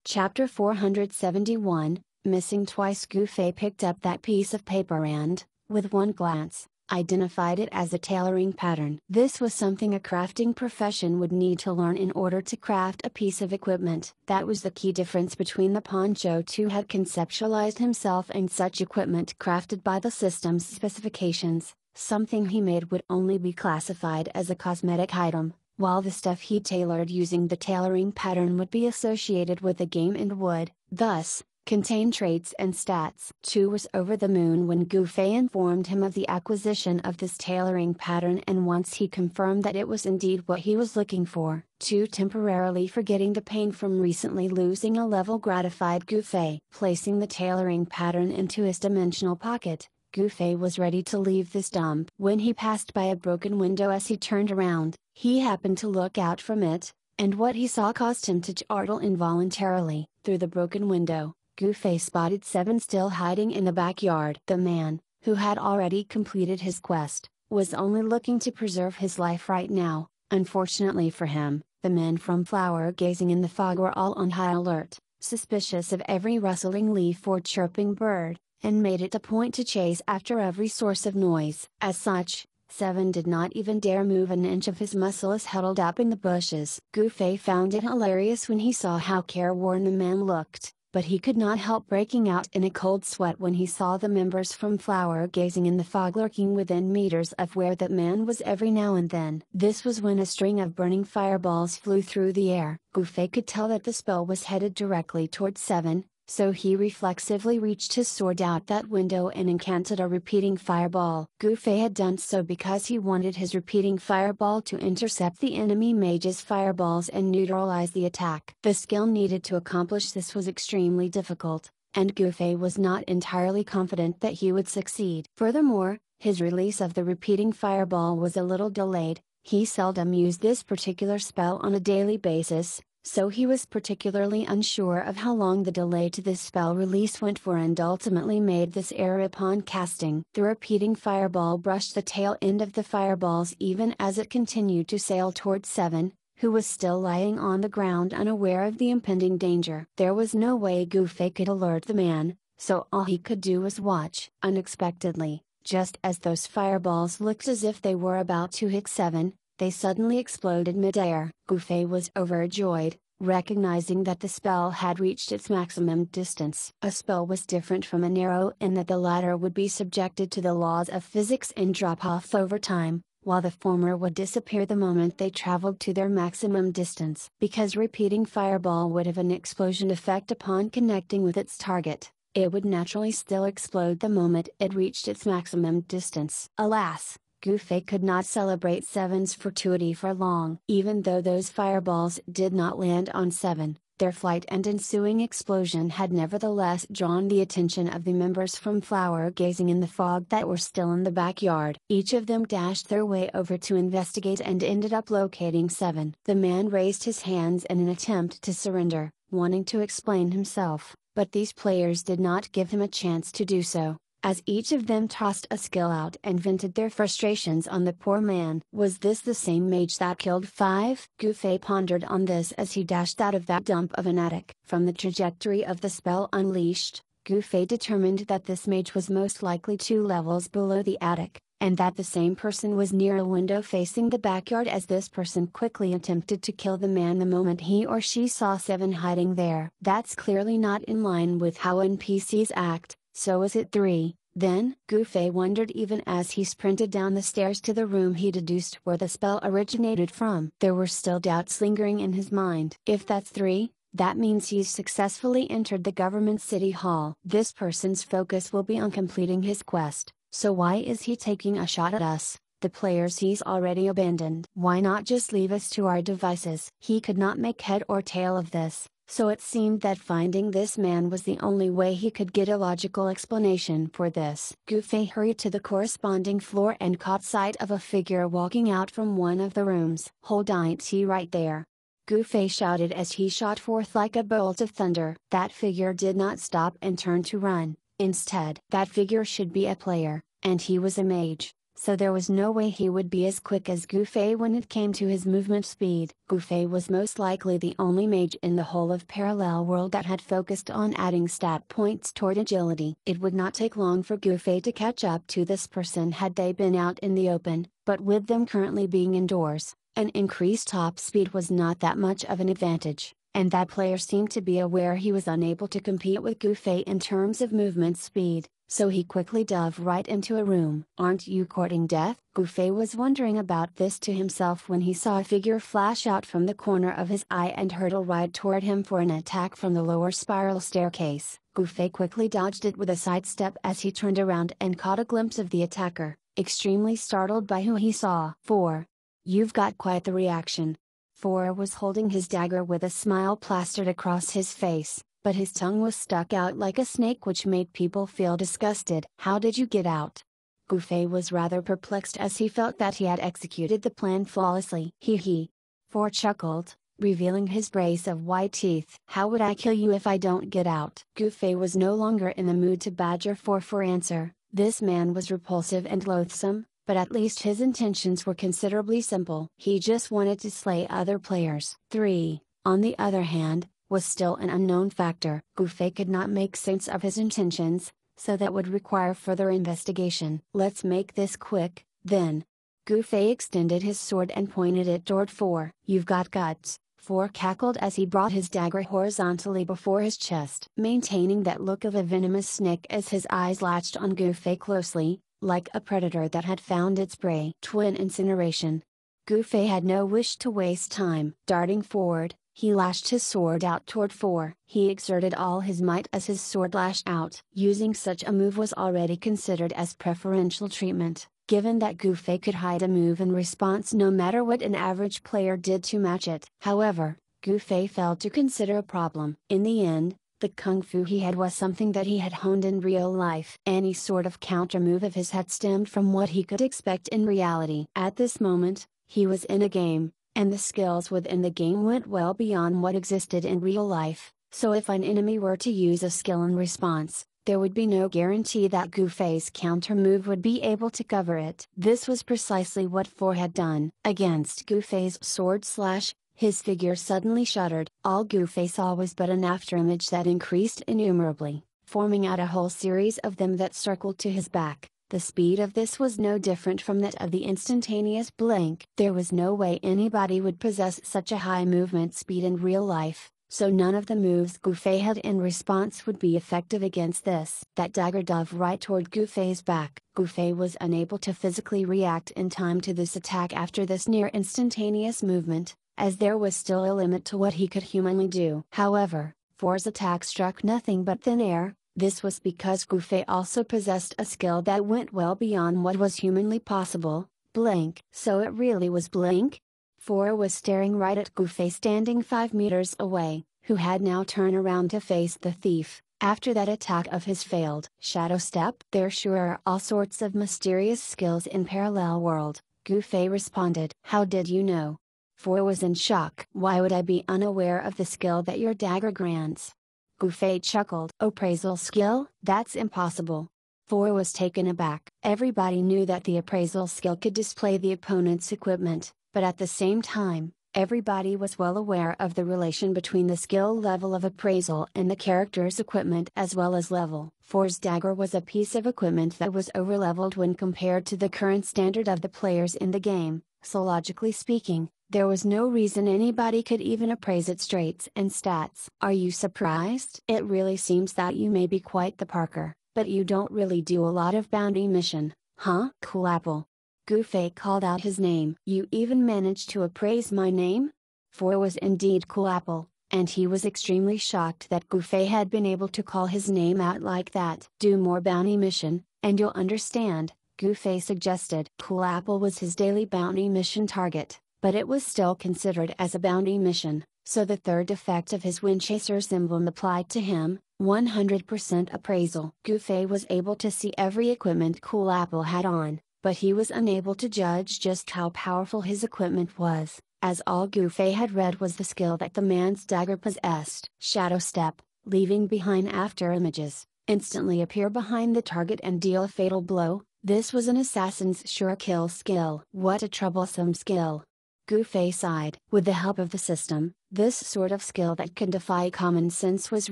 Chapter 471, Missing Twice. Gufei picked up that piece of paper and, with one glance, identified it as a tailoring pattern. This was something a crafting profession would need to learn in order to craft a piece of equipment. That was the key difference between the Poncho who had conceptualized himself and such equipment crafted by the system's specifications. Something he made would only be classified as a cosmetic item, while the stuff he tailored using the tailoring pattern would be associated with the game and would, thus, contain traits and stats. Chu was over the moon when Gufei informed him of the acquisition of this tailoring pattern, and once he confirmed that it was indeed what he was looking for, Chu, temporarily forgetting the pain from recently losing a level, gratified Gufei. Placing the tailoring pattern into his dimensional pocket, Gufei was ready to leave this dump. When he passed by a broken window as he turned around, he happened to look out from it, and what he saw caused him to chortle involuntarily. Through the broken window, Gufei spotted Seven still hiding in the backyard. The man, who had already completed his quest, was only looking to preserve his life right now. Unfortunately for him, the men from flower gazing in the fog were all on high alert, suspicious of every rustling leaf or chirping bird, and made it a point to chase after every source of noise. As such, Seven did not even dare move an inch of his muscles huddled up in the bushes. Gufei found it hilarious when he saw how careworn the man looked, but he could not help breaking out in a cold sweat when he saw the members from flower gazing in the fog lurking within meters of where that man was every now and then. This was when a string of burning fireballs flew through the air. Gufei could tell that the spell was headed directly towards Seven, so he reflexively reached his sword out that window and incanted a repeating fireball. Gufei had done so because he wanted his repeating fireball to intercept the enemy mage's fireballs and neutralize the attack. The skill needed to accomplish this was extremely difficult, and Gufei was not entirely confident that he would succeed. Furthermore, his release of the repeating fireball was a little delayed. He seldom used this particular spell on a daily basis, so he was particularly unsure of how long the delay to this spell release went for, and ultimately made this error upon casting. The repeating fireball brushed the tail end of the fireballs even as it continued to sail towards Seven, who was still lying on the ground unaware of the impending danger. There was no way Gufei could alert the man, so all he could do was watch. Unexpectedly, just as those fireballs looked as if they were about to hit Seven, they suddenly exploded midair. Gufei was overjoyed, recognizing that the spell had reached its maximum distance. A spell was different from an arrow in that the latter would be subjected to the laws of physics and drop off over time, while the former would disappear the moment they traveled to their maximum distance. Because repeating fireball would have an explosion effect upon connecting with its target, it would naturally still explode the moment it reached its maximum distance. Alas, Gufei could not celebrate Seven's fortuity for long. Even though those fireballs did not land on Seven, their flight and ensuing explosion had nevertheless drawn the attention of the members from flower gazing in the fog that were still in the backyard. Each of them dashed their way over to investigate and ended up locating Seven. The man raised his hands in an attempt to surrender, wanting to explain himself, but these players did not give him a chance to do so, as each of them tossed a skill out and vented their frustrations on the poor man. Was this the same mage that killed Five? Gufei pondered on this as he dashed out of that dump of an attic. From the trajectory of the spell unleashed, Gufei determined that this mage was most likely 2 levels below the attic, and that the same person was near a window facing the backyard, as this person quickly attempted to kill the man the moment he or she saw Seven hiding there. That's clearly not in line with how NPCs act. So is it 3, then? Gufei wondered even as he sprinted down the stairs to the room he deduced where the spell originated from. There were still doubts lingering in his mind. If that's 3, that means he's successfully entered the government city hall. This person's focus will be on completing his quest, so why is he taking a shot at us, the players he's already abandoned? Why not just leave us to our devices? He could not make head or tail of this. So it seemed that finding this man was the only way he could get a logical explanation for this. Gufei hurried to the corresponding floor and caught sight of a figure walking out from one of the rooms. "Hold it right there!" Gufei shouted as he shot forth like a bolt of thunder. That figure did not stop and turn to run. Instead, that figure should be a player, and he was a mage. so there was no way he would be as quick as Gufei when it came to his movement speed. Gufei was most likely the only mage in the whole of Parallel World that had focused on adding stat points toward agility. It would not take long for Gufei to catch up to this person had they been out in the open, but with them currently being indoors, an increased top speed was not that much of an advantage, and that player seemed to be aware he was unable to compete with Gufei in terms of movement speed. So he quickly dove right into a room. "Aren't you courting death?" Gufei was wondering about this to himself when he saw a figure flash out from the corner of his eye and hurtle right toward him for an attack from the lower spiral staircase. Gufei quickly dodged it with a sidestep as he turned around and caught a glimpse of the attacker, extremely startled by who he saw. "Four. You've got quite the reaction." Four was holding his dagger with a smile plastered across his face, but his tongue was stuck out like a snake, which made people feel disgusted. "How did you get out?" Gufei was rather perplexed as he felt that he had executed the plan flawlessly. He. Four chuckled, revealing his brace of white teeth. "How would I kill you if I don't get out?" Gufei was no longer in the mood to badger Four for answer. This man was repulsive and loathsome, but at least his intentions were considerably simple. He just wanted to slay other players. 3, on the other hand, was still an unknown factor. Gufei could not make sense of his intentions, so that would require further investigation. "Let's make this quick, then." Gufei extended his sword and pointed it toward Four. "You've got guts," Four cackled as he brought his dagger horizontally before his chest. Maintaining that look of a venomous snake as his eyes latched on Gufei closely, like a predator that had found its prey. Twin incineration. Gufei had no wish to waste time. Darting forward, he lashed his sword out toward Four. He exerted all his might as his sword lashed out. Using such a move was already considered as preferential treatment, given that Gufei could hide a move in response no matter what an average player did to match it. However, Gufei failed to consider a problem. In the end, the kung fu he had was something that he had honed in real life. Any sort of counter move of his had stemmed from what he could expect in reality. At this moment, he was in a game, and the skills within the game went well beyond what existed in real life, so if an enemy were to use a skill in response, there would be no guarantee that Gufei's counter move would be able to cover it. This was precisely what Four had done. Against Gufei's sword slash, his figure suddenly shuddered. All Gufei saw was but an afterimage that increased innumerably, forming out a whole series of them that circled to his back. The speed of this was no different from that of the instantaneous blink. There was no way anybody would possess such a high movement speed in real life, so none of the moves Gufei had in response would be effective against this. That dagger dove right toward Gufei's back. Gufei was unable to physically react in time to this attack after this near instantaneous movement, as there was still a limit to what he could humanly do. However, Four's attack struck nothing but thin air. This was because Gufei also possessed a skill that went well beyond what was humanly possible, blink. So it really was blink? Four was staring right at Gufei standing 5 meters away, who had now turned around to face the thief, after that attack of his failed. Shadow step? There sure are all sorts of mysterious skills in Parallel World, Gufei responded. "How did you know?" Four was in shock. "Why would I be unaware of the skill that your dagger grants?" Gufei chuckled. "Appraisal skill? That's impossible." Four was taken aback. Everybody knew that the appraisal skill could display the opponent's equipment, but at the same time, everybody was well aware of the relation between the skill level of appraisal and the character's equipment as well as level. Four's dagger was a piece of equipment that was overleveled when compared to the current standard of the players in the game, so logically speaking, there was no reason anybody could even appraise its traits and stats. "Are you surprised? It really seems that you may be quite the Parker, but you don't really do a lot of bounty mission, huh?" "Cool apple." Gufei called out his name. "You even managed to appraise my name?" Four was indeed Cool Apple, and he was extremely shocked that Gufei had been able to call his name out like that. "Do more bounty mission, and you'll understand," Gufei suggested. Cool Apple was his daily bounty mission target, but it was still considered as a bounty mission, so the third effect of his Windchaser's emblem applied to him, 100% appraisal. Gufei was able to see every equipment Cool Apple had on, but he was unable to judge just how powerful his equipment was, as all Gufei had read was the skill that the man's dagger possessed. Shadow step, leaving behind after images, instantly appear behind the target and deal a fatal blow. This was an assassin's sure kill skill. What a troublesome skill. Gu Fei sighed. With the help of the system, this sort of skill that can defy common sense was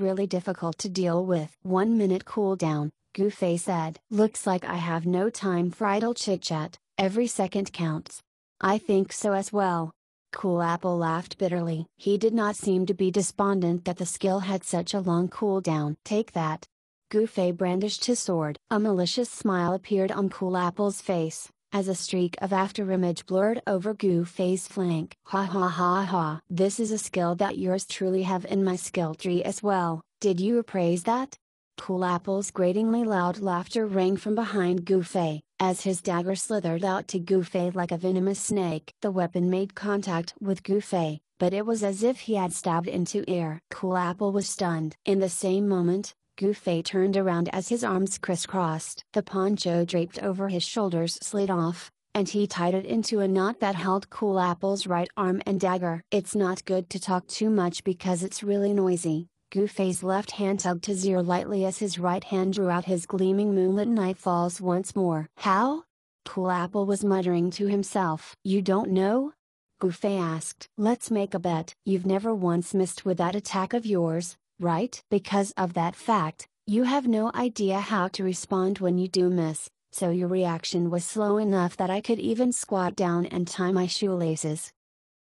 really difficult to deal with. 1 minute cooldown, Gu Fei said. Looks like I have no time for idle chit-chat, every second counts. I think so as well. Cool Apple laughed bitterly. He did not seem to be despondent that the skill had such a long cooldown. Take that. Gu Fei brandished his sword. A malicious smile appeared on Cool Apple's face, as a streak of afterimage blurred over Gu Fei's flank. Ha ha ha ha. This is a skill that yours truly have in my skill tree as well. Did you appraise that? Cool Apple's gratingly loud laughter rang from behind Gu Fei, as his dagger slithered out to Gu Fei like a venomous snake. The weapon made contact with Gu Fei, but it was as if he had stabbed into air. Cool Apple was stunned. In the same moment, Gu Fei turned around as his arms crisscrossed. The poncho draped over his shoulders slid off, and he tied it into a knot that held Cool Apple's right arm and dagger. It's not good to talk too much because it's really noisy. Gu Fei's left hand tugged his ear lightly as his right hand drew out his gleaming moonlit nightfalls once more. How? Cool Apple was muttering to himself. You don't know? Gu Fei asked. Let's make a bet. You've never once missed with that attack of yours, right? Because of that fact, you have no idea how to respond when you do miss, so your reaction was slow enough that I could even squat down and tie my shoelaces.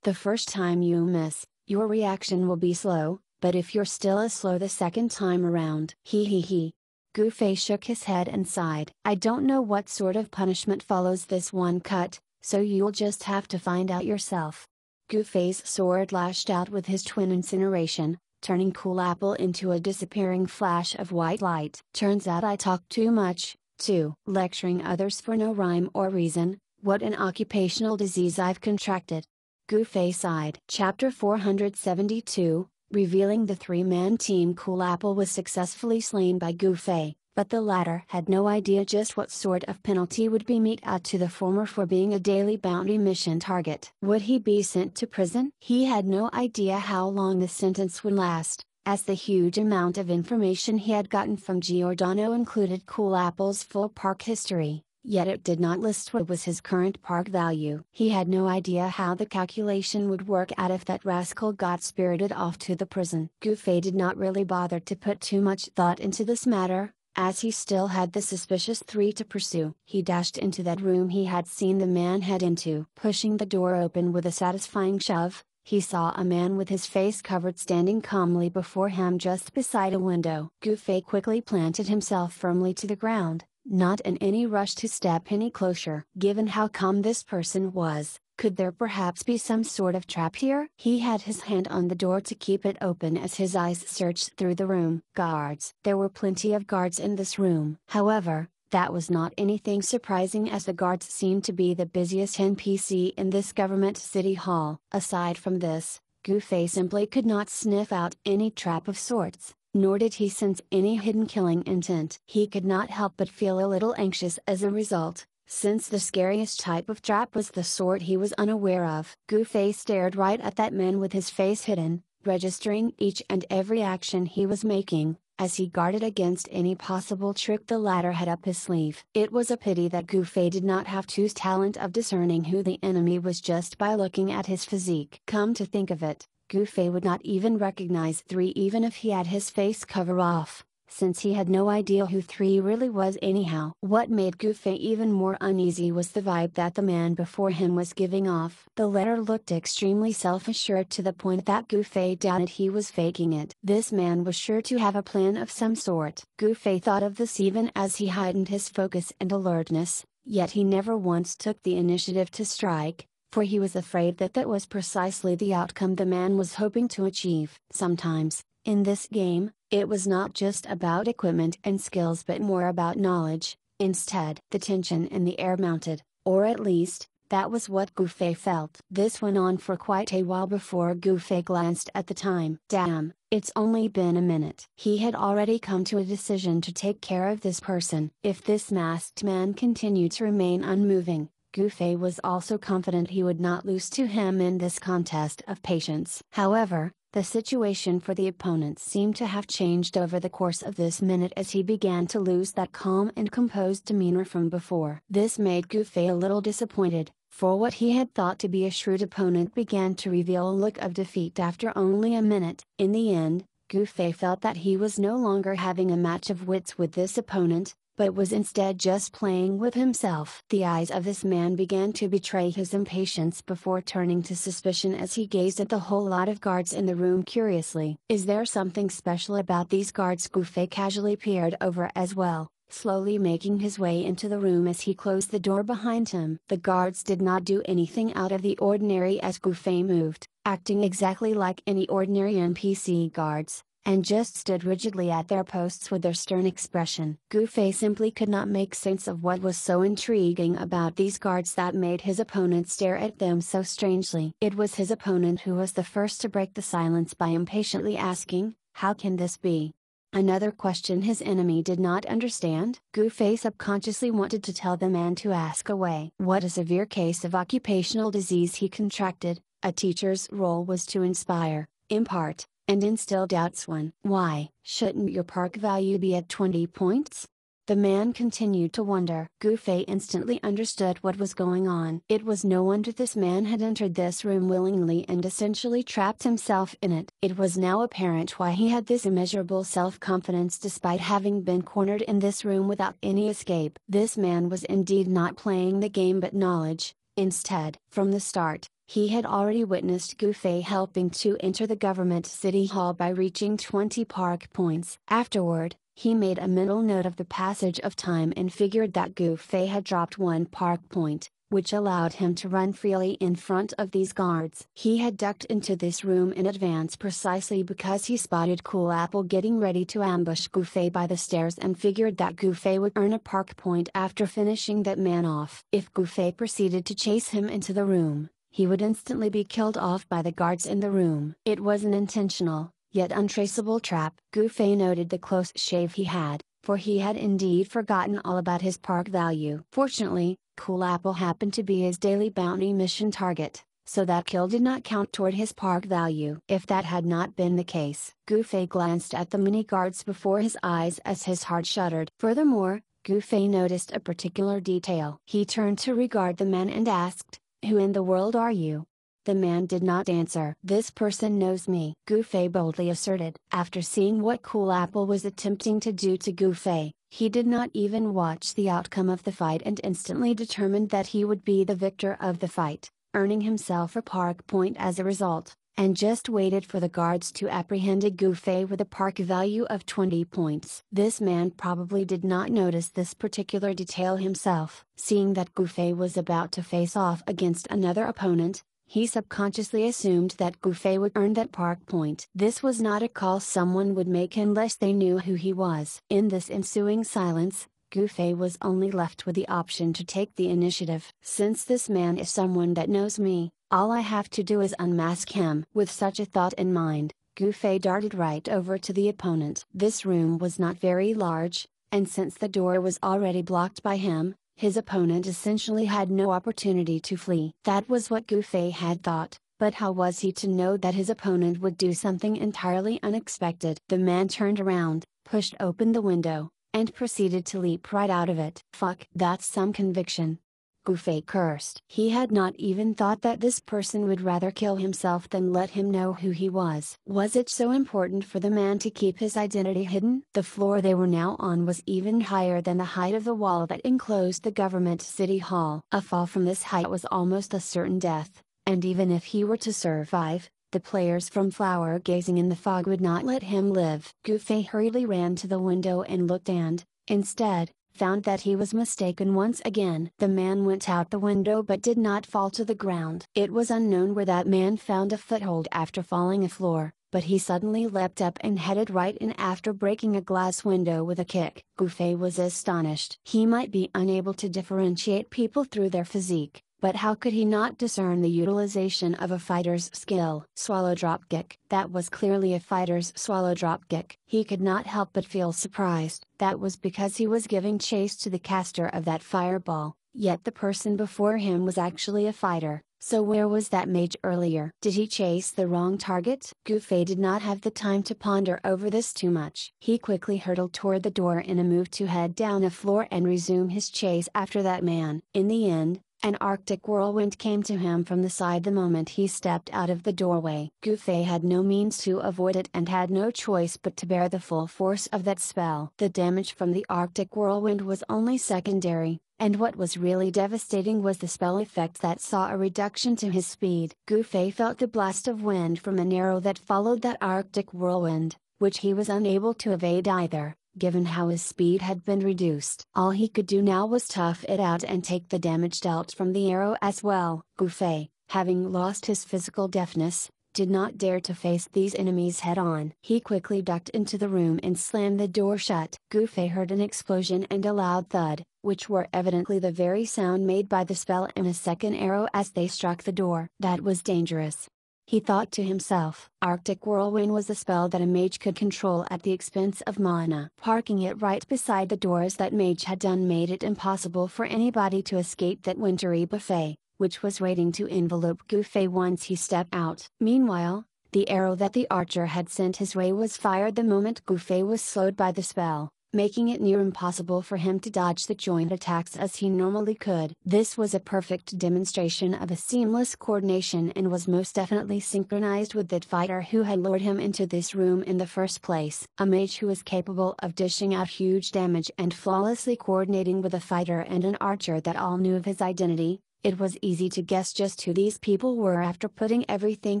The first time you miss, your reaction will be slow, but if you're still as slow the second time around. He. Gu Fei shook his head and sighed. I don't know what sort of punishment follows this one cut, so you'll just have to find out yourself. Gu Fei's sword lashed out with his twin incineration, turning Cool Apple into a disappearing flash of white light. Turns out I talk too much, too. Lecturing others for no rhyme or reason, what an occupational disease I've contracted. Gu Fei sighed. Chapter 472, revealing the three-man team. Cool Apple was successfully slain by Gu Fei, but the latter had no idea just what sort of penalty would be meted out to the former for being a daily bounty mission target. Would he be sent to prison? He had no idea how long the sentence would last, as the huge amount of information he had gotten from Giordano included Cool Apple's full park history. Yet it did not list what was his current park value. He had no idea how the calculation would work out if that rascal got spirited off to the prison. Gu Fei did not really bother to put too much thought into this matter, as he still had the suspicious three to pursue. He dashed into that room he had seen the man head into. Pushing the door open with a satisfying shove, he saw a man with his face covered standing calmly before him just beside a window. Gu Fei quickly planted himself firmly to the ground, not in any rush to step any closer. Given how calm this person was, could there perhaps be some sort of trap here? He had his hand on the door to keep it open as his eyes searched through the room. Guards. There were plenty of guards in this room. However, that was not anything surprising, as the guards seemed to be the busiest NPC in this government city hall. Aside from this, Gu Fei simply could not sniff out any trap of sorts, nor did he sense any hidden killing intent. He could not help but feel a little anxious as a result, since the scariest type of trap was the sort he was unaware of. Gu Fei stared right at that man with his face hidden, registering each and every action he was making, as he guarded against any possible trick the latter had up his sleeve. It was a pity that Gu Fei did not have Tu's talent of discerning who the enemy was just by looking at his physique. Come to think of it, Gu Fei would not even recognize Three even if he had his face cover off, since he had no idea who Three really was anyhow. What made Gu Fei even more uneasy was the vibe that the man before him was giving off. The latter looked extremely self-assured to the point that Gu Fei doubted he was faking it. This man was sure to have a plan of some sort. Gu Fei thought of this even as he heightened his focus and alertness, yet he never once took the initiative to strike, for he was afraid that that was precisely the outcome the man was hoping to achieve. Sometimes, in this game, it was not just about equipment and skills but more about knowledge. Instead, the tension in the air mounted, or at least, that was what Gu Fei felt. This went on for quite a while before Gu Fei glanced at the time. Damn, it's only been a minute. He had already come to a decision to take care of this person. If this masked man continued to remain unmoving, Gufei was also confident he would not lose to him in this contest of patience. However, the situation for the opponent seemed to have changed over the course of this minute as he began to lose that calm and composed demeanor from before. This made Gufei a little disappointed, for what he had thought to be a shrewd opponent began to reveal a look of defeat after only a minute. In the end, Gufei felt that he was no longer having a match of wits with this opponent, but was instead just playing with himself. The eyes of this man began to betray his impatience before turning to suspicion as he gazed at the whole lot of guards in the room curiously. Is there something special about these guards? Gufei casually peered over as well, slowly making his way into the room as he closed the door behind him. The guards did not do anything out of the ordinary as Gufei moved, acting exactly like any ordinary NPC guards, and just stood rigidly at their posts with their stern expression. Gufei simply could not make sense of what was so intriguing about these guards that made his opponent stare at them so strangely. It was his opponent who was the first to break the silence by impatiently asking, "How can this be?" Another question his enemy did not understand. Gufei subconsciously wanted to tell the man to ask away what a severe case of occupational disease he contracted. A teacher's role was to inspire, impart, and instill doubts. Why shouldn't your park value be at 20 points? The man continued to wonder. Gufei instantly understood what was going on. It was no wonder this man had entered this room willingly and essentially trapped himself in it. It was now apparent why he had this immeasurable self-confidence despite having been cornered in this room without any escape. This man was indeed not playing the game but knowledge, instead. From the start, he had already witnessed Gufei helping to enter the government city hall by reaching 20 park points. Afterward, he made a mental note of the passage of time and figured that Gufei had dropped 1 park point, which allowed him to run freely in front of these guards. He had ducked into this room in advance precisely because he spotted Cool Apple getting ready to ambush Gufei by the stairs and figured that Gufei would earn a park point after finishing that man off. If Gufei proceeded to chase him into the room, he would instantly be killed off by the guards in the room. It was an intentional, yet untraceable trap. Gufei noted the close shave he had, for he had indeed forgotten all about his park value. Fortunately, Cool Apple happened to be his daily bounty mission target, so that kill did not count toward his park value. If that had not been the case, Gufei glanced at the many guards before his eyes as his heart shuddered. Furthermore, Gufei noticed a particular detail. He turned to regard the man and asked, "Who in the world are you?" The man did not answer. "This person knows me," Gufei boldly asserted. After seeing what Cool Apple was attempting to do to Gufei, he did not even watch the outcome of the fight and instantly determined that he would be the victor of the fight, earning himself a park point as a result, and just waited for the guards to apprehend Gufei with a park value of 20 points. This man probably did not notice this particular detail himself. Seeing that Gufei was about to face off against another opponent, he subconsciously assumed that Gufei would earn that park point. This was not a call someone would make unless they knew who he was. In this ensuing silence, Gufei was only left with the option to take the initiative. Since this man is someone that knows me, all I have to do is unmask him. With such a thought in mind, Gufei darted right over to the opponent. This room was not very large, and since the door was already blocked by him, his opponent essentially had no opportunity to flee. That was what Gufei had thought, but how was he to know that his opponent would do something entirely unexpected? The man turned around, pushed open the window, and proceeded to leap right out of it. "Fuck, that's some conviction," Gufei cursed. He had not even thought that this person would rather kill himself than let him know who he was. Was it so important for the man to keep his identity hidden? The floor they were now on was even higher than the height of the wall that enclosed the government city hall. A fall from this height was almost a certain death, and even if he were to survive, the players from Flower Gazing in the Fog would not let him live. Gufei hurriedly ran to the window and looked and, instead, found that he was mistaken once again. The man went out the window but did not fall to the ground. It was unknown where that man found a foothold after falling afloor, but he suddenly leapt up and headed right in after breaking a glass window with a kick. Gufei was astonished. He might be unable to differentiate people through their physique, but how could he not discern the utilization of a fighter's skill? Swallow drop kick. That was clearly a fighter's swallow drop kick. He could not help but feel surprised. That was because he was giving chase to the caster of that fireball, Yet the person before him was actually a fighter, so where was that mage earlier? Did he chase the wrong target? Gu Fei did not have the time to ponder over this too much. He quickly hurtled toward the door in a move to head down a floor and resume his chase after that man. In the end, an Arctic whirlwind came to him from the side the moment he stepped out of the doorway. Gu Fei had no means to avoid it and had no choice but to bear the full force of that spell. The damage from the Arctic whirlwind was only secondary, and what was really devastating was the spell effect that saw a reduction to his speed. Gu Fei felt the blast of wind from an arrow that followed that Arctic whirlwind, which he was unable to evade either, given how his speed had been reduced. All he could do now was tough it out and take the damage dealt from the arrow as well. Gu Fei, having lost his physical deafness, did not dare to face these enemies head-on. He quickly ducked into the room and slammed the door shut. Gu Fei heard an explosion and a loud thud, which were evidently the very sound made by the spell and a second arrow as they struck the door. That was dangerous. He thought to himself. Arctic Whirlwind was a spell that a mage could control at the expense of mana. Parking it right beside the doors that mage had done made it impossible for anybody to escape that wintry buffet, which was waiting to envelope Gu Fei once he stepped out. Meanwhile, the arrow that the archer had sent his way was fired the moment Gu Fei was slowed by the spell, making it near impossible for him to dodge the joint attacks as he normally could. This was a perfect demonstration of a seamless coordination and was most definitely synchronized with that fighter who had lured him into this room in the first place. A mage who was capable of dishing out huge damage and flawlessly coordinating with a fighter and an archer that all knew of his identity. It was easy to guess just who these people were after putting everything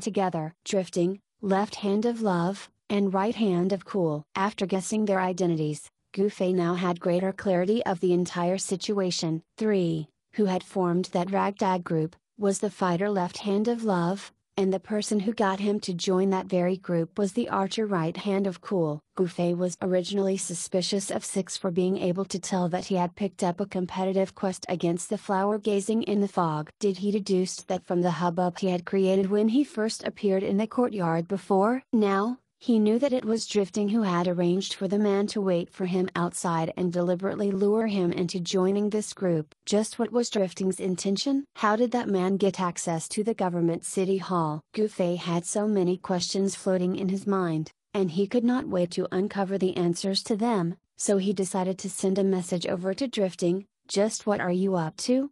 together. Drifting, left hand of love, and right hand of cool. After guessing their identities, Gu Fei now had greater clarity of the entire situation. 3. Who had formed that ragtag group, was the fighter left hand of love, and the person who got him to join that very group was the archer right hand of cool. Gu Fei was originally suspicious of Six for being able to tell that he had picked up a competitive quest against the flower gazing in the fog. Did he deduce that from the hubbub he had created when he first appeared in the courtyard before? Now, he knew that it was Drifting who had arranged for the man to wait for him outside and deliberately lure him into joining this group. Just what was Drifting's intention? How did that man get access to the government city hall? Gu Fei had so many questions floating in his mind, and he could not wait to uncover the answers to them, so he decided to send a message over to Drifting. Just what are you up to?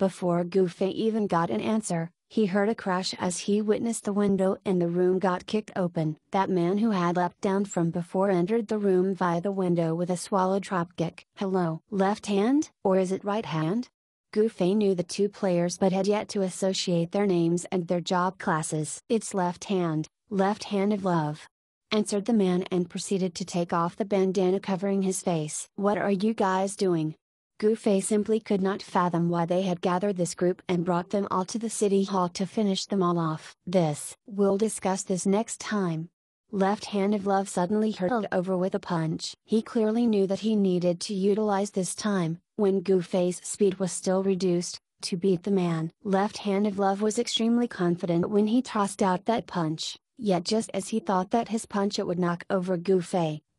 Before Gu Fei even got an answer, he heard a crash as he witnessed the window in the room got kicked open. That man who had leapt down from before entered the room via the window with a swallow dropkick. Hello. Left hand? Or is it right hand? Gu Fei knew the two players but had yet to associate their names and their job classes. It's left hand of love, answered the man and proceeded to take off the bandana covering his face. What are you guys doing? Gu Fei simply could not fathom why they had gathered this group and brought them all to the city hall to finish them all off. We'll discuss this next time. Left hand of love suddenly hurtled over with a punch. He clearly knew that he needed to utilize this time, when Gu Fei's speed was still reduced, to beat the man. Left hand of love was extremely confident when he tossed out that punch, yet just as he thought that his punch it would knock over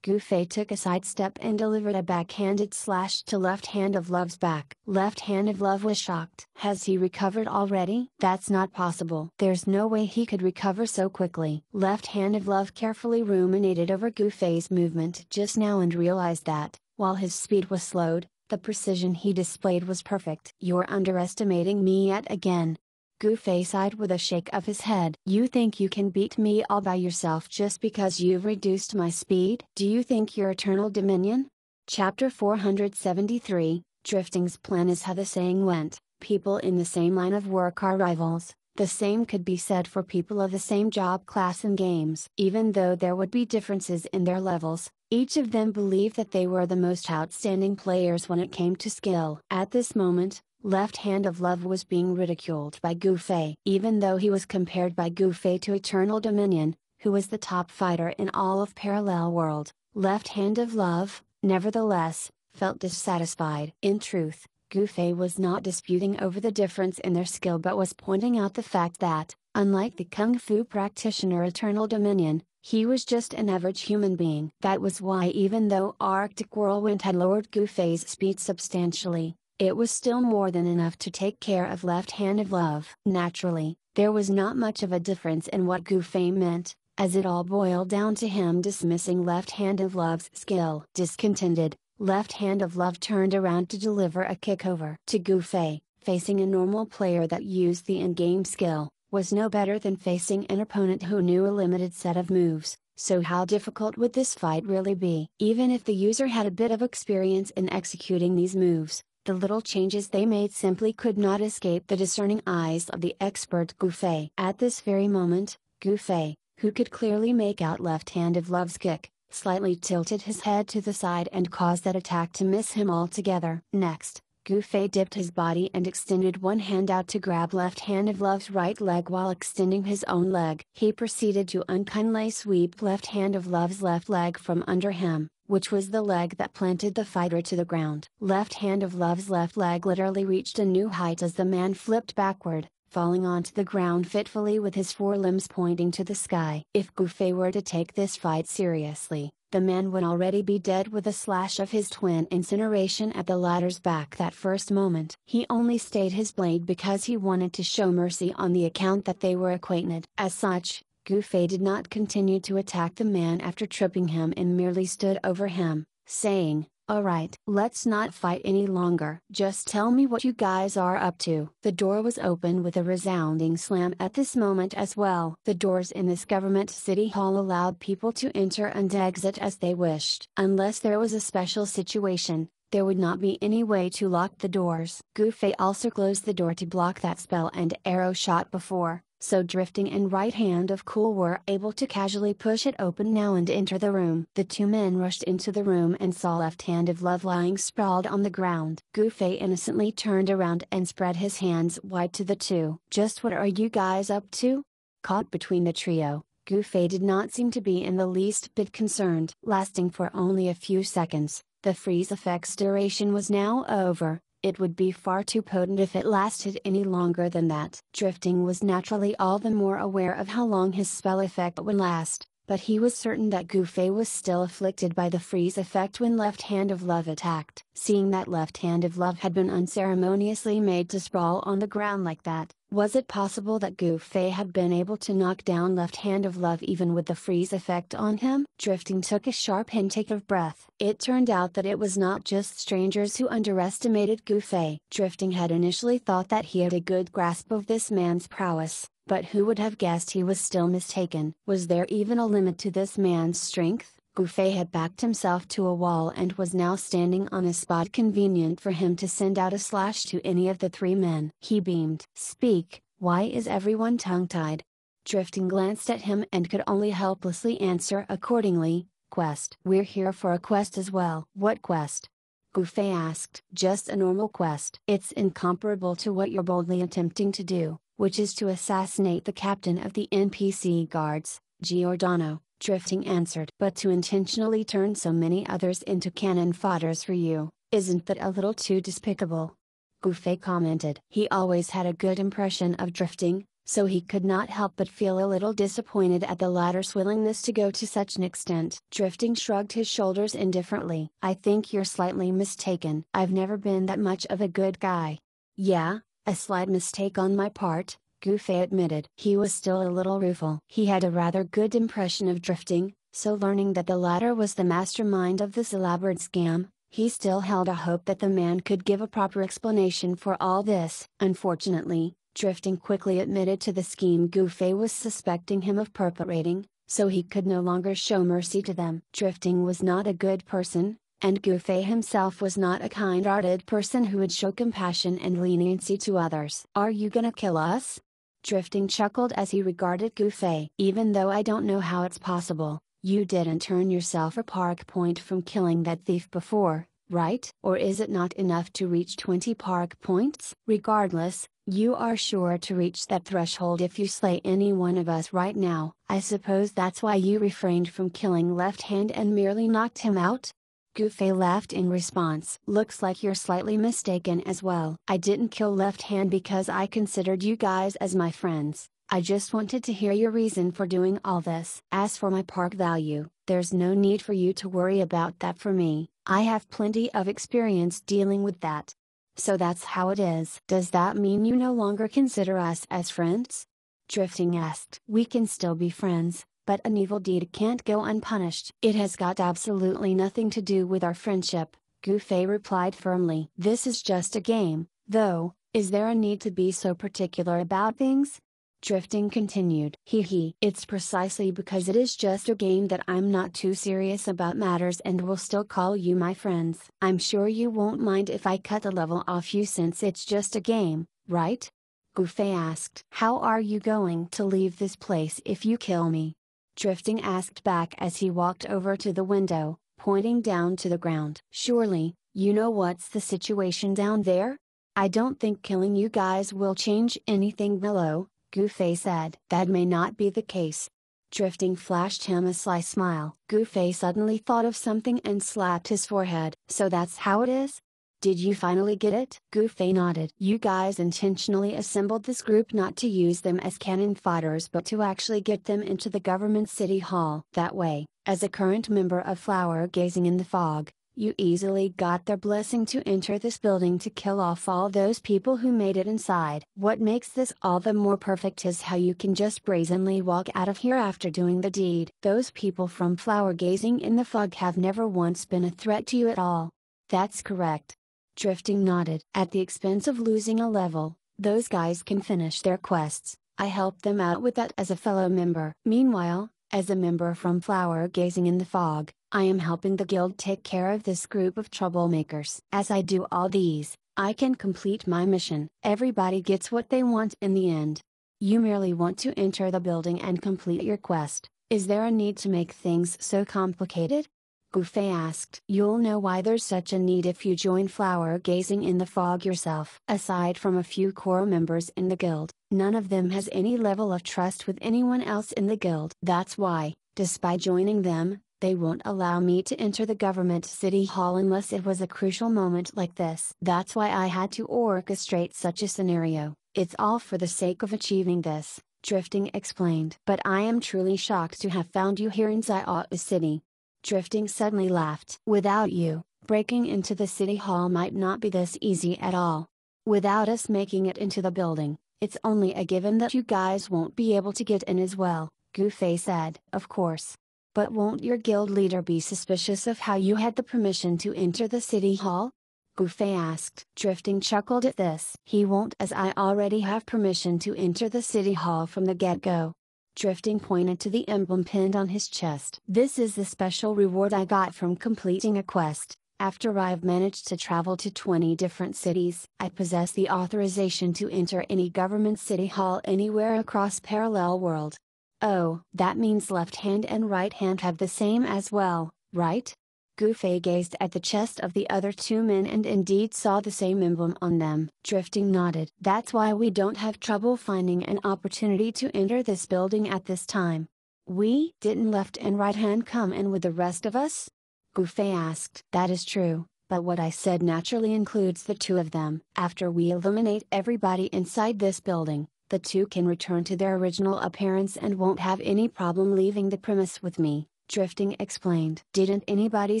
Gu Fei took a sidestep and delivered a backhanded slash to Left Hand of Love's back. Left Hand of Love was shocked. Has he recovered already? That's not possible. There's no way he could recover so quickly. Left Hand of Love carefully ruminated over Gu Fei's movement just now and realized that, while his speed was slowed, the precision he displayed was perfect. You're underestimating me yet again. Gu Fei sighed with a shake of his head. You think you can beat me all by yourself just because you've reduced my speed? Do you think you're Eternal Dominion? Chapter 473, Drifting's plan. Is how the saying went, people in the same line of work are rivals. The same could be said for people of the same job class in games. Even though there would be differences in their levels, each of them believed that they were the most outstanding players when it came to skill. At this moment, Left Hand of Love was being ridiculed by Gu Fei. Even though he was compared by Gu Fei to Eternal Dominion, who was the top fighter in all of Parallel World, Left Hand of Love, nevertheless, felt dissatisfied. In truth, Gu Fei was not disputing over the difference in their skill but was pointing out the fact that, unlike the Kung Fu practitioner Eternal Dominion, he was just an average human being. That was why even though Arctic Whirlwind had lowered Gu Fei's speed substantially, It was still more than enough to take care of left-handed love. Naturally, there was not much of a difference in what Gufei meant, as it all boiled down to him dismissing left-handed love's skill. Discontented, left-handed love turned around to deliver a kick over to Gufei. Facing a normal player that used the in-game skill, was no better than facing an opponent who knew a limited set of moves. So how difficult would this fight really be? Even if the user had a bit of experience in executing these moves, the little changes they made simply could not escape the discerning eyes of the expert Gufei. At this very moment, Gufei, who could clearly make out left-handed love's kick, slightly tilted his head to the side and caused that attack to miss him altogether. Next, Gufei dipped his body and extended one hand out to grab left-handed love's right leg while extending his own leg. He proceeded to unkindly sweep left-handed love's left leg from under him, which was the leg that planted the fighter to the ground. Left-handed love's left leg literally reached a new height as the man flipped backward, falling onto the ground fitfully with his forelimbs pointing to the sky. If Gufei were to take this fight seriously, the man would already be dead with a slash of his twin incineration at the latter's back that first moment. He only stayed his blade because he wanted to show mercy on the account that they were acquainted. As such, Gufei did not continue to attack the man after tripping him and merely stood over him, saying, "Alright, let's not fight any longer. Just tell me what you guys are up to." The door was open with a resounding slam at this moment as well. The doors in this government city hall allowed people to enter and exit as they wished. Unless there was a special situation, there would not be any way to lock the doors. Gufei also closed the door to block that spell and arrow shot before, so Drifting and Right Hand of Cool were able to casually push it open now and enter the room. The two men rushed into the room and saw left-handed love lying sprawled on the ground. Gufei innocently turned around and spread his hands wide to the two. "Just what are you guys up to?" Caught between the trio, Gufei did not seem to be in the least bit concerned. Lasting for only a few seconds, the freeze effect's duration was now over. It would be far too potent if it lasted any longer than that. Drifting was naturally all the more aware of how long his spell effect would last, but he was certain that Gufei was still afflicted by the freeze effect when left-handed love attacked. Seeing that left-handed love had been unceremoniously made to sprawl on the ground like that, was it possible that Gufei had been able to knock down left-handed love even with the freeze effect on him? Drifting took a sharp intake of breath. It turned out that it was not just strangers who underestimated Gufei. Drifting had initially thought that he had a good grasp of this man's prowess, but who would have guessed he was still mistaken? Was there even a limit to this man's strength? Gufei had backed himself to a wall and was now standing on a spot convenient for him to send out a slash to any of the three men. He beamed. "Speak, why is everyone tongue-tied?" Drifting glanced at him and could only helplessly answer accordingly, "Quest." "We're here for a quest as well." "What quest?" Gufei asked. "Just a normal quest. It's incomparable to what you're boldly attempting to do, which is to assassinate the captain of the NPC guards, Giordano," Drifting answered. "But to intentionally turn so many others into cannon fodders for you, isn't that a little too despicable?" Gufei commented. He always had a good impression of Drifting, so he could not help but feel a little disappointed at the latter's willingness to go to such an extent. Drifting shrugged his shoulders indifferently. "I think you're slightly mistaken. I've never been that much of a good guy." "Yeah, a slight mistake on my part," Gufei admitted. He was still a little rueful. He had a rather good impression of Drifting, so learning that the latter was the mastermind of this elaborate scam, he still held a hope that the man could give a proper explanation for all this. Unfortunately, Drifting quickly admitted to the scheme Gufei was suspecting him of perpetrating, so he could no longer show mercy to them. Drifting was not a good person, and Gufei himself was not a kind-hearted person who would show compassion and leniency to others. "Are you gonna kill us?" Drifting chuckled as he regarded Gufei. "Even though I don't know how it's possible, you didn't earn yourself a park point from killing that thief before, right? Or is it not enough to reach 20 park points? Regardless, you are sure to reach that threshold if you slay any one of us right now. I suppose that's why you refrained from killing Left Hand and merely knocked him out?" Gufei laughed in response. "Looks like you're slightly mistaken as well. I didn't kill Left Hand because I considered you guys as my friends. I just wanted to hear your reason for doing all this. As for my park value, there's no need for you to worry about that for me. I have plenty of experience dealing with that." So that's how it is. Does that mean you no longer consider us as friends? Drifting asked. We can still be friends, but an evil deed can't go unpunished. It has got absolutely nothing to do with our friendship, Gufei replied firmly. This is just a game, though. Is there a need to be so particular about things? Drifting continued. It's precisely because it is just a game that I'm not too serious about matters and will still call you my friends. I'm sure you won't mind if I cut a level off you since it's just a game, right? Gufei asked. How are you going to leave this place if you kill me? Drifting asked back as he walked over to the window, pointing down to the ground. Surely, you know what's the situation down there? I don't think killing you guys will change anything below, Gufei said. That may not be the case. Drifting flashed him a sly smile. Gufei suddenly thought of something and slapped his forehead. So that's how it is? Did you finally get it? Gufei nodded. You guys intentionally assembled this group not to use them as cannon fodder but to actually get them into the government city hall. That way, as a current member of Flower Gazing in the Fog, you easily got their blessing to enter this building to kill off all those people who made it inside. What makes this all the more perfect is how you can just brazenly walk out of here after doing the deed. Those people from Flower Gazing in the Fog have never once been a threat to you at all. That's correct. Drifting nodded. At the expense of losing a level, those guys can finish their quests. I helped them out with that as a fellow member. Meanwhile, as a member from Flower Gazing in the Fog, I am helping the guild take care of this group of troublemakers. As I do all these, I can complete my mission. Everybody gets what they want in the end. You merely want to enter the building and complete your quest. Is there a need to make things so complicated? Gufei asked. You'll know why there's such a need if you join Flower Gazing in the Fog yourself. Aside from a few core members in the guild, none of them has any level of trust with anyone else in the guild. That's why, despite joining them, they won't allow me to enter the government city hall unless it was a crucial moment like this. That's why I had to orchestrate such a scenario. It's all for the sake of achieving this, Drifting explained. But I am truly shocked to have found you here in Zai'ao City. Drifting suddenly laughed. Without you, breaking into the city hall might not be this easy at all. Without us making it into the building, it's only a given that you guys won't be able to get in as well, Gufei said. Of course. But won't your guild leader be suspicious of how you had the permission to enter the city hall? Gufei asked. Drifting chuckled at this. He won't, as I already have permission to enter the city hall from the get-go. Drifting pointed to the emblem pinned on his chest. This is the special reward I got from completing a quest. After I've managed to travel to 20 different cities, I possess the authorization to enter any government city hall anywhere across Parallel World. Oh, that means left hand and right hand have the same as well, right? Gufei gazed at the chest of the other two men and indeed saw the same emblem on them. Drifting nodded. That's why we don't have trouble finding an opportunity to enter this building at this time. We didn't left and right hand come in with the rest of us? Gufei asked. That is true, but what I said naturally includes the two of them. After we eliminate everybody inside this building, the two can return to their original appearance and won't have any problem leaving the premise with me, Drifting explained. Didn't anybody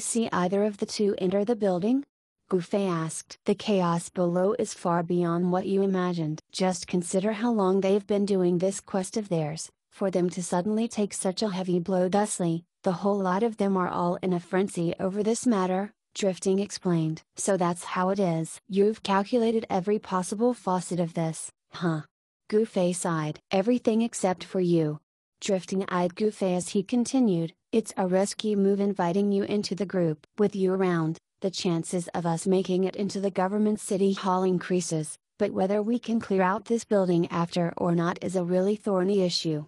see either of the two enter the building? Gufei asked. The chaos below is far beyond what you imagined. Just consider how long they've been doing this quest of theirs, for them to suddenly take such a heavy blow thusly, the whole lot of them are all in a frenzy over this matter, Drifting explained. So that's how it is. You've calculated every possible facet of this, huh? Gufei sighed. Everything except for you. Drifting eyed Gufei as he continued. It's a risky move inviting you into the group. With you around, the chances of us making it into the government city hall increases, but whether we can clear out this building after or not is a really thorny issue.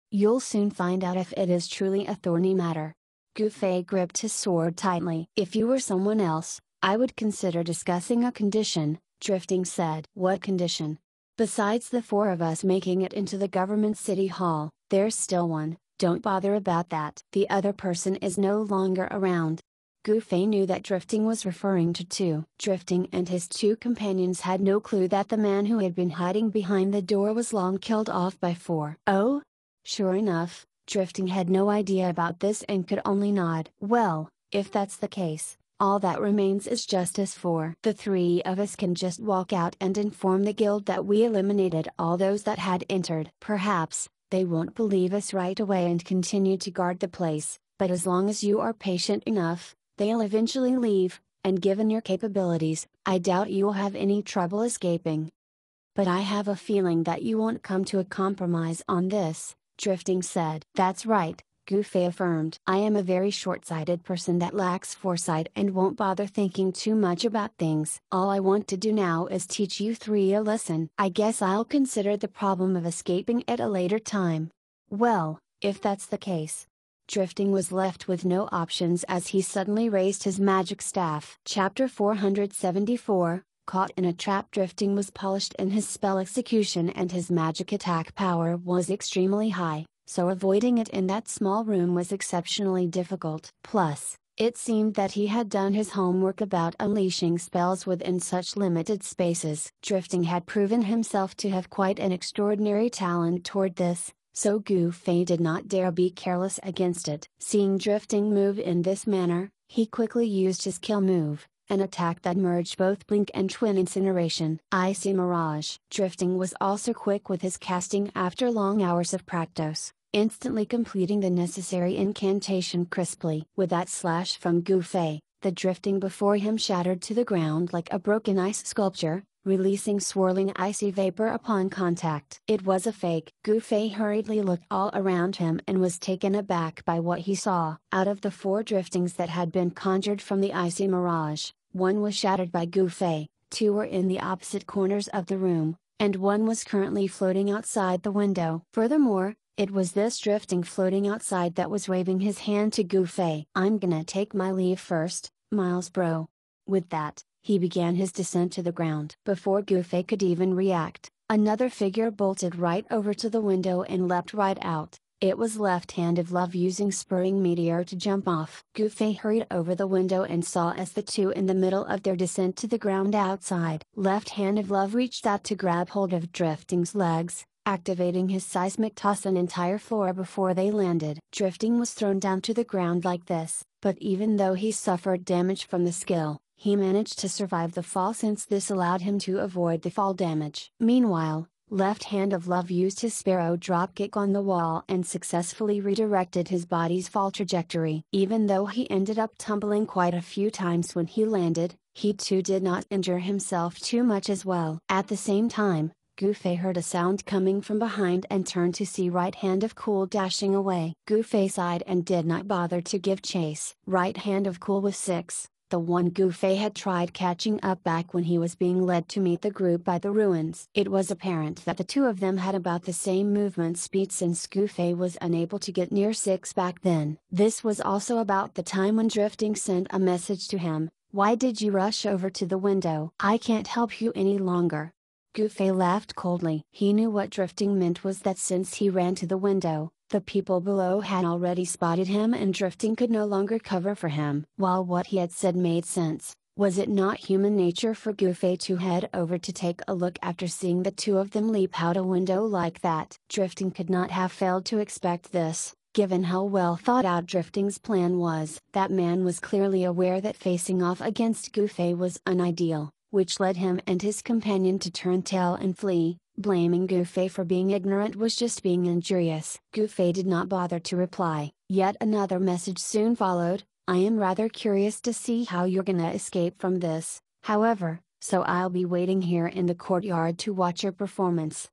You'll soon find out if it is truly a thorny matter. Gufei gripped his sword tightly. If you were someone else, I would consider discussing a condition, Drifting said. What condition? Besides the four of us making it into the government city hall, there's still one. Don't bother about that. The other person is no longer around. Gufei knew that Drifting was referring to two. Drifting and his two companions had no clue that the man who had been hiding behind the door was long killed off by four. Oh? Sure enough, Drifting had no idea about this and could only nod. Well, if that's the case, All that remains is justice for the three of us can just walk out and inform the guild that we eliminated all those that had entered. Perhaps, they won't believe us right away and continue to guard the place, but as long as you are patient enough, they'll eventually leave, and given your capabilities, I doubt you'll have any trouble escaping. But I have a feeling that you won't come to a compromise on this, Drifting said. That's right, Goofy affirmed. I am a very short-sighted person that lacks foresight and won't bother thinking too much about things. All I want to do now is teach you three a lesson. I guess I'll consider the problem of escaping at a later time. Well, if that's the case. Drifting was left with no options as he suddenly raised his magic staff. Chapter 474, Caught in a Trap. Drifting was polished in his spell execution and his magic attack power was extremely high, so avoiding it in that small room was exceptionally difficult. Plus, it seemed that he had done his homework about unleashing spells within such limited spaces. Drifting had proven himself to have quite an extraordinary talent toward this, so Goofy did not dare be careless against it. Seeing Drifting move in this manner, he quickly used his kill move, an attack that merged both Blink and Twin Incineration. Icy Mirage. Drifting was also quick with his casting after long hours of practice, instantly completing the necessary incantation crisply. With that slash from Goofy, the Drifting before him shattered to the ground like a broken ice sculpture, releasing swirling icy vapor upon contact. It was a fake. Goofy hurriedly looked all around him and was taken aback by what he saw. Out of the 4 Driftings that had been conjured from the icy mirage, 1 was shattered by Goofy, 2 were in the opposite corners of the room, and 1 was currently floating outside the window. Furthermore, it was this Drifting floating outside that was waving his hand to Goofy. I'm gonna take my leave first, Miles bro. With that, he began his descent to the ground. Before Goofy could even react, another figure bolted right over to the window and leapt right out. It was Left Hand of Love using Spurring Meteor to jump off. Goofy hurried over the window and saw as the two in the middle of their descent to the ground outside. Left Hand of Love reached out to grab hold of Drifting's legs, activating his seismic toss an entire floor before they landed. Drifting was thrown down to the ground like this, but even though he suffered damage from the skill, he managed to survive the fall since this allowed him to avoid the fall damage. Meanwhile, Left Hand of Love used his Sparrow dropkick on the wall and successfully redirected his body's fall trajectory. Even though he ended up tumbling quite a few times when he landed, he too did not injure himself too much as well. At the same time, Goofy heard a sound coming from behind and turned to see Right Hand of Cool dashing away. Goofy sighed and did not bother to give chase. Right Hand of Cool was 6. The one Goofy had tried catching up back when he was being led to meet the group by the ruins. It was apparent that the two of them had about the same movement speed since Goofy was unable to get near 6 back then. This was also about the time when Drifting sent a message to him. Why did you rush over to the window? I can't help you any longer. Goofy laughed coldly. He knew what Drifting meant was that since he ran to the window, the people below had already spotted him and Drifting could no longer cover for him. While what he had said made sense, was it not human nature for Goofy to head over to take a look after seeing the two of them leap out a window like that? Drifting could not have failed to expect this, given how well thought out Drifting's plan was. That man was clearly aware that facing off against Goofy was unideal, which led him and his companion to turn tail and flee. Blaming Goofy for being ignorant was just being injurious. Goofy did not bother to reply. Yet another message soon followed. I am rather curious to see how you're gonna escape from this, however, so I'll be waiting here in the courtyard to watch your performance.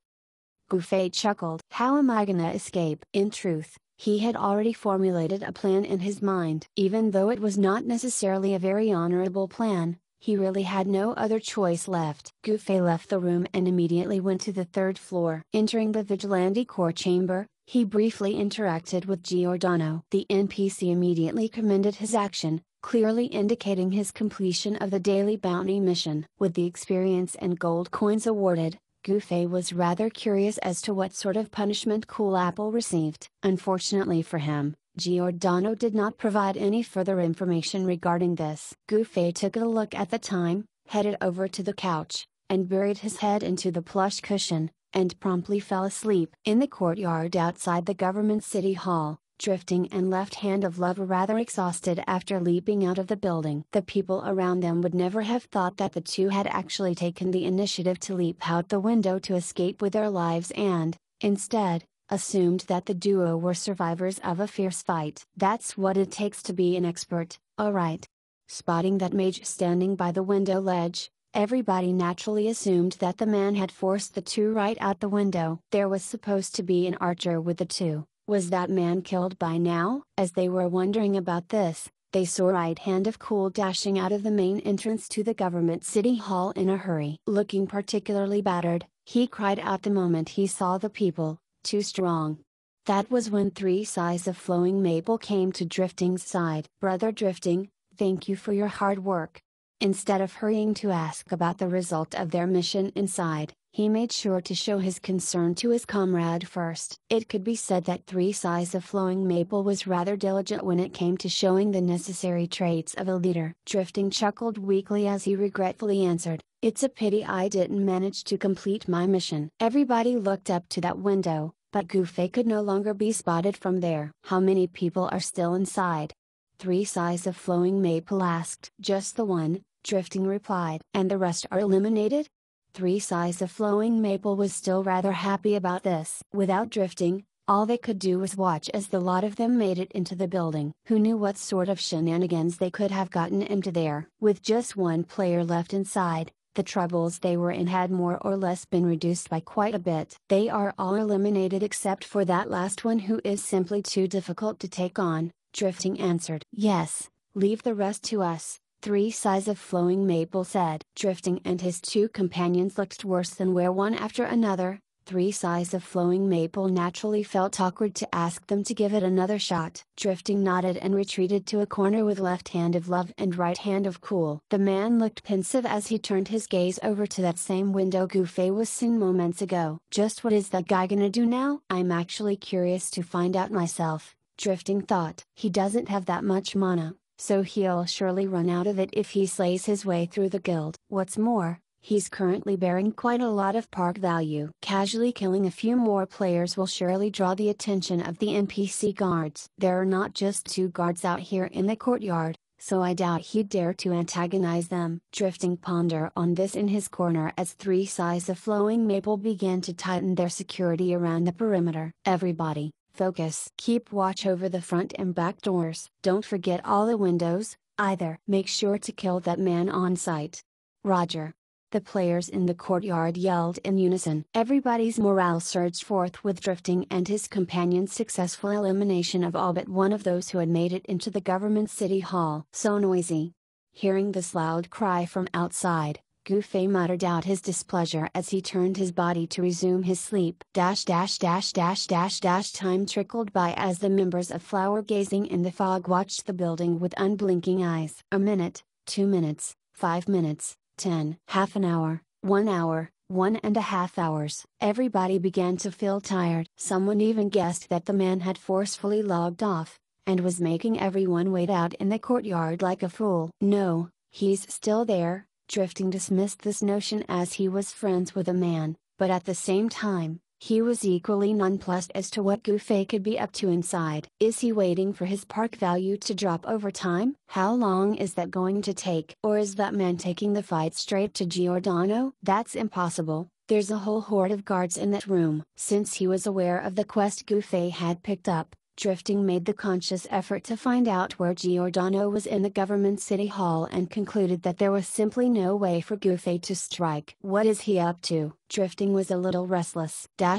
Goofy chuckled. How am I gonna escape? In truth, he had already formulated a plan in his mind. Even though it was not necessarily a very honorable plan, he really had no other choice left. Goofy left the room and immediately went to the 3rd floor. Entering the Vigilante core chamber, he briefly interacted with Giordano. The NPC immediately commended his action, clearly indicating his completion of the daily bounty mission. With the experience and gold coins awarded, Goofy was rather curious as to what sort of punishment Cool Apple received. Unfortunately for him, Giordano did not provide any further information regarding this. Goofy took a look at the time, headed over to the couch, and buried his head into the plush cushion, and promptly fell asleep. In the courtyard outside the government city hall, Drifting and Left Hand of Love were rather exhausted after leaping out of the building. The people around them would never have thought that the two had actually taken the initiative to leap out the window to escape with their lives and, instead, assumed that the duo were survivors of a fierce fight. That's what it takes to be an expert, alright. Spotting that Mage standing by the window ledge, everybody naturally assumed that the man had forced the two right out the window. There was supposed to be an archer with the two. Was that man killed by now? As they were wondering about this, they saw Right Hand of Cool dashing out of the main entrance to the government city hall in a hurry. Looking particularly battered, he cried out the moment he saw the people, "Too strong." That was when 3 sighs of flowing maple came to Drifting's side. "Brother Drifting, thank you for your hard work." Instead of hurrying to ask about the result of their mission inside, he made sure to show his concern to his comrade first. It could be said that 3 sighs of flowing maple was rather diligent when it came to showing the necessary traits of a leader. Drifting chuckled weakly as he regretfully answered, "It's a pity I didn't manage to complete my mission." Everybody looked up to that window, but Goofy could no longer be spotted from there. "How many people are still inside?" 3 sighs of flowing maple asked. "Just the one," Drifting replied. "And the rest are eliminated?" 3 sighs of flowing maple was still rather happy about this. Without Drifting, all they could do was watch as the lot of them made it into the building. Who knew what sort of shenanigans they could have gotten into there? With just one player left inside, the troubles they were in had more or less been reduced by quite a bit. "They are all eliminated except for that last one who is simply too difficult to take on," Drifting answered. "Yes, leave the rest to us," 3 sighs of flowing maple said. Drifting and his 2 companions looked worse than were one after another. 3 sighs of flowing maple naturally felt awkward to ask them to give it another shot. Drifting nodded and retreated to a corner with Left Hand of Love and Right Hand of Cool. The man looked pensive as he turned his gaze over to that same window Goofy was seen moments ago. "Just what is that guy gonna do now? I'm actually curious to find out myself," Drifting thought. "He doesn't have that much mana, so he'll surely run out of it if he slays his way through the guild. What's more, he's currently bearing quite a lot of park value. Casually killing a few more players will surely draw the attention of the NPC guards. There are not just 2 guards out here in the courtyard, so I doubt he'd dare to antagonize them." Drifting pondered on this in his corner as 3 sighs of flowing maple began to tighten their security around the perimeter. "Everybody, focus. Keep watch over the front and back doors. Don't forget all the windows, either. Make sure to kill that man on sight." "Roger." The players in the courtyard yelled in unison. Everybody's morale surged forth with Drifting and his companions' successful elimination of all but one of those who had made it into the government city hall. "So noisy." Hearing this loud cry from outside, Goofy muttered out his displeasure as he turned his body to resume his sleep. Time trickled by as the members of Flower Gazing in the Fog watched the building with unblinking eyes. A minute, 2 minutes, 5 minutes, 10, half an hour, 1 hour, 1.5 hours. Everybody began to feel tired. Someone even guessed that the man had forcefully logged off, and was making everyone wait out in the courtyard like a fool. "No, he's still there." Drifting dismissed this notion as he was friends with a man, but at the same time, he was equally nonplussed as to what Goofy could be up to inside. "Is he waiting for his park value to drop over time? How long is that going to take? Or is that man taking the fight straight to Giordano?" "That's impossible, there's a whole horde of guards in that room." Since he was aware of the quest Goofy had picked up, Drifting made the conscious effort to find out where Giordano was in the government city hall and concluded that there was simply no way for Goofy to strike. "What is he up to?" Drifting was a little restless. 3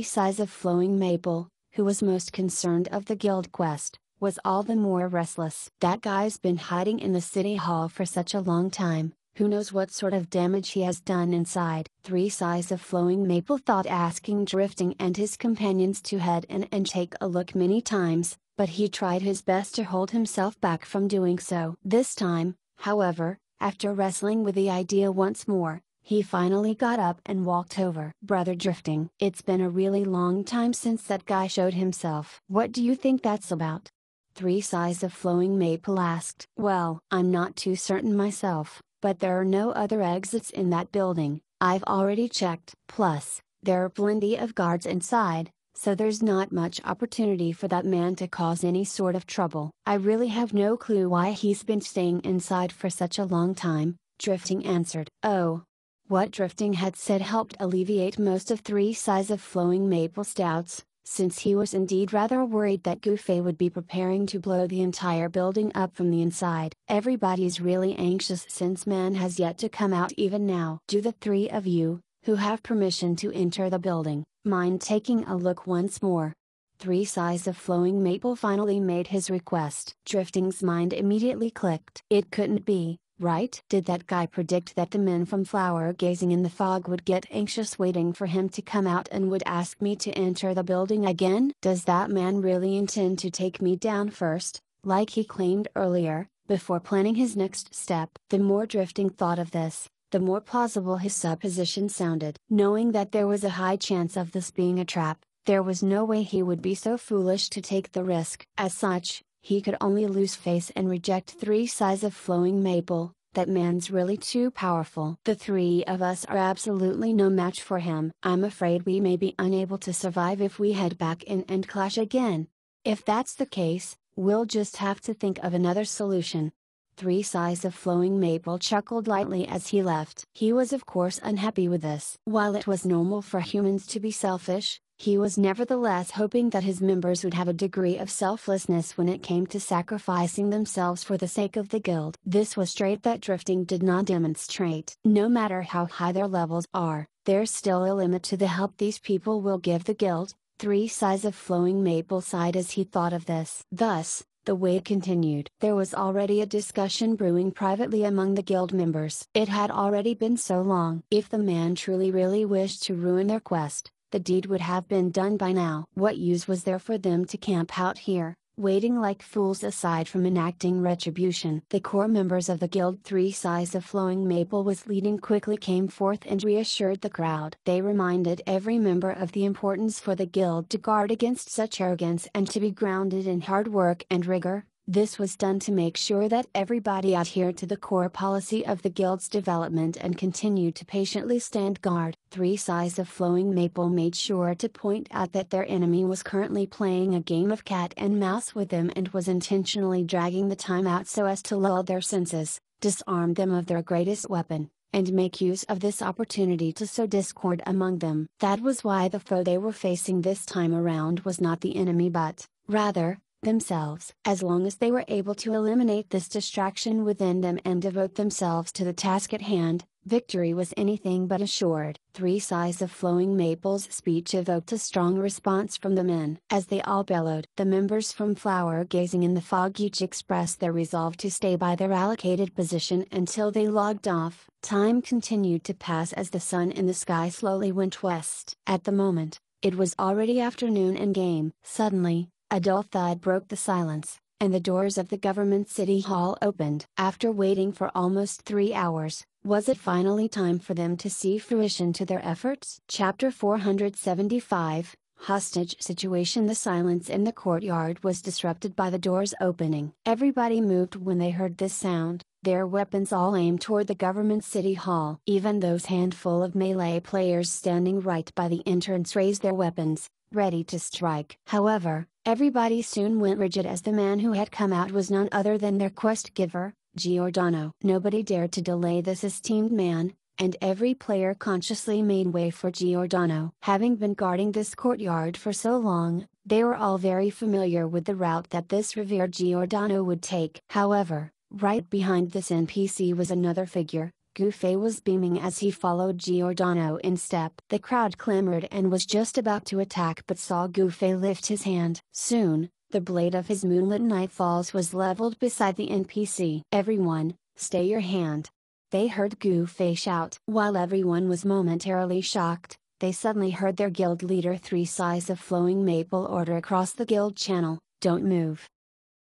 sighs of flowing maple, who was most concerned of the guild quest, was all the more restless. "That guy's been hiding in the city hall for such a long time. Who knows what sort of damage he has done inside?" 3 sighs of flowing maple thought, asking Drifting and his companions to head in and take a look many times, but he tried his best to hold himself back from doing so. This time, however, after wrestling with the idea once more, he finally got up and walked over. "Brother Drifting, it's been a really long time since that guy showed himself. What do you think that's about?" 3 sighs of flowing maple asked. "Well, I'm not too certain myself, but there are no other exits in that building. I've already checked. Plus, there are plenty of guards inside, so there's not much opportunity for that man to cause any sort of trouble. I really have no clue why he's been staying inside for such a long time, Drifting answered. Oh. What Drifting had said helped alleviate most of 3 sighs of flowing maple stouts, since he was indeed rather worried that Goofy would be preparing to blow the entire building up from the inside. Everybody's really anxious since man has yet to come out even now. Do the 3 of you, who have permission to enter the building, mind taking a look once more? 3 sighs of flowing maple finally made his request. Drifting's mind immediately clicked. It couldn't be, right? Did that guy predict that the men from flower gazing in the fog would get anxious waiting for him to come out and would ask me to enter the building again? Does that man really intend to take me down first, like he claimed earlier, before planning his next step? The more Drifting thought of this, the more plausible his supposition sounded. Knowing that there was a high chance of this being a trap, there was no way he would be so foolish to take the risk. As such, he could only lose face and reject 3 sighs of flowing maple. That man's really too powerful. The 3 of us are absolutely no match for him. I'm afraid we may be unable to survive if we head back in and clash again. If that's the case, we'll just have to think of another solution. 3 sighs of flowing maple chuckled lightly as he left. He was of course unhappy with this. While it was normal for humans to be selfish, he was nevertheless hoping that his members would have a degree of selflessness when it came to sacrificing themselves for the sake of the guild. This was trait that Drifting did not demonstrate. No matter how high their levels are, there's still a limit to the help these people will give the guild. 3 sighs of flowing maple sighed as he thought of this. Thus, the wait continued. There was already a discussion brewing privately among the guild members. It had already been so long. If the man truly really wished to ruin their quest, the deed would have been done by now. What use was there for them to camp out here, waiting like fools aside from enacting retribution? The core members of the guild 3 sighs of flowing maple was leading quickly came forth and reassured the crowd. They reminded every member of the importance for the guild to guard against such arrogance and to be grounded in hard work and rigor. This was done to make sure that everybody adhered to the core policy of the guild's development and continued to patiently stand guard. 3 sighs of flowing maple made sure to point out that their enemy was currently playing a game of cat and mouse with them and was intentionally dragging the time out so as to lull their senses, disarm them of their greatest weapon, and make use of this opportunity to sow discord among them. That was why the foe they were facing this time around was not the enemy but, rather, themselves. As long as they were able to eliminate this distraction within them and devote themselves to the task at hand, victory was anything but assured. 3 sighs of flowing maple's speech evoked a strong response from the men. As they all bellowed, the members from flower gazing in the fog each expressed their resolve to stay by their allocated position until they logged off. Time continued to pass as the sun in the sky slowly went west. At the moment, it was already afternoon in game. Suddenly, a dull thud broke the silence, and the doors of the government city hall opened. After waiting for almost 3 hours, was it finally time for them to see fruition to their efforts? Chapter 475, Hostage Situation. The silence in the courtyard was disrupted by the doors opening. Everybody moved when they heard this sound, their weapons all aimed toward the government city hall. Even those handful of melee players standing right by the entrance raised their weapons, ready to strike. However, everybody soon went rigid as the man who had come out was none other than their quest giver, Giordano. Nobody dared to delay this esteemed man, and every player consciously made way for Giordano. Having been guarding this courtyard for so long, they were all very familiar with the route that this revered Giordano would take. However, right behind this NPC was another figure. Goofy was beaming as he followed Giordano in step. The crowd clamored and was just about to attack but saw Goofy lift his hand. Soon, the blade of his moonlit nightfalls was leveled beside the NPC. "Everyone, stay your hand!" they heard Goofy shout. While everyone was momentarily shocked, they suddenly heard their guild leader 3 sighs of flowing maple order across the guild channel, "Don't move."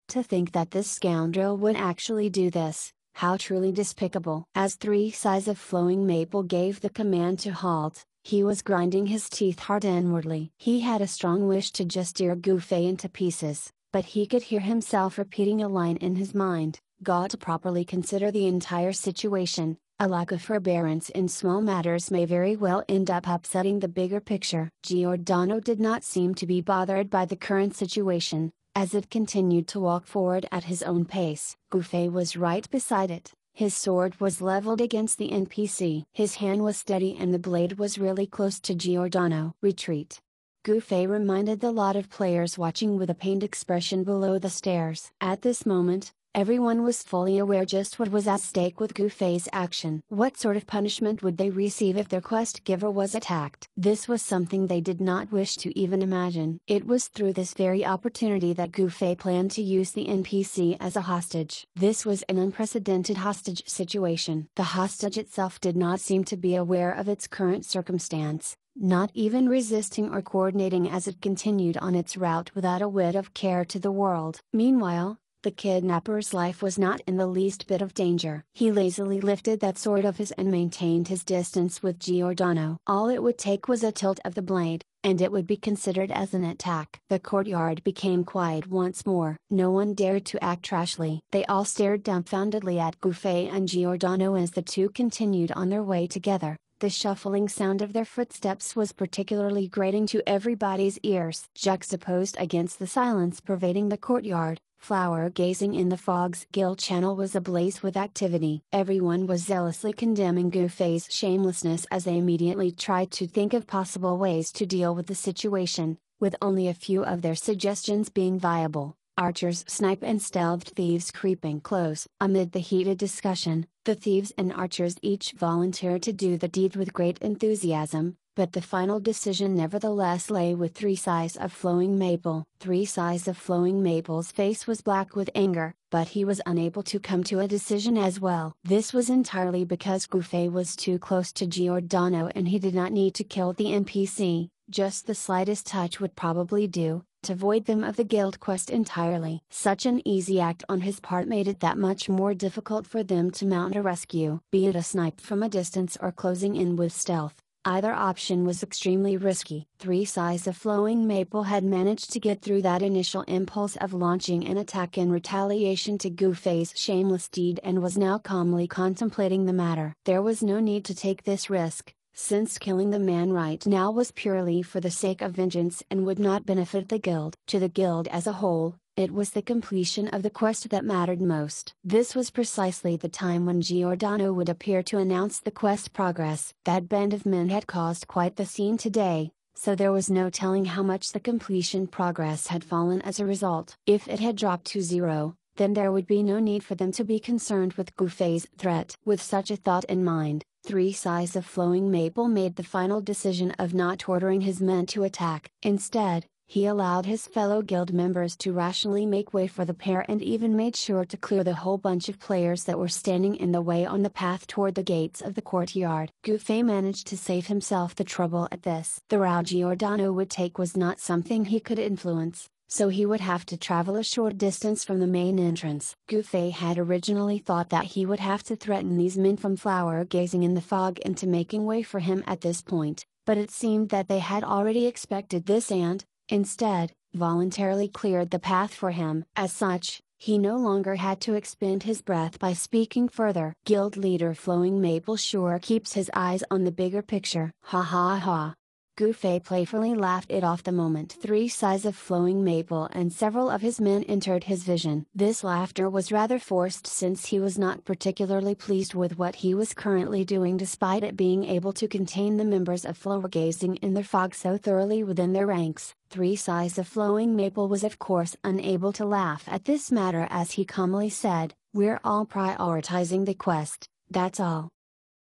To think that this scoundrel would actually do this. How truly despicable. As 3 sighs of flowing maple gave the command to halt, he was grinding his teeth hard inwardly. He had a strong wish to just tear Goofy into pieces, but he could hear himself repeating a line in his mind: "Got to properly consider the entire situation, A lack of forbearance in small matters may very well end up upsetting the bigger picture. Giordano did not seem to be bothered by the current situation, as it continued to walk forward at his own pace. Gouffet was right beside it. His sword was leveled against the NPC. His hand was steady and the blade was really close to Giordano. Retreat. Gouffet reminded the lot of players watching with a pained expression below the stairs. At this moment, everyone was fully aware just what was at stake with Gouffet's action. What sort of punishment would they receive if their quest giver was attacked? This was something they did not wish to even imagine. It was through this very opportunity that Gouffet planned to use the NPC as a hostage. This was an unprecedented hostage situation. The hostage itself did not seem to be aware of its current circumstance, not even resisting or coordinating as it continued on its route without a whit of care to the world. Meanwhile, the kidnapper's life was not in the least bit of danger. He lazily lifted that sword of his and maintained his distance with Giordano. All it would take was a tilt of the blade, and it would be considered as an attack. The courtyard became quiet once more. No one dared to act rashly. They all stared dumbfoundedly at Gouffet and Giordano as the two continued on their way together. The shuffling sound of their footsteps was particularly grating to everybody's ears. Juxtaposed against the silence pervading the courtyard, flower gazing in the fog's gill channel was ablaze with activity. Everyone was zealously condemning Gouffet's shamelessness as they immediately tried to think of possible ways to deal with the situation, with only a few of their suggestions being viable. Archers, snipe and stealthed thieves creeping close. Amid the heated discussion, the thieves and archers each volunteered to do the deed with great enthusiasm, but the final decision nevertheless lay with Three Sighs of Flowing Maple. Three Sighs of Flowing Maple's face was black with anger, but he was unable to come to a decision as well. This was entirely because Gouffet was too close to Giordano and he did not need to kill the NPC, just the slightest touch would probably do, to void them of the guild quest entirely. Such an easy act on his part made it that much more difficult for them to mount a rescue. Be it a snipe from a distance or closing in with stealth, either option was extremely risky. Three Sighs of Flowing Maple had managed to get through that initial impulse of launching an attack in retaliation to Gouffet's shameless deed and was now calmly contemplating the matter. There was no need to take this risk, since killing the man right now was purely for the sake of vengeance and would not benefit the guild. To the guild as a whole, it was the completion of the quest that mattered most. This was precisely the time when Giordano would appear to announce the quest progress. That band of men had caused quite the scene today, so there was no telling how much the completion progress had fallen as a result. If it had dropped to 0, then there would be no need for them to be concerned with Gouffet's threat. With such a thought in mind, Three Sighs of Flowing Maple made the final decision of not ordering his men to attack. Instead, he allowed his fellow guild members to rationally make way for the pair and even made sure to clear the whole bunch of players that were standing in the way on the path toward the gates of the courtyard. Gouffet managed to save himself the trouble at this. The route Giordano would take was not something he could influence, so he would have to travel a short distance from the main entrance. Gouffet had originally thought that he would have to threaten these men from flower gazing in the fog into making way for him at this point, but it seemed that they had already expected this and, instead, voluntarily cleared the path for him. As such, he no longer had to expend his breath by speaking further. Guild leader Flowing Maple sure keeps his eyes on the bigger picture. Ha ha ha. Gouffet playfully laughed it off the moment Three Sighs of Flowing Maple and several of his men entered his vision. This laughter was rather forced since he was not particularly pleased with what he was currently doing despite it being able to contain the members of flower gazing in the fog so thoroughly within their ranks. Three Sighs of Flowing Maple was of course unable to laugh at this matter as he calmly said, "We're all prioritizing the quest, that's all."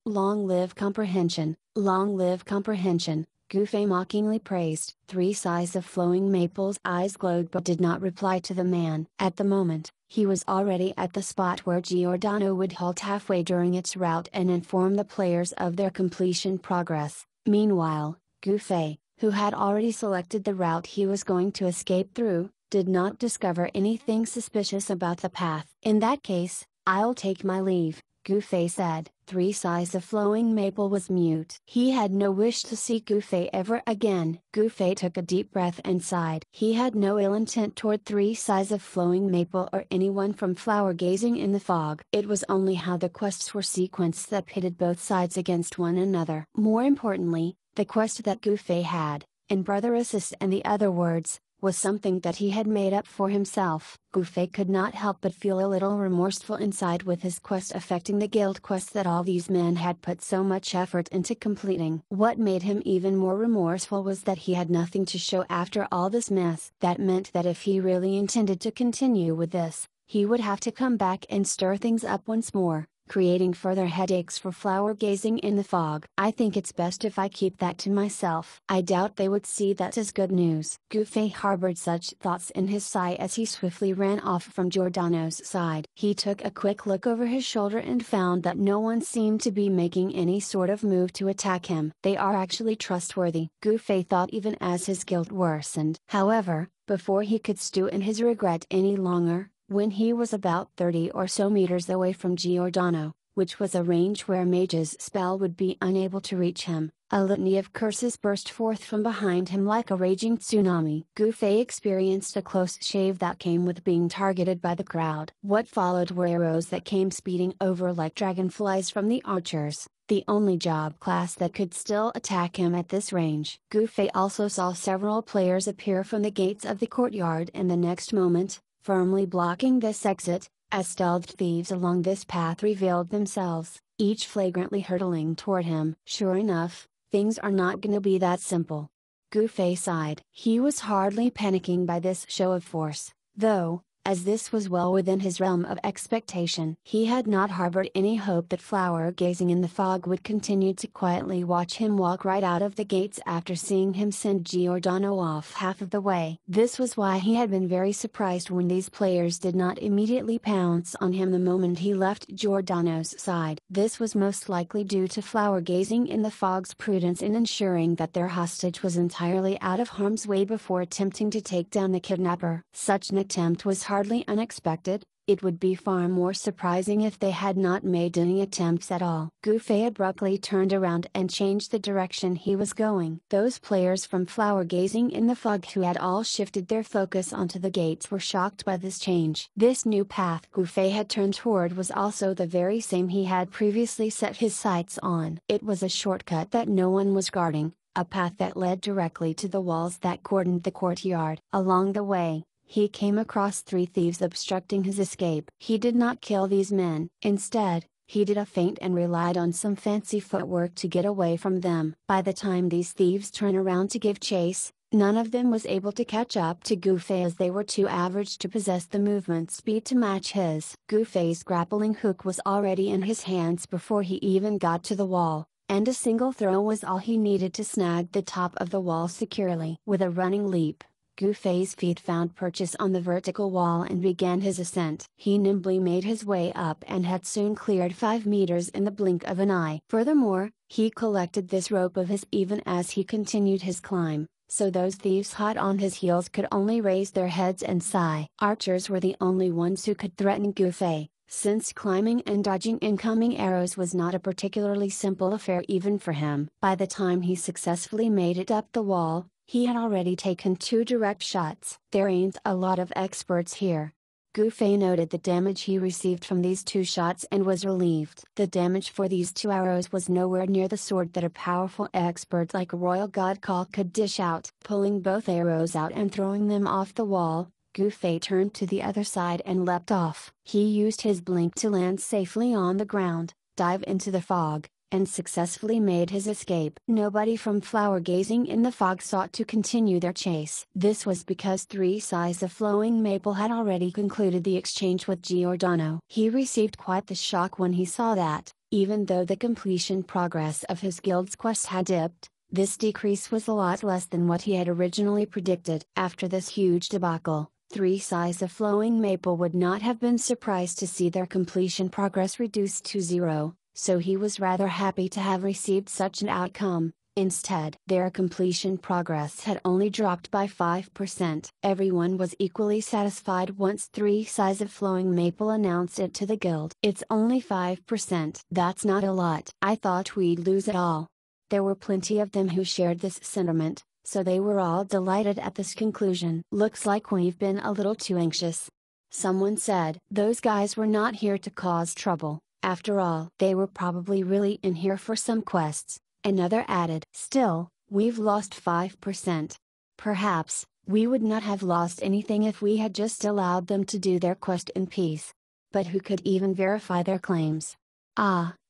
Long live comprehension, long live comprehension. Gouffet mockingly praised. Three Sighs of Flowing Maple's eyes glowed but did not reply to the man. At the moment, he was already at the spot where Giordano would halt halfway during its route and inform the players of their completion progress. Meanwhile, Gouffet, who had already selected the route he was going to escape through, did not discover anything suspicious about the path. "In that case, I'll take my leave," Gouffet said. Three Sighs of Flowing Maple was mute. He had no wish to see Gufei ever again. Gufei took a deep breath and sighed. He had no ill intent toward Three Sighs of Flowing Maple or anyone from flower gazing in the fog. It was only how the quests were sequenced that pitted both sides against one another. More importantly, the quest that Gufei had, in Brother Assist and the other words, was something that he had made up for himself. Gufei could not help but feel a little remorseful inside with his quest affecting the guild quest that all these men had put so much effort into completing. What made him even more remorseful was that he had nothing to show after all this mess. That meant that if he really intended to continue with this, he would have to come back and stir things up once more, creating further headaches for flower gazing in the fog. I think it's best if I keep that to myself. I doubt they would see that as good news. Gufei harbored such thoughts in his sigh as he swiftly ran off from Giordano's side. He took a quick look over his shoulder and found that no one seemed to be making any sort of move to attack him. They are actually trustworthy, Gufei thought even as his guilt worsened. However, before he could stew in his regret any longer, when he was about 30 or so meters away from Giordano, which was a range where Mage's spell would be unable to reach him, a litany of curses burst forth from behind him like a raging tsunami. Gufei experienced a close shave that came with being targeted by the crowd. What followed were arrows that came speeding over like dragonflies from the archers, the only job class that could still attack him at this range. Gufei also saw several players appear from the gates of the courtyard, and the next moment, firmly blocking this exit, as stealthed thieves along this path revealed themselves, each flagrantly hurtling toward him. Sure enough, things are not gonna be that simple. Gufei sighed. He was hardly panicking by this show of force, though, as this was well within his realm of expectation. He had not harbored any hope that flower gazing in the fog would continue to quietly watch him walk right out of the gates after seeing him send Giordano off half of the way. This was why he had been very surprised when these players did not immediately pounce on him the moment he left Giordano's side. This was most likely due to flower gazing in the fog's prudence in ensuring that their hostage was entirely out of harm's way before attempting to take down the kidnapper. Such an attempt was hardly unexpected. It would be far more surprising if they had not made any attempts at all. Gufei abruptly turned around and changed the direction he was going. Those players from flower gazing in the fog who had all shifted their focus onto the gates were shocked by this change. This new path Gufei had turned toward was also the very same he had previously set his sights on. It was a shortcut that no one was guarding, a path that led directly to the walls that cordoned the courtyard. Along the way, he came across 3 thieves obstructing his escape. He did not kill these men. Instead, he did a feint and relied on some fancy footwork to get away from them. By the time these thieves turned around to give chase, none of them was able to catch up to Gufei as they were too average to possess the movement speed to match his. Gufei's grappling hook was already in his hands before he even got to the wall, and a single throw was all he needed to snag the top of the wall securely. With a running leap, Gufei's feet found purchase on the vertical wall and began his ascent. He nimbly made his way up and had soon cleared 5 meters in the blink of an eye. Furthermore, he collected this rope of his even as he continued his climb, so those thieves hot on his heels could only raise their heads and sigh. Archers were the only ones who could threaten Gufei, since climbing and dodging incoming arrows was not a particularly simple affair even for him. By the time he successfully made it up the wall, he had already taken 2 direct shots. There ain't a lot of experts here. Gufei noted the damage he received from these 2 shots and was relieved. The damage for these 2 arrows was nowhere near the sort that a powerful expert like Royal Godcall could dish out. Pulling both arrows out and throwing them off the wall, Gufei turned to the other side and leapt off. He used his blink to land safely on the ground, dive into the fog, and successfully made his escape. Nobody from flower gazing in the fog sought to continue their chase. This was because 3 Sighs of Flowing Maple had already concluded the exchange with Giordano. He received quite the shock when he saw that, even though the completion progress of his guild's quest had dipped, this decrease was a lot less than what he had originally predicted. After this huge debacle, 3 Sighs of Flowing Maple would not have been surprised to see their completion progress reduced to 0. So he was rather happy to have received such an outcome. Instead, their completion progress had only dropped by 5%. Everyone was equally satisfied once 3 Size of Flowing Maple announced it to the guild. It's only 5%. That's not a lot. I thought we'd lose it all. There were plenty of them who shared this sentiment, so they were all delighted at this conclusion. Looks like we've been a little too anxious. Someone said, those guys were not here to cause trouble, after all. They were probably really in here for some quests. Another added, still, we've lost 5%. Perhaps, we would not have lost anything if we had just allowed them to do their quest in peace. But who could even verify their claims?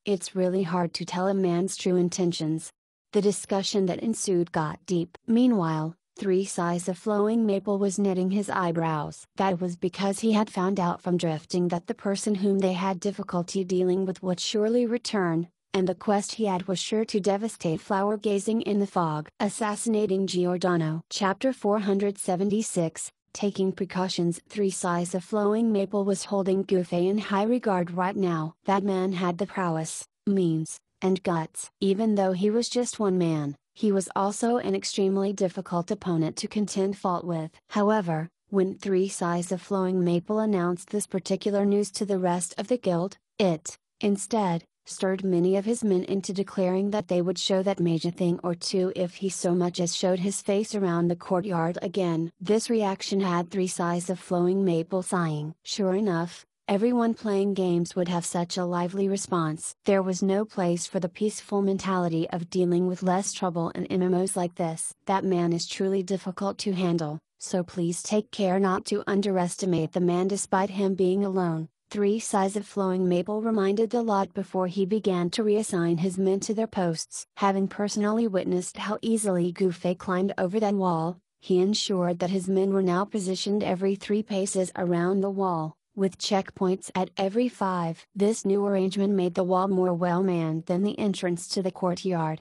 It's really hard to tell a man's true intentions. The discussion that ensued got deep. Meanwhile, 3 Size of Flowing Maple was knitting his eyebrows. That was because he had found out from drifting that the person whom they had difficulty dealing with would surely return, and the quest he had was sure to devastate flower gazing in the fog. Assassinating Giordano. Chapter 476, Taking Precautions. 3 Size of Flowing Maple was holding Goofy in high regard right now. That man had the prowess, means, and guts. Even though he was just one man, he was also an extremely difficult opponent to contend fault with. However, when 3 Size of Flowing Maple announced this particular news to the rest of the guild, it, instead, stirred many of his men into declaring that they would show that mage a thing or two if he so much as showed his face around the courtyard again. This reaction had 3 Size of Flowing Maple sighing. Sure enough, everyone playing games would have such a lively response. There was no place for the peaceful mentality of dealing with less trouble in MMOs like this. That man is truly difficult to handle, so please take care not to underestimate the man despite him being alone. 3 Size of Flowing Maple reminded the lot before he began to reassign his men to their posts. Having personally witnessed how easily Goofy climbed over that wall, he ensured that his men were now positioned every 3 paces around the wall, with checkpoints at every 5. This new arrangement made the wall more well-manned than the entrance to the courtyard.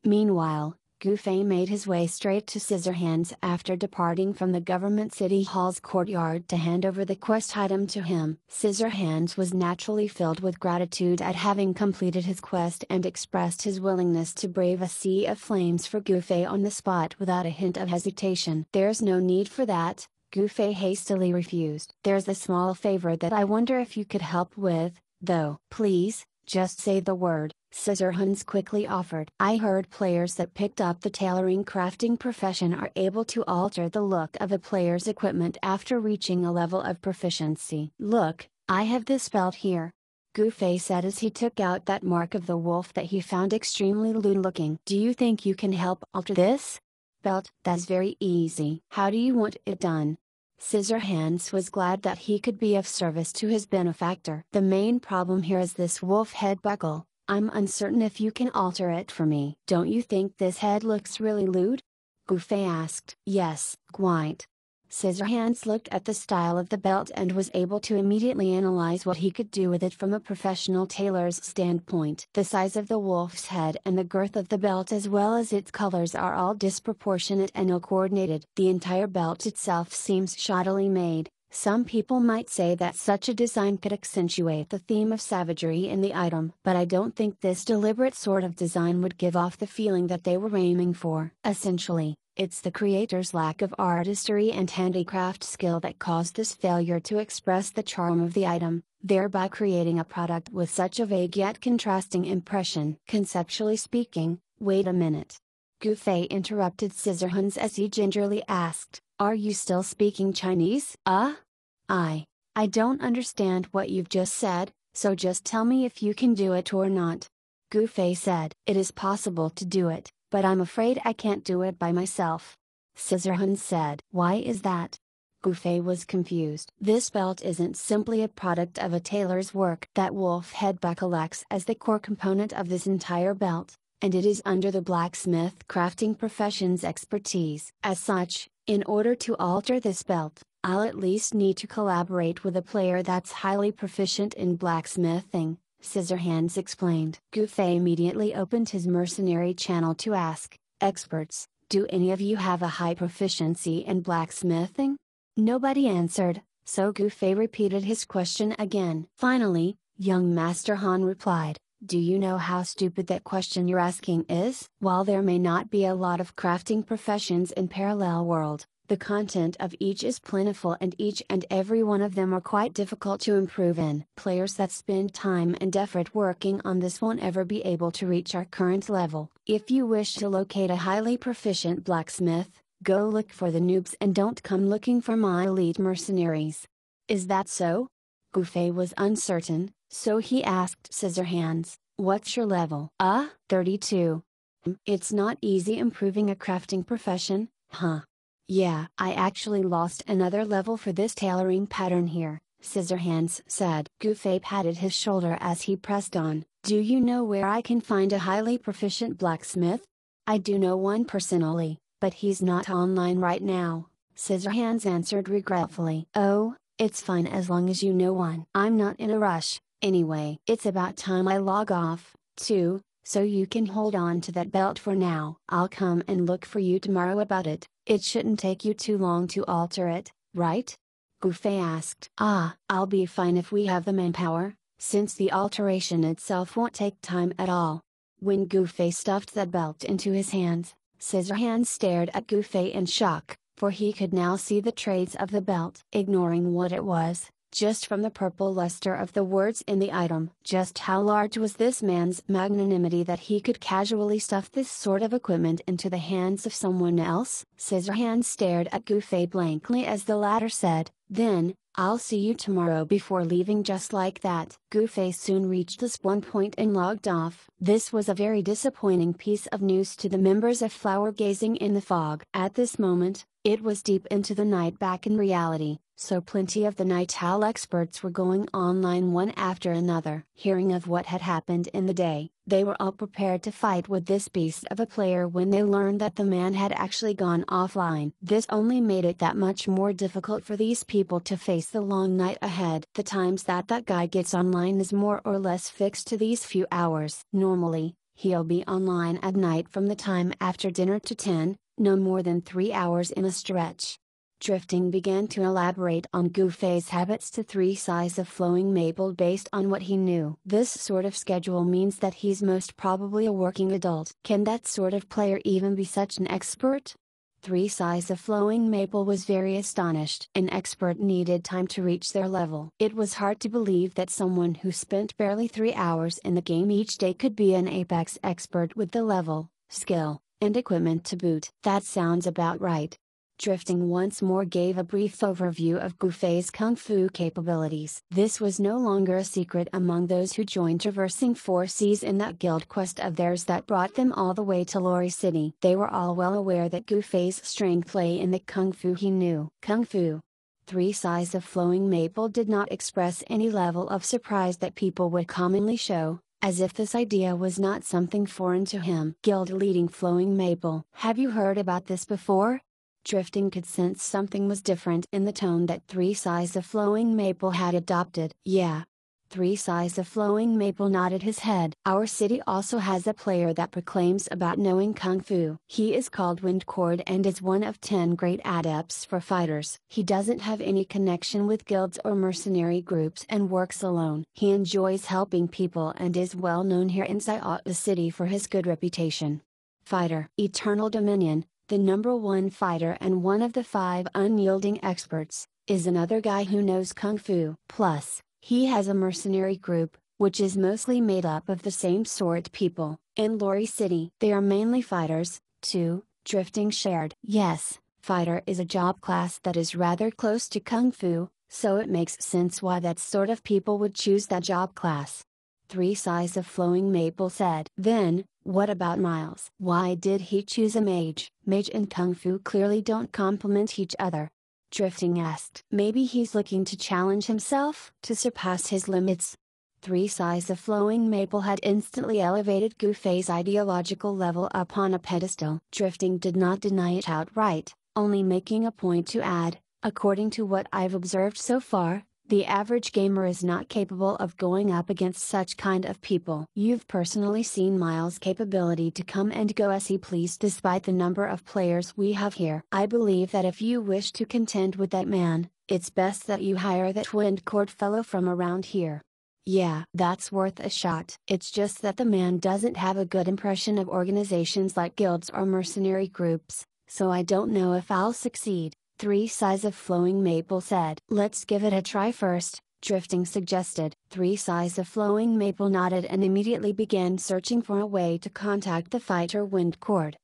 Meanwhile, Goofy made his way straight to Scissorhands after departing from the Government City Hall's courtyard to hand over the quest item to him. Scissorhands was naturally filled with gratitude at having completed his quest and expressed his willingness to brave a sea of flames for Goofy on the spot without a hint of hesitation. There's no need for that, Goofy hastily refused. There's a small favor that I wonder if you could help with, though. Please, just say the word, Scissorhands quickly offered. I heard players that picked up the tailoring crafting profession are able to alter the look of a player's equipment after reaching a level of proficiency. Look, I have this belt here, Goofy said as he took out that mark of the wolf that he found extremely lewd looking. Do you think you can help alter this belt? That's very easy. How do you want it done? Scissorhands was glad that he could be of service to his benefactor. The main problem here is this wolf head buckle. I'm uncertain if you can alter it for me. Don't you think this head looks really lewd? Goofy asked. Yes, quite. Scissorhands looked at the style of the belt and was able to immediately analyze what he could do with it from a professional tailor's standpoint. The size of the wolf's head and the girth of the belt as well as its colors are all disproportionate and ill-coordinated. The entire belt itself seems shoddily made. Some people might say that such a design could accentuate the theme of savagery in the item, but I don't think this deliberate sort of design would give off the feeling that they were aiming for. Essentially, it's the creator's lack of artistry and handicraft skill that caused this failure to express the charm of the item, thereby creating a product with such a vague yet contrasting impression. Conceptually speaking, wait a minute. Goofy interrupted Scissorhands as he gingerly asked, are you still speaking Chinese? I don't understand what you've just said, so just tell me if you can do it or not. Goofy said. It is possible to do it, but I'm afraid I can't do it by myself. Scissorhands said. Why is that? Goofy was confused. This belt isn't simply a product of a tailor's work. That wolf head buckle acts as the core component of this entire belt, and it is under the blacksmith crafting profession's expertise. As such, in order to alter this belt, I'll at least need to collaborate with a player that's highly proficient in blacksmithing, Scissorhands explained. Goofy immediately opened his mercenary channel to ask, experts, do any of you have a high proficiency in blacksmithing? Nobody answered, so Goofy repeated his question again. Finally, young Master Han replied, Do you know how stupid that question you're asking is? While there may not be a lot of crafting professions in Parallel World, the content of each is plentiful and each and every one of them are quite difficult to improve in. Players that spend time and effort working on this won't ever be able to reach our current level. If you wish to locate a highly proficient blacksmith, go look for the noobs and don't come looking for my elite mercenaries. Is that so? Goofy was uncertain, so he asked Scissorhands, "What's your level?" 32. It's not easy improving a crafting profession, huh? Yeah, I actually lost another level for this tailoring pattern here, Scissorhands said. Goofy patted his shoulder as he pressed on. Do you know where I can find a highly proficient blacksmith? I do know one personally, but he's not online right now, Scissorhands answered regretfully. Oh, it's fine as long as you know one. I'm not in a rush, anyway. It's about time I log off, too, so you can hold on to that belt for now. I'll come and look for you tomorrow about it. It shouldn't take you too long to alter it, right? Goofy asked. I'll be fine if we have the manpower, since the alteration itself won't take time at all. When Goofy stuffed that belt into his hands, Scissorhands stared at Goofy in shock, for he could now see the traits of the belt. Ignoring what it was, just from the purple luster of the words in the item. Just how large was this man's magnanimity that he could casually stuff this sort of equipment into the hands of someone else? Scissorhands stared at Goofy blankly as the latter said, "Then, I'll see you tomorrow," before leaving just like that. Goofy soon reached the spawn point and logged off. This was a very disappointing piece of news to the members of Flower Gazing in the Fog. At this moment, it was deep into the night back in reality, so plenty of the night owl experts were going online one after another. Hearing of what had happened in the day, they were all prepared to fight with this beast of a player when they learned that the man had actually gone offline. This only made it that much more difficult for these people to face the long night ahead. The times that guy gets online is more or less fixed to these few hours. Normally, he'll be online at night from the time after dinner to 10, no more than 3 hours in a stretch. Drifting began to elaborate on Goofy's habits to 3 size of flowing maple based on what he knew. This sort of schedule means that he's most probably a working adult. Can that sort of player even be such an expert? 3 size of flowing maple was very astonished. An expert needed time to reach their level. It was hard to believe that someone who spent barely 3 hours in the game each day could be an apex expert with the level, skill, and equipment to boot. That sounds about right. Drifting once more gave a brief overview of Goofy's kung fu capabilities. This was no longer a secret among those who joined Traversing 4 Seas in that guild quest of theirs that brought them all the way to Lori City. They were all well aware that Goofy's strength lay in the kung fu he knew. Kung fu. 3 size of flowing maple did not express any level of surprise that people would commonly show, as if this idea was not something foreign to him. Guild leading flowing maple. Have you heard about this before? Drifting could sense something was different in the tone that 3 size of flowing maple had adopted. Yeah. 3 size of flowing maple nodded his head. Our city also has a player that proclaims about knowing kung fu. He is called Windcord and is one of 10 great adepts for fighters. He doesn't have any connection with guilds or mercenary groups and works alone. He enjoys helping people and is well known here in Sayata City for his good reputation. Fighter. Eternal Dominion, the number 1 fighter and one of the 5 unyielding experts, is another guy who knows kung fu. Plus, he has a mercenary group, which is mostly made up of the same sort people, in Lori City. They are mainly fighters, too, Drifting shared. Yes, fighter is a job class that is rather close to kung fu, so it makes sense why that sort of people would choose that job class. 3 size of flowing maple said. Then, what about Miles? Why did he choose a mage? Mage and kung fu clearly don't complement each other. Drifting asked. Maybe he's looking to challenge himself? To surpass his limits? 3 size of flowing maple had instantly elevated Goofy's ideological level up on a pedestal. Drifting did not deny it outright, only making a point to add, according to what I've observed so far, the average gamer is not capable of going up against such kind of people. You've personally seen Miles' capability to come and go as he pleased despite the number of players we have here. I believe that if you wish to contend with that man, it's best that you hire that Windcord fellow from around here. Yeah, that's worth a shot. It's just that the man doesn't have a good impression of organizations like guilds or mercenary groups, so I don't know if I'll succeed, 3 Sighs of Flowing Maple said. Let's give it a try first, Drifting suggested. 3 Sighs of Flowing Maple nodded and immediately began searching for a way to contact the fighter wind cord.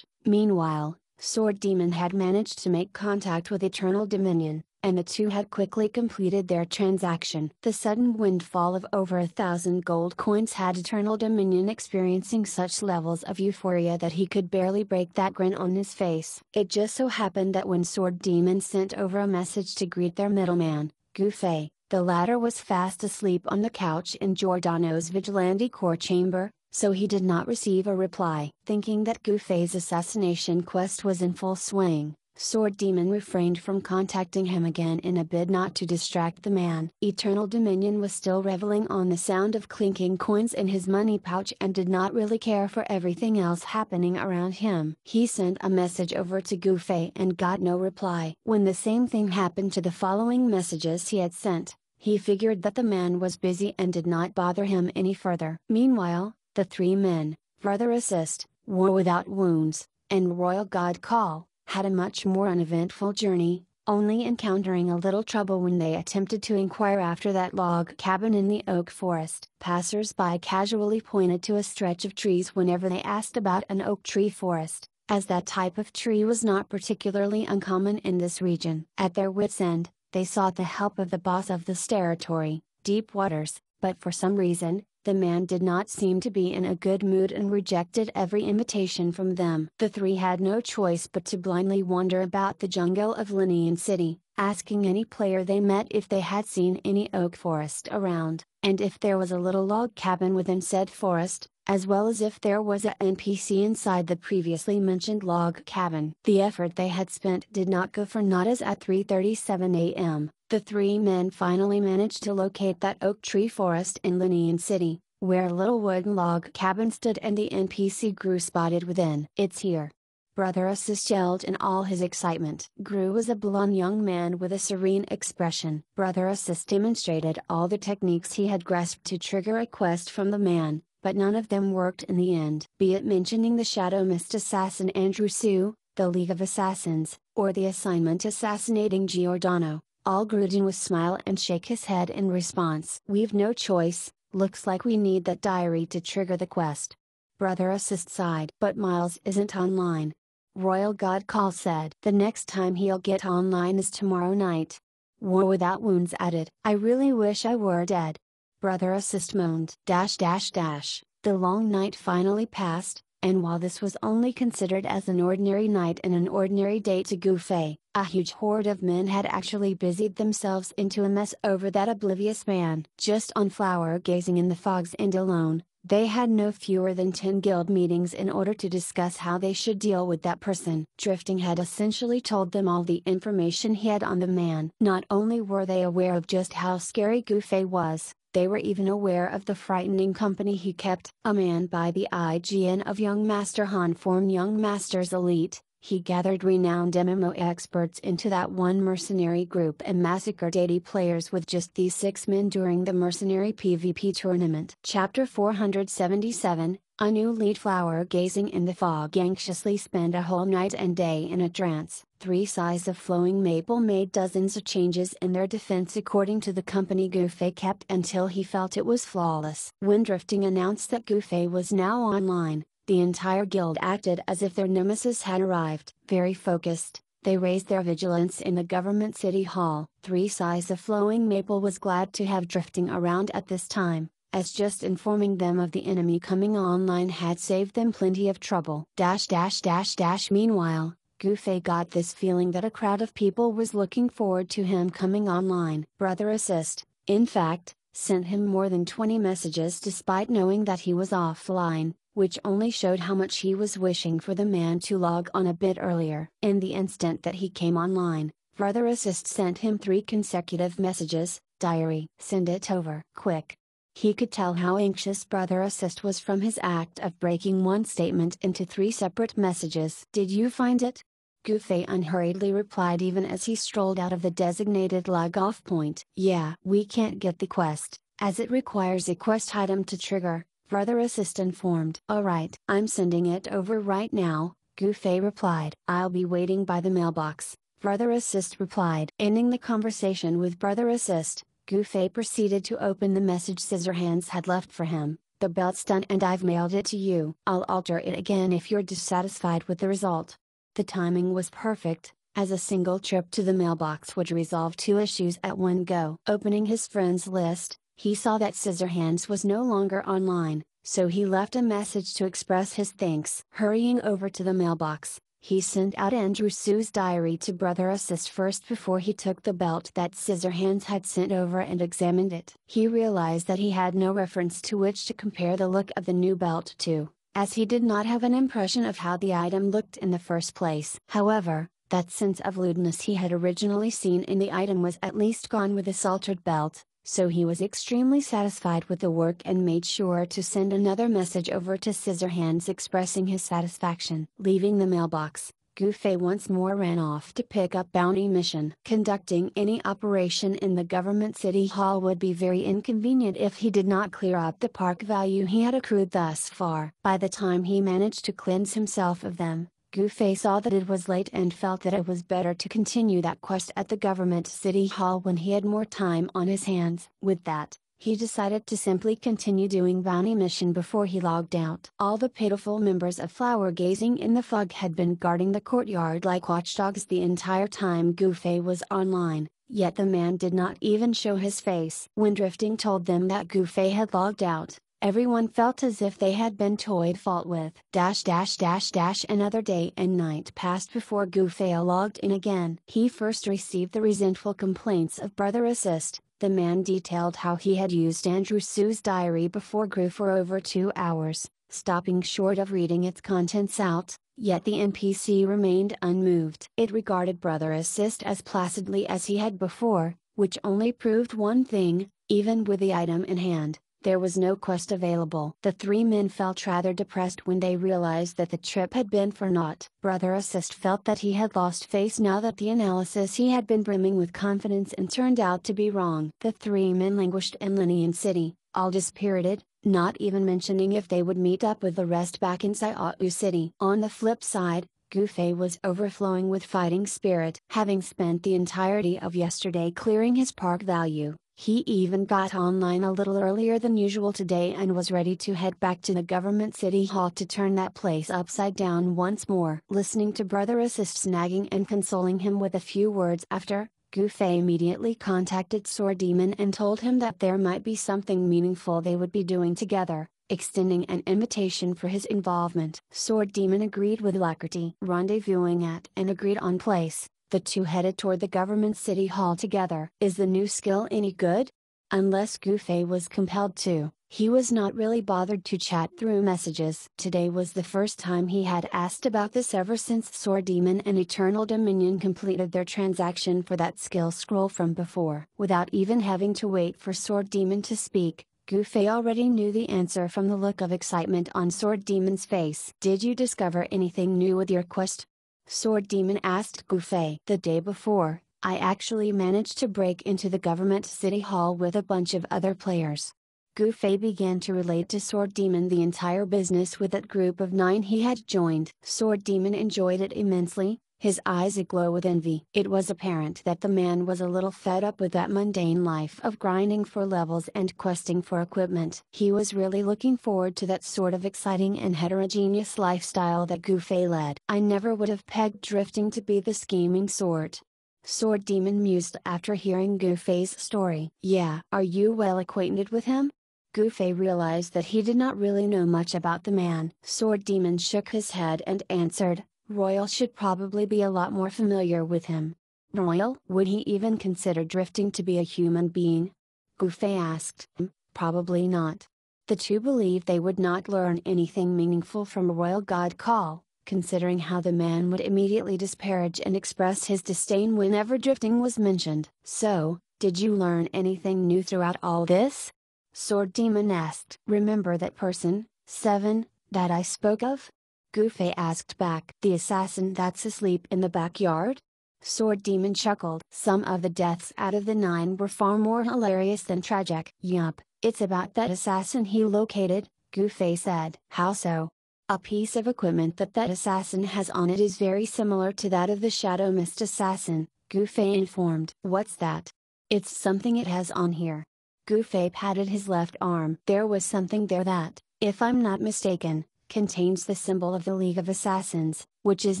Meanwhile, Sword Demon had managed to make contact with Eternal Dominion, and the two had quickly completed their transaction. The sudden windfall of over 1,000 gold coins had Eternal Dominion experiencing such levels of euphoria that he could barely break that grin on his face. It just so happened that when Sword Demon sent over a message to greet their middleman, Gufei, the latter was fast asleep on the couch in Giordano's Vigilante Core chamber, so he did not receive a reply. Thinking that Gufei's assassination quest was in full swing, Sword Demon refrained from contacting him again in a bid not to distract the man. Eternal Dominion was still reveling on the sound of clinking coins in his money pouch and did not really care for everything else happening around him. He sent a message over to Gufei and got no reply. When the same thing happened to the following messages he had sent, he figured that the man was busy and did not bother him any further. Meanwhile, the 3 men, Brother Assist, War Without Wounds, and Royal God Call, had a much more uneventful journey, only encountering a little trouble when they attempted to inquire after that log cabin in the oak forest. Passers-by casually pointed to a stretch of trees whenever they asked about an oak tree forest, as that type of tree was not particularly uncommon in this region. At their wits' end, they sought the help of the boss of this territory, Deep Waters, but for some reason, the man did not seem to be in a good mood and rejected every invitation from them. The 3 had no choice but to blindly wander about the jungle of Linian City, asking any player they met if they had seen any oak forest around, and if there was a little log cabin within said forest, as well as if there was a NPC inside the previously mentioned log cabin. The effort they had spent did not go for naught, as at 3:37 a.m. the 3 men finally managed to locate that oak tree forest in Linian City, where a little wooden log cabin stood and the NPC Gru spotted within. "It's here!" Brother Assist yelled in all his excitement. Gru was a blond young man with a serene expression. Brother Assist demonstrated all the techniques he had grasped to trigger a quest from the man, but none of them worked in the end. Be it mentioning the Shadow Mist assassin Andrew Su, the League of Assassins, or the assignment assassinating Giordano, all Grudin was smile and shake his head in response. "We've no choice, looks like we need that diary to trigger the quest." Brother Assist sighed. "But Miles isn't online," Royal God Call said. "The next time he'll get online is tomorrow night." War Without Wounds added. "I really wish I were dead." Brother Assist moaned. The long night finally passed, and while this was only considered as an ordinary night and an ordinary day to Gufei, a huge horde of men had actually busied themselves into a mess over that oblivious man. Just on flower gazing in the fogs and alone, they had no fewer than 10 guild meetings in order to discuss how they should deal with that person. Drifting had essentially told them all the information he had on the man. Not only were they aware of just how scary Gufei was, they were even aware of the frightening company he kept. A man by the IGN of Young Master Han formed Young Master's Elite. He gathered renowned MMO experts into that one mercenary group and massacred 80 players with just these 6 men during the mercenary PvP tournament. Chapter 477, A New Lead. Flower gazing in the fog anxiously spent a whole night and day in a trance. 3 Sighs of Flowing Maple made dozens of changes in their defense according to the company Gufei kept until he felt it was flawless. When Drifting announced that Gufei was now online, the entire guild acted as if their nemesis had arrived. Very focused, they raised their vigilance in the government city hall. 3 Sighs of Flowing Maple was glad to have Drifting around at this time, as just informing them of the enemy coming online had saved them plenty of trouble. Meanwhile, Gufei got this feeling that a crowd of people was looking forward to him coming online. Brother Assist, in fact, sent him more than 20 messages despite knowing that he was offline, which only showed how much he was wishing for the man to log on a bit earlier. In the instant that he came online, Brother Assist sent him 3 consecutive messages. "Diary, send it over, quick." He could tell how anxious Brother Assist was from his act of breaking one statement into 3 separate messages. "Did you find it?" Gufei unhurriedly replied even as he strolled out of the designated log-off point. Yeah, we can't get the quest, as it requires a quest item to trigger, Brother Assist informed. Alright, I'm sending it over right now, Gufei replied. I'll be waiting by the mailbox, Brother Assist replied. Ending the conversation with Brother Assist, Gufei proceeded to open the message Scissorhands had left for him. The belt's done and I've mailed it to you. I'll alter it again if you're dissatisfied with the result. The timing was perfect, as a single trip to the mailbox would resolve two issues at one go. Opening his friends list, he saw that Scissorhands was no longer online, so he left a message to express his thanks. Hurrying over to the mailbox, he sent out Andrew Sue's diary to Brother Assist first before he took the belt that Scissorhands had sent over and examined it. He realized that he had no reference to which to compare the look of the new belt to, as he did not have an impression of how the item looked in the first place. However, that sense of lewdness he had originally seen in the item was at least gone with this altered belt, so he was extremely satisfied with the work and made sure to send another message over to Scissorhands expressing his satisfaction. Leaving the mailbox, Gufei once more ran off to pick up bounty mission. Conducting any operation in the government city hall would be very inconvenient if he did not clear up the park value he had accrued thus far. By the time he managed to cleanse himself of them, Gufei saw that it was late and felt that it was better to continue that quest at the government city hall when he had more time on his hands. With that, he decided to simply continue doing bounty mission before he logged out. All the pitiful members of Flower Gazing in the Fog had been guarding the courtyard like watchdogs the entire time Gufei was online, yet the man did not even show his face. When Drifting told them that Gufei had logged out, everyone felt as if they had been toyed fault with. Another day and night passed before Gufei logged in again. He first received the resentful complaints of Brother Assist. The man detailed how he had used Andrew Sue's diary before Gru for over 2 hours, stopping short of reading its contents out, yet the NPC remained unmoved. It regarded Brother Assist as placidly as he had before, which only proved one thing: even with the item in hand, there was no quest available. The three men felt rather depressed when they realized that the trip had been for naught. Brother Assist felt that he had lost face now that the analysis he had been brimming with confidence in turned out to be wrong. The three men languished in Linian City, all dispirited, not even mentioning if they would meet up with the rest back in Sayatu City. On the flip side, Gufei was overflowing with fighting spirit. Having spent the entirety of yesterday clearing his park value, he even got online a little earlier than usual today and was ready to head back to the government city hall to turn that place upside down once more. Listening to Brother Assist's nagging and consoling him with a few words after, Gufei immediately contacted Sword Demon and told him that there might be something meaningful they would be doing together, extending an invitation for his involvement. Sword Demon agreed with alacrity. Rendezvousing at an agreed-on place, the two headed toward the government city hall together. Is the new skill any good? Unless Gufei was compelled to, he was not really bothered to chat through messages. Today was the first time he had asked about this ever since Sword Demon and Eternal Dominion completed their transaction for that skill scroll from before. Without even having to wait for Sword Demon to speak, Gufei already knew the answer from the look of excitement on Sword Demon's face. Did you discover anything new with your quest? Sword Demon asked Gufei. The day before, I actually managed to break into the government city hall with a bunch of other players. Gufei began to relate to Sword Demon the entire business with that group of 9 he had joined. Sword Demon enjoyed it immensely, his eyes aglow with envy. It was apparent that the man was a little fed up with that mundane life of grinding for levels and questing for equipment. He was really looking forward to that sort of exciting and heterogeneous lifestyle that Gufei led. I never would have pegged Drifting to be the scheming sort. Sword Demon mused after hearing Gufei's story. Yeah. Are you well acquainted with him? Gufei realized that he did not really know much about the man. Sword Demon shook his head and answered, Royal should probably be a lot more familiar with him. Royal? Would he even consider Drifting to be a human being? Gufei asked. Probably not. The two believed they would not learn anything meaningful from a royal god call, considering how the man would immediately disparage and express his disdain whenever Drifting was mentioned. So, did you learn anything new throughout all this? Sword Demon asked. Remember that person, 7, that I spoke of? Gufei asked back. The assassin that's asleep in the backyard? Sword Demon chuckled. Some of the deaths out of the 9 were far more hilarious than tragic. Yup, it's about that assassin he located, Gufei said. How so? A piece of equipment that assassin has on it is very similar to that of the Shadow Mist assassin, Gufei informed. What's that? It's something it has on here. Gufei patted his left arm. There was something there that, if I'm not mistaken, contains the symbol of the League of Assassins, which is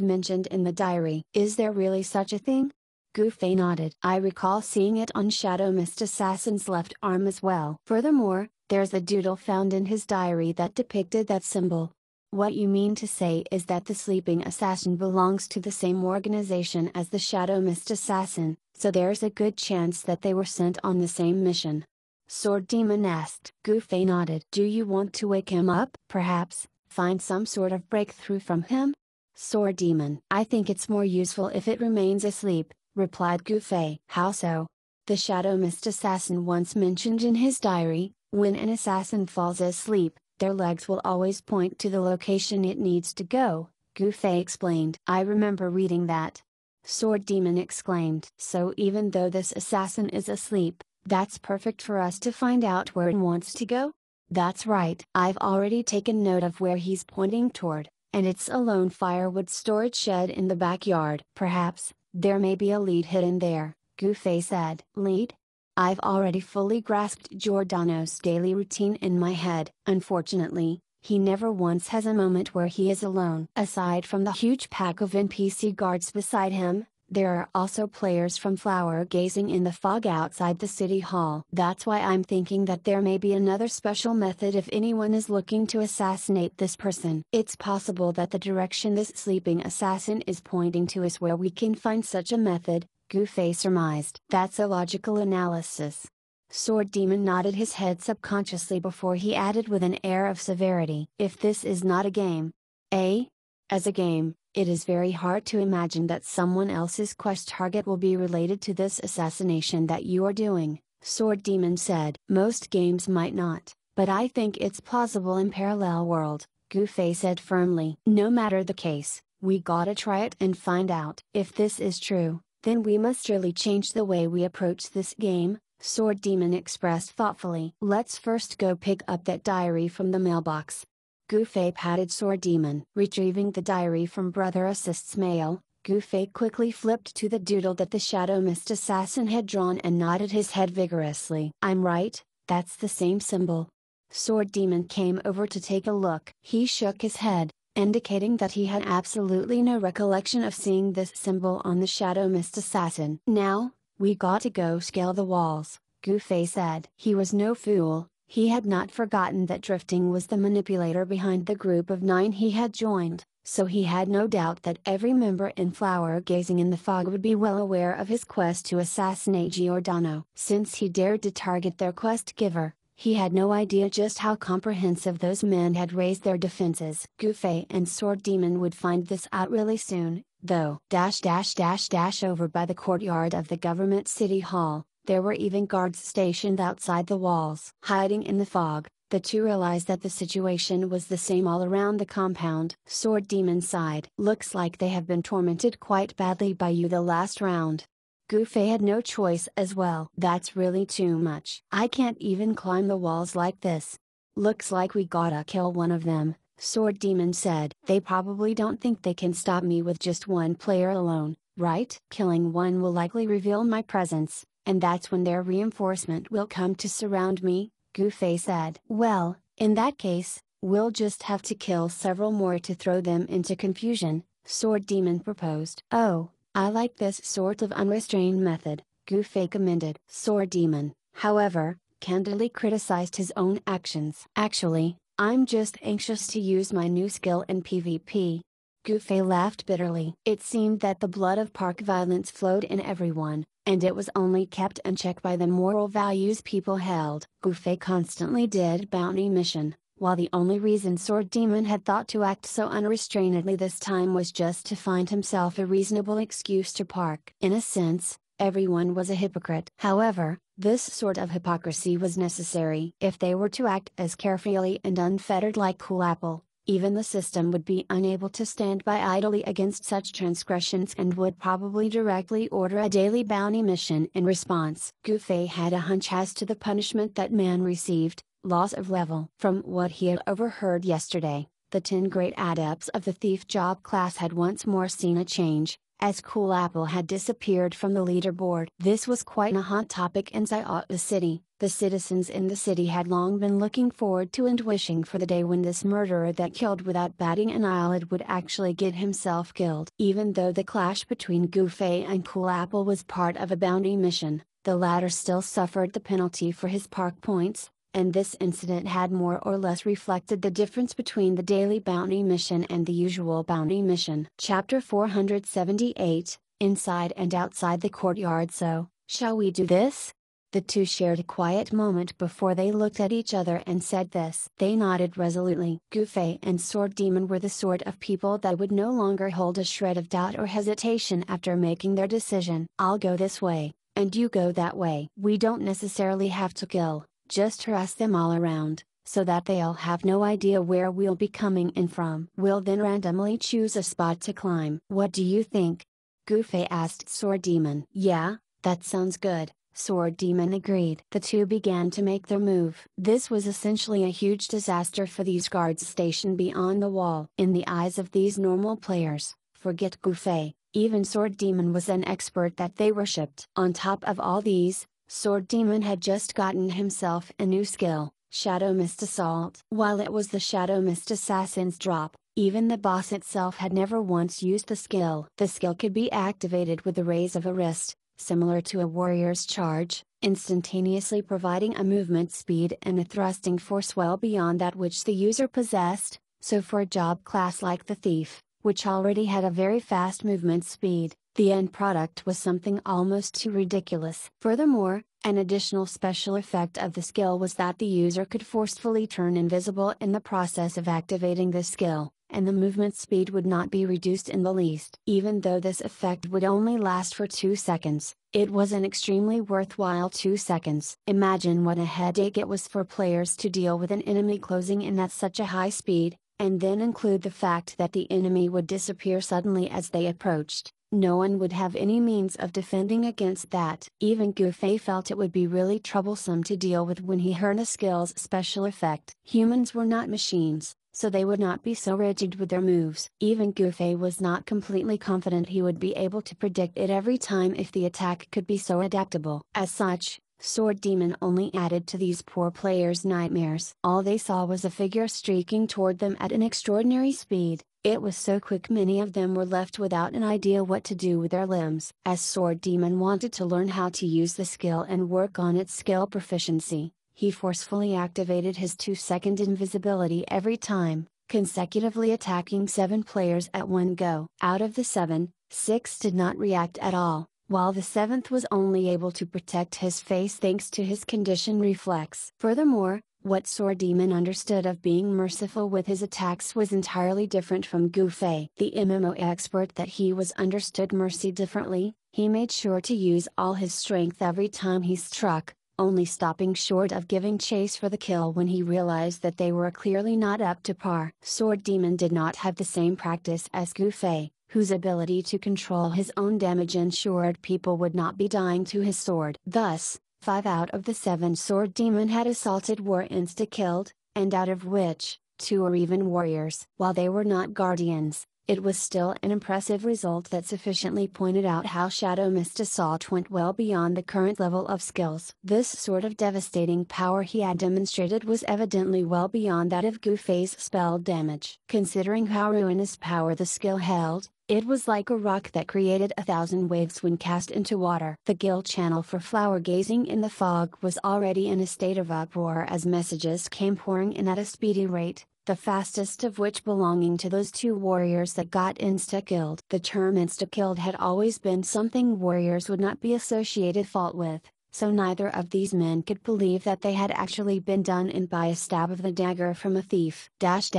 mentioned in the diary. Is there really such a thing? Gufei nodded. I recall seeing it on Shadow Mist Assassin's left arm as well. Furthermore, there's a doodle found in his diary that depicted that symbol. What you mean to say is that the sleeping assassin belongs to the same organization as the Shadow Mist Assassin, so there's a good chance that they were sent on the same mission. Sword Demon asked. Gufei nodded. Do you want to wake him up? Perhaps find some sort of breakthrough from him? Sword Demon. I think it's more useful if it remains asleep, replied Gufei. How so? The Shadow Mist Assassin once mentioned in his diary, when an assassin falls asleep, their legs will always point to the location it needs to go, Gufei explained. I remember reading that. Sword Demon exclaimed. So even though this assassin is asleep, that's perfect for us to find out where he wants to go? That's right. I've already taken note of where he's pointing toward, and it's a lone firewood storage shed in the backyard. Perhaps there may be a lead hidden there, Gufei said. Lead? I've already fully grasped Giordano's daily routine in my head. Unfortunately, he never once has a moment where he is alone. Aside from the huge pack of NPC guards beside him, there are also players from flower gazing in the fog outside the city hall. That's why I'm thinking that there may be another special method if anyone is looking to assassinate this person. It's possible that the direction this sleeping assassin is pointing to is where we can find such a method, Gufei surmised. That's a logical analysis. Sword Demon nodded his head subconsciously before he added with an air of severity. If this is not a game. As a game, it is very hard to imagine that someone else's quest target will be related to this assassination that you are doing, Sword Demon said. Most games might not, but I think it's plausible in Parallel World, Gufei said firmly. No matter the case, we gotta try it and find out. If this is true, then we must really change the way we approach this game, Sword Demon expressed thoughtfully. Let's first go pick up that diary from the mailbox. Gufei patted Sword Demon. Retrieving the diary from Brother Assist's mail, Gufei quickly flipped to the doodle that the Shadow Mist assassin had drawn and nodded his head vigorously. I'm right, that's the same symbol. Sword Demon came over to take a look. He shook his head, indicating that he had absolutely no recollection of seeing this symbol on the Shadow Mist assassin. Now, we got to go scale the walls, Gufei said. He was no fool. He had not forgotten that Drifting was the manipulator behind the group of 9 he had joined, so he had no doubt that every member in Flower Gazing in the Fog would be well aware of his quest to assassinate Giordano. Since he dared to target their quest giver, he had no idea just how comprehensive those men had raised their defenses. Gufei and Sword Demon would find this out really soon, though. Over by the courtyard of the government city hall, there were even guards stationed outside the walls. Hiding in the fog, the two realized that the situation was the same all around the compound. Sword Demon sighed. Looks like they have been tormented quite badly by you the last round. Gufei had no choice as well. That's really too much. I can't even climb the walls like this. Looks like we gotta kill one of them, Sword Demon said. They probably don't think they can stop me with just one player alone, right? Killing one will likely reveal my presence, and that's when their reinforcement will come to surround me, Gufei said. Well, in that case, we'll just have to kill several more to throw them into confusion, Sword Demon proposed. Oh, I like this sort of unrestrained method, Gufei commended. Sword Demon, however, candidly criticized his own actions. Actually, I'm just anxious to use my new skill in PvP. Gufei laughed bitterly. It seemed that the blood of park violence flowed in everyone, and it was only kept in check by the moral values people held. Gufei constantly did bounty mission, while the only reason Sword Demon had thought to act so unrestrainedly this time was just to find himself a reasonable excuse to park. In a sense, everyone was a hypocrite. However, this sort of hypocrisy was necessary if they were to act as carefree and unfettered like Cool Apple. Even the system would be unable to stand by idly against such transgressions and would probably directly order a daily bounty mission in response. Gu Fei had a hunch as to the punishment that man received: loss of level. From what he had overheard yesterday, the 10 great adepts of the thief job class had once more seen a change, as Cool Apple had disappeared from the leaderboard. This was quite a hot topic inside the city. The citizens in the city had long been looking forward to and wishing for the day when this murderer that killed without batting an eyelid would actually get himself killed. Even though the clash between Gu Fei and Cool Apple was part of a bounty mission, the latter still suffered the penalty for his park points, and this incident had more or less reflected the difference between the daily bounty mission and the usual bounty mission. Chapter 478, Inside and Outside the Courtyard. So, shall we do this? The two shared a quiet moment before they looked at each other and said this. They nodded resolutely. Gu Fei and Sword Demon were the sort of people that would no longer hold a shred of doubt or hesitation after making their decision. I'll go this way, and you go that way. We don't necessarily have to kill, just harass them all around, so that they'll have no idea where we'll be coming in from. We'll then randomly choose a spot to climb. What do you think? Gu Fei asked Sword Demon. Yeah, that sounds good, Sword Demon agreed. The two began to make their move. This was essentially a huge disaster for these guards stationed beyond the wall. In the eyes of these normal players, forget Gu Fei, even Sword Demon was an expert that they worshipped. On top of all these, Sword Demon had just gotten himself a new skill, Shadow Mist Assault. While it was the Shadow Mist Assassin's drop, even the boss itself had never once used the skill. The skill could be activated with the raise of a wrist, similar to a warrior's charge, instantaneously providing a movement speed and a thrusting force well beyond that which the user possessed. So for a job class like the thief, which already had a very fast movement speed, the end product was something almost too ridiculous. Furthermore, an additional special effect of the skill was that the user could forcefully turn invisible in the process of activating the skill, and the movement speed would not be reduced in the least. Even though this effect would only last for 2 seconds, it was an extremely worthwhile 2 seconds. Imagine what a headache it was for players to deal with an enemy closing in at such a high speed, and then include the fact that the enemy would disappear suddenly as they approached. No one would have any means of defending against that. Even Gu Fei felt it would be really troublesome to deal with when he heard a skill's special effect. Humans were not machines, so they would not be so rigid with their moves. Even Gu Fei was not completely confident he would be able to predict it every time if the attack could be so adaptable. As such, Sword Demon only added to these poor players' nightmares. All they saw was a figure streaking toward them at an extraordinary speed. It was so quick many of them were left without an idea what to do with their limbs. As Sword Demon wanted to learn how to use the skill and work on its skill proficiency, he forcefully activated his 2-second invisibility every time, consecutively attacking 7 players at one go. Out of the 7, 6 did not react at all, while the 7th was only able to protect his face thanks to his condition reflex. Furthermore, what Sword Demon understood of being merciful with his attacks was entirely different from Gu Fei. The MMO expert that he was understood mercy differently. He made sure to use all his strength every time he struck, only stopping short of giving chase for the kill when he realized that they were clearly not up to par. Sword Demon did not have the same practice as Gu Fei, whose ability to control his own damage ensured people would not be dying to his sword. Thus, 5 out of the 7 Sword Demon had assaulted were insta-killed, and out of which, 2 were even warriors. While they were not guardians, it was still an impressive result that sufficiently pointed out how Shadow Mist Assault went well beyond the current level of skills. This sort of devastating power he had demonstrated was evidently well beyond that of Gu Fei's spell damage. Considering how ruinous power the skill held, it was like a rock that created 1,000 waves when cast into water. The guild channel for flower gazing in the fog was already in a state of uproar as messages came pouring in at a speedy rate, the fastest of which belonging to those 2 warriors that got insta-killed. The term insta-killed had always been something warriors would not be associated fault with, so neither of these men could believe that they had actually been done in by a stab of the dagger from a thief. Who's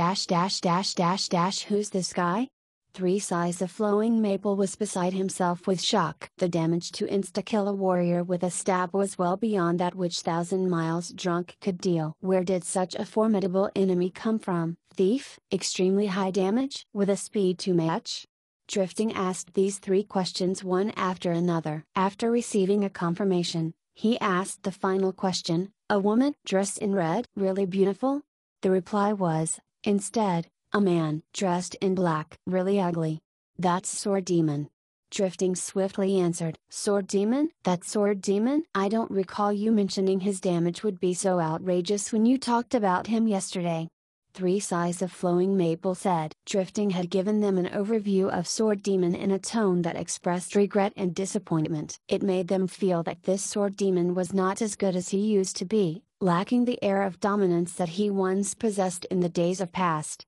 this guy? 3 sighs of Flowing Maple was beside himself with shock. The damage to insta-kill a warrior with a stab was well beyond that which 1,000 Miles Drunk could deal. Where did such a formidable enemy come from? Thief, extremely high damage with a speed to match? Drifting asked these three questions one after another. After receiving a confirmation, he asked the final question, a woman dressed in red really beautiful? The reply was, instead, a man dressed in black really ugly. That's Sword Demon. Drifting swiftly answered, Sword Demon? That Sword Demon? I don't recall you mentioning his damage would be so outrageous when you talked about him yesterday. Three Sighs of Flowing Maple said. Drifting had given them an overview of Sword Demon in a tone that expressed regret and disappointment. It made them feel that this Sword Demon was not as good as he used to be, lacking the air of dominance that he once possessed in the days of past.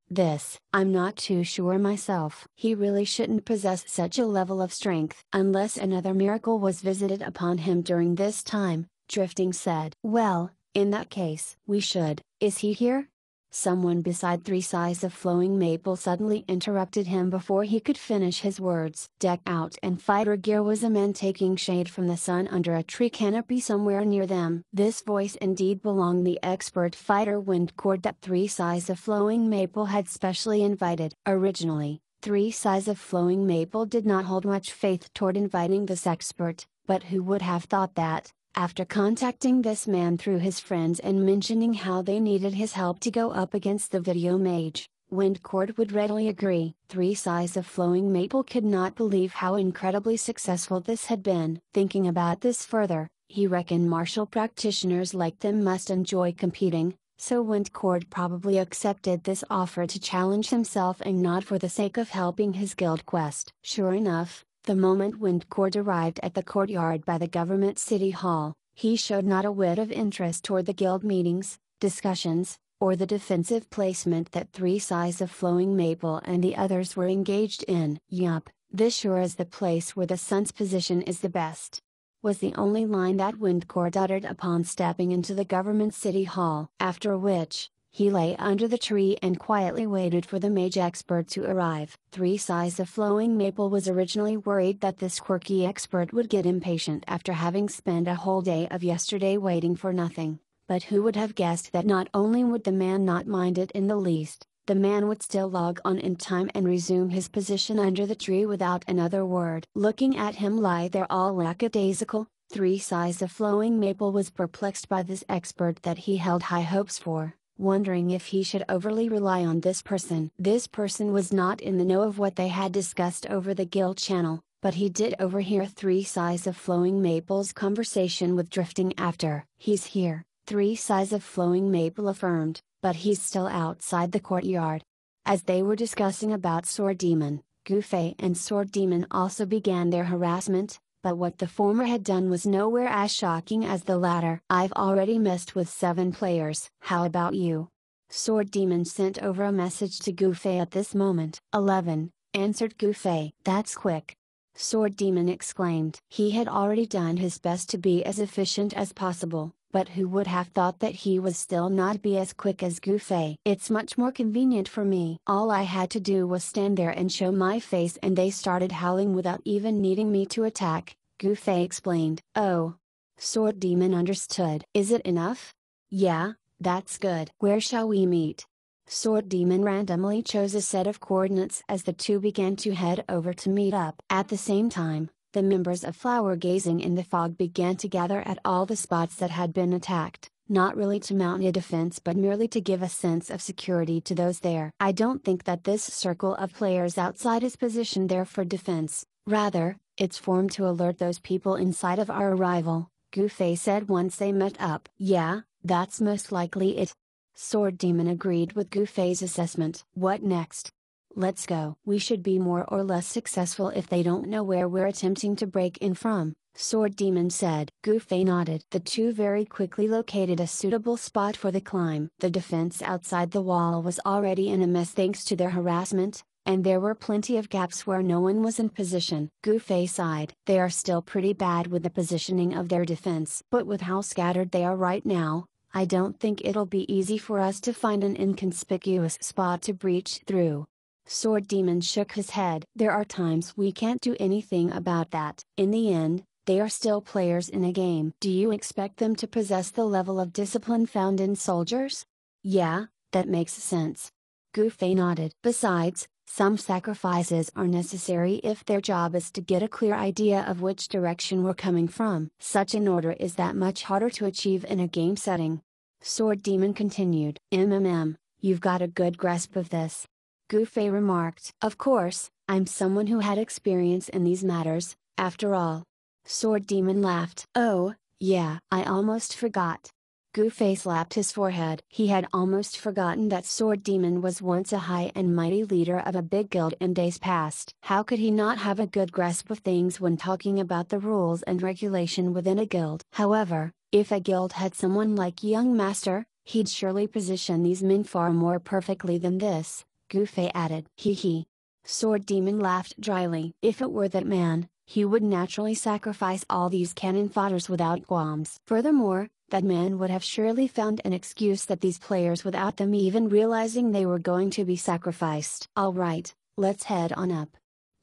I'm not too sure myself. He really shouldn't possess such a level of strength. Unless another miracle was visited upon him during this time, Drifting said. Well, in that case, we should. Is he here? Someone beside Three Sighs of Flowing Maple suddenly interrupted him before he could finish his words. Decked out in fighter gear was a man taking shade from the sun under a tree canopy somewhere near them. This voice indeed belonged the expert fighter Windcord that Three Sighs of Flowing Maple had specially invited. Originally, Three Sighs of Flowing Maple did not hold much faith toward inviting this expert, but who would have thought that, after contacting this man through his friends and mentioning how they needed his help to go up against the video mage, Windcord would readily agree. Three Sighs of Flowing Maple could not believe how incredibly successful this had been. Thinking about this further, he reckoned martial practitioners like them must enjoy competing, so Windcord probably accepted this offer to challenge himself and not for the sake of helping his guild quest. Sure enough, the moment Windcord arrived at the courtyard by the government city hall, he showed not a whit of interest toward the guild meetings, discussions, or the defensive placement that Three Sighs of Flowing Maple and the others were engaged in. Yup, this sure is the place where the sun's position is the best, was the only line that Windcord uttered upon stepping into the government city hall. After which, he lay under the tree and quietly waited for the mage expert to arrive. Three Sighs of Flowing Maple was originally worried that this quirky expert would get impatient after having spent a whole day of yesterday waiting for nothing, but who would have guessed that not only would the man not mind it in the least, the man would still log on in time and resume his position under the tree without another word. Looking at him lie there all lackadaisical, Three Sighs of Flowing Maple was perplexed by this expert that he held high hopes for, wondering if he should overly rely on this person. This person was not in the know of what they had discussed over the guild channel, but he did overhear Three Sighs of Flowing Maple's conversation with Drifting after. He's here, Three Sighs of Flowing Maple affirmed, but he's still outside the courtyard. As they were discussing about Sword Demon, Goofy and Sword Demon also began their harassment, but what the former had done was nowhere as shocking as the latter. I've already messed with 7 players. How about you? Sword Demon sent over a message to Goofy at this moment. 11, answered Goofy. That's quick. Sword Demon exclaimed. He had already done his best to be as efficient as possible, but who would have thought that he would still not be as quick as Goofy? It's much more convenient for me. All I had to do was stand there and show my face and they started howling without even needing me to attack, Goofy explained. Oh. Sword Demon understood. Is it enough? Yeah, that's good. Where shall we meet? Sword Demon randomly chose a set of coordinates as the two began to head over to meet up. At the same time, the members of Flower Gazing in the Fog began to gather at all the spots that had been attacked, not really to mount a defense but merely to give a sense of security to those there. I don't think that this circle of players outside is positioned there for defense, rather, it's formed to alert those people inside of our arrival, Goofy said once they met up. Yeah, that's most likely it. Sword Demon agreed with Goofy's assessment. What next? Let's go. We should be more or less successful if they don't know where we're attempting to break in from, Sword Demon said. Goofy nodded. The two very quickly located a suitable spot for the climb. The defense outside the wall was already in a mess thanks to their harassment, and there were plenty of gaps where no one was in position. Goofy sighed. They are still pretty bad with the positioning of their defense. But with how scattered they are right now, I don't think it'll be easy for us to find an inconspicuous spot to breach through. Sword Demon shook his head. There are times we can't do anything about that. In the end, they are still players in a game. Do you expect them to possess the level of discipline found in soldiers? Yeah, that makes sense. Gufei nodded. Besides, some sacrifices are necessary if their job is to get a clear idea of which direction we're coming from. Such an order is that much harder to achieve in a game setting. Sword Demon continued. You've got a good grasp of this. Gufei remarked. Of course, I'm someone who had experience in these matters, after all. Sword Demon laughed. Oh, yeah, I almost forgot. Gufei slapped his forehead. He had almost forgotten that Sword Demon was once a high and mighty leader of a big guild in days past. How could he not have a good grasp of things when talking about the rules and regulation within a guild? However, if a guild had someone like Young Master, he'd surely position these men far more perfectly than this, Gufei added. Hee. Sword Demon laughed dryly. If it were that man, he would naturally sacrifice all these cannon fodders without qualms. Furthermore, that man would have surely found an excuse that these players without them even realizing they were going to be sacrificed. Alright, let's head on up.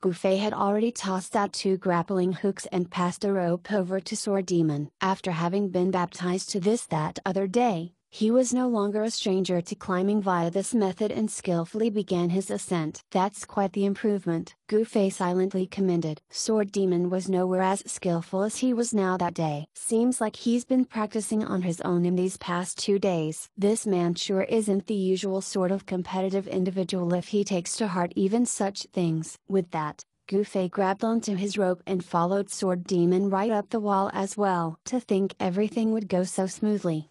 Gufei had already tossed out 2 grappling hooks and passed a rope over to Sword Demon. After having been baptized to this that other day, he was no longer a stranger to climbing via this method and skillfully began his ascent. That's quite the improvement, Gufei silently commended. Sword Demon was nowhere as skillful as he was now that day. Seems like he's been practicing on his own in these past 2 days. This man sure isn't the usual sort of competitive individual if he takes to heart even such things. With that, Gufei grabbed onto his rope and followed Sword Demon right up the wall as well. To think everything would go so smoothly.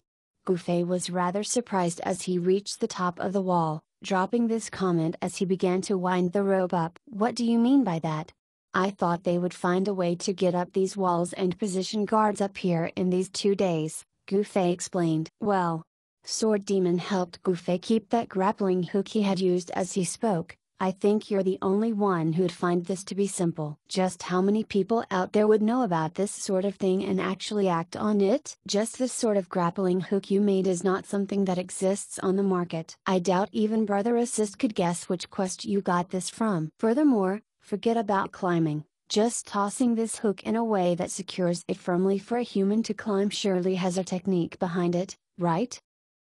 Gufei was rather surprised as he reached the top of the wall, dropping this comment as he began to wind the rope up. What do you mean by that? I thought they would find a way to get up these walls and position guards up here in these 2 days, Gufei explained. Well, Sword Demon helped Gufei keep that grappling hook he had used as he spoke. I think you're the only one who'd find this to be simple. Just how many people out there would know about this sort of thing and actually act on it? Just this sort of grappling hook you made is not something that exists on the market. I doubt even Brother Assist could guess which quest you got this from. Furthermore, forget about climbing. Just tossing this hook in a way that secures it firmly for a human to climb surely has a technique behind it, right?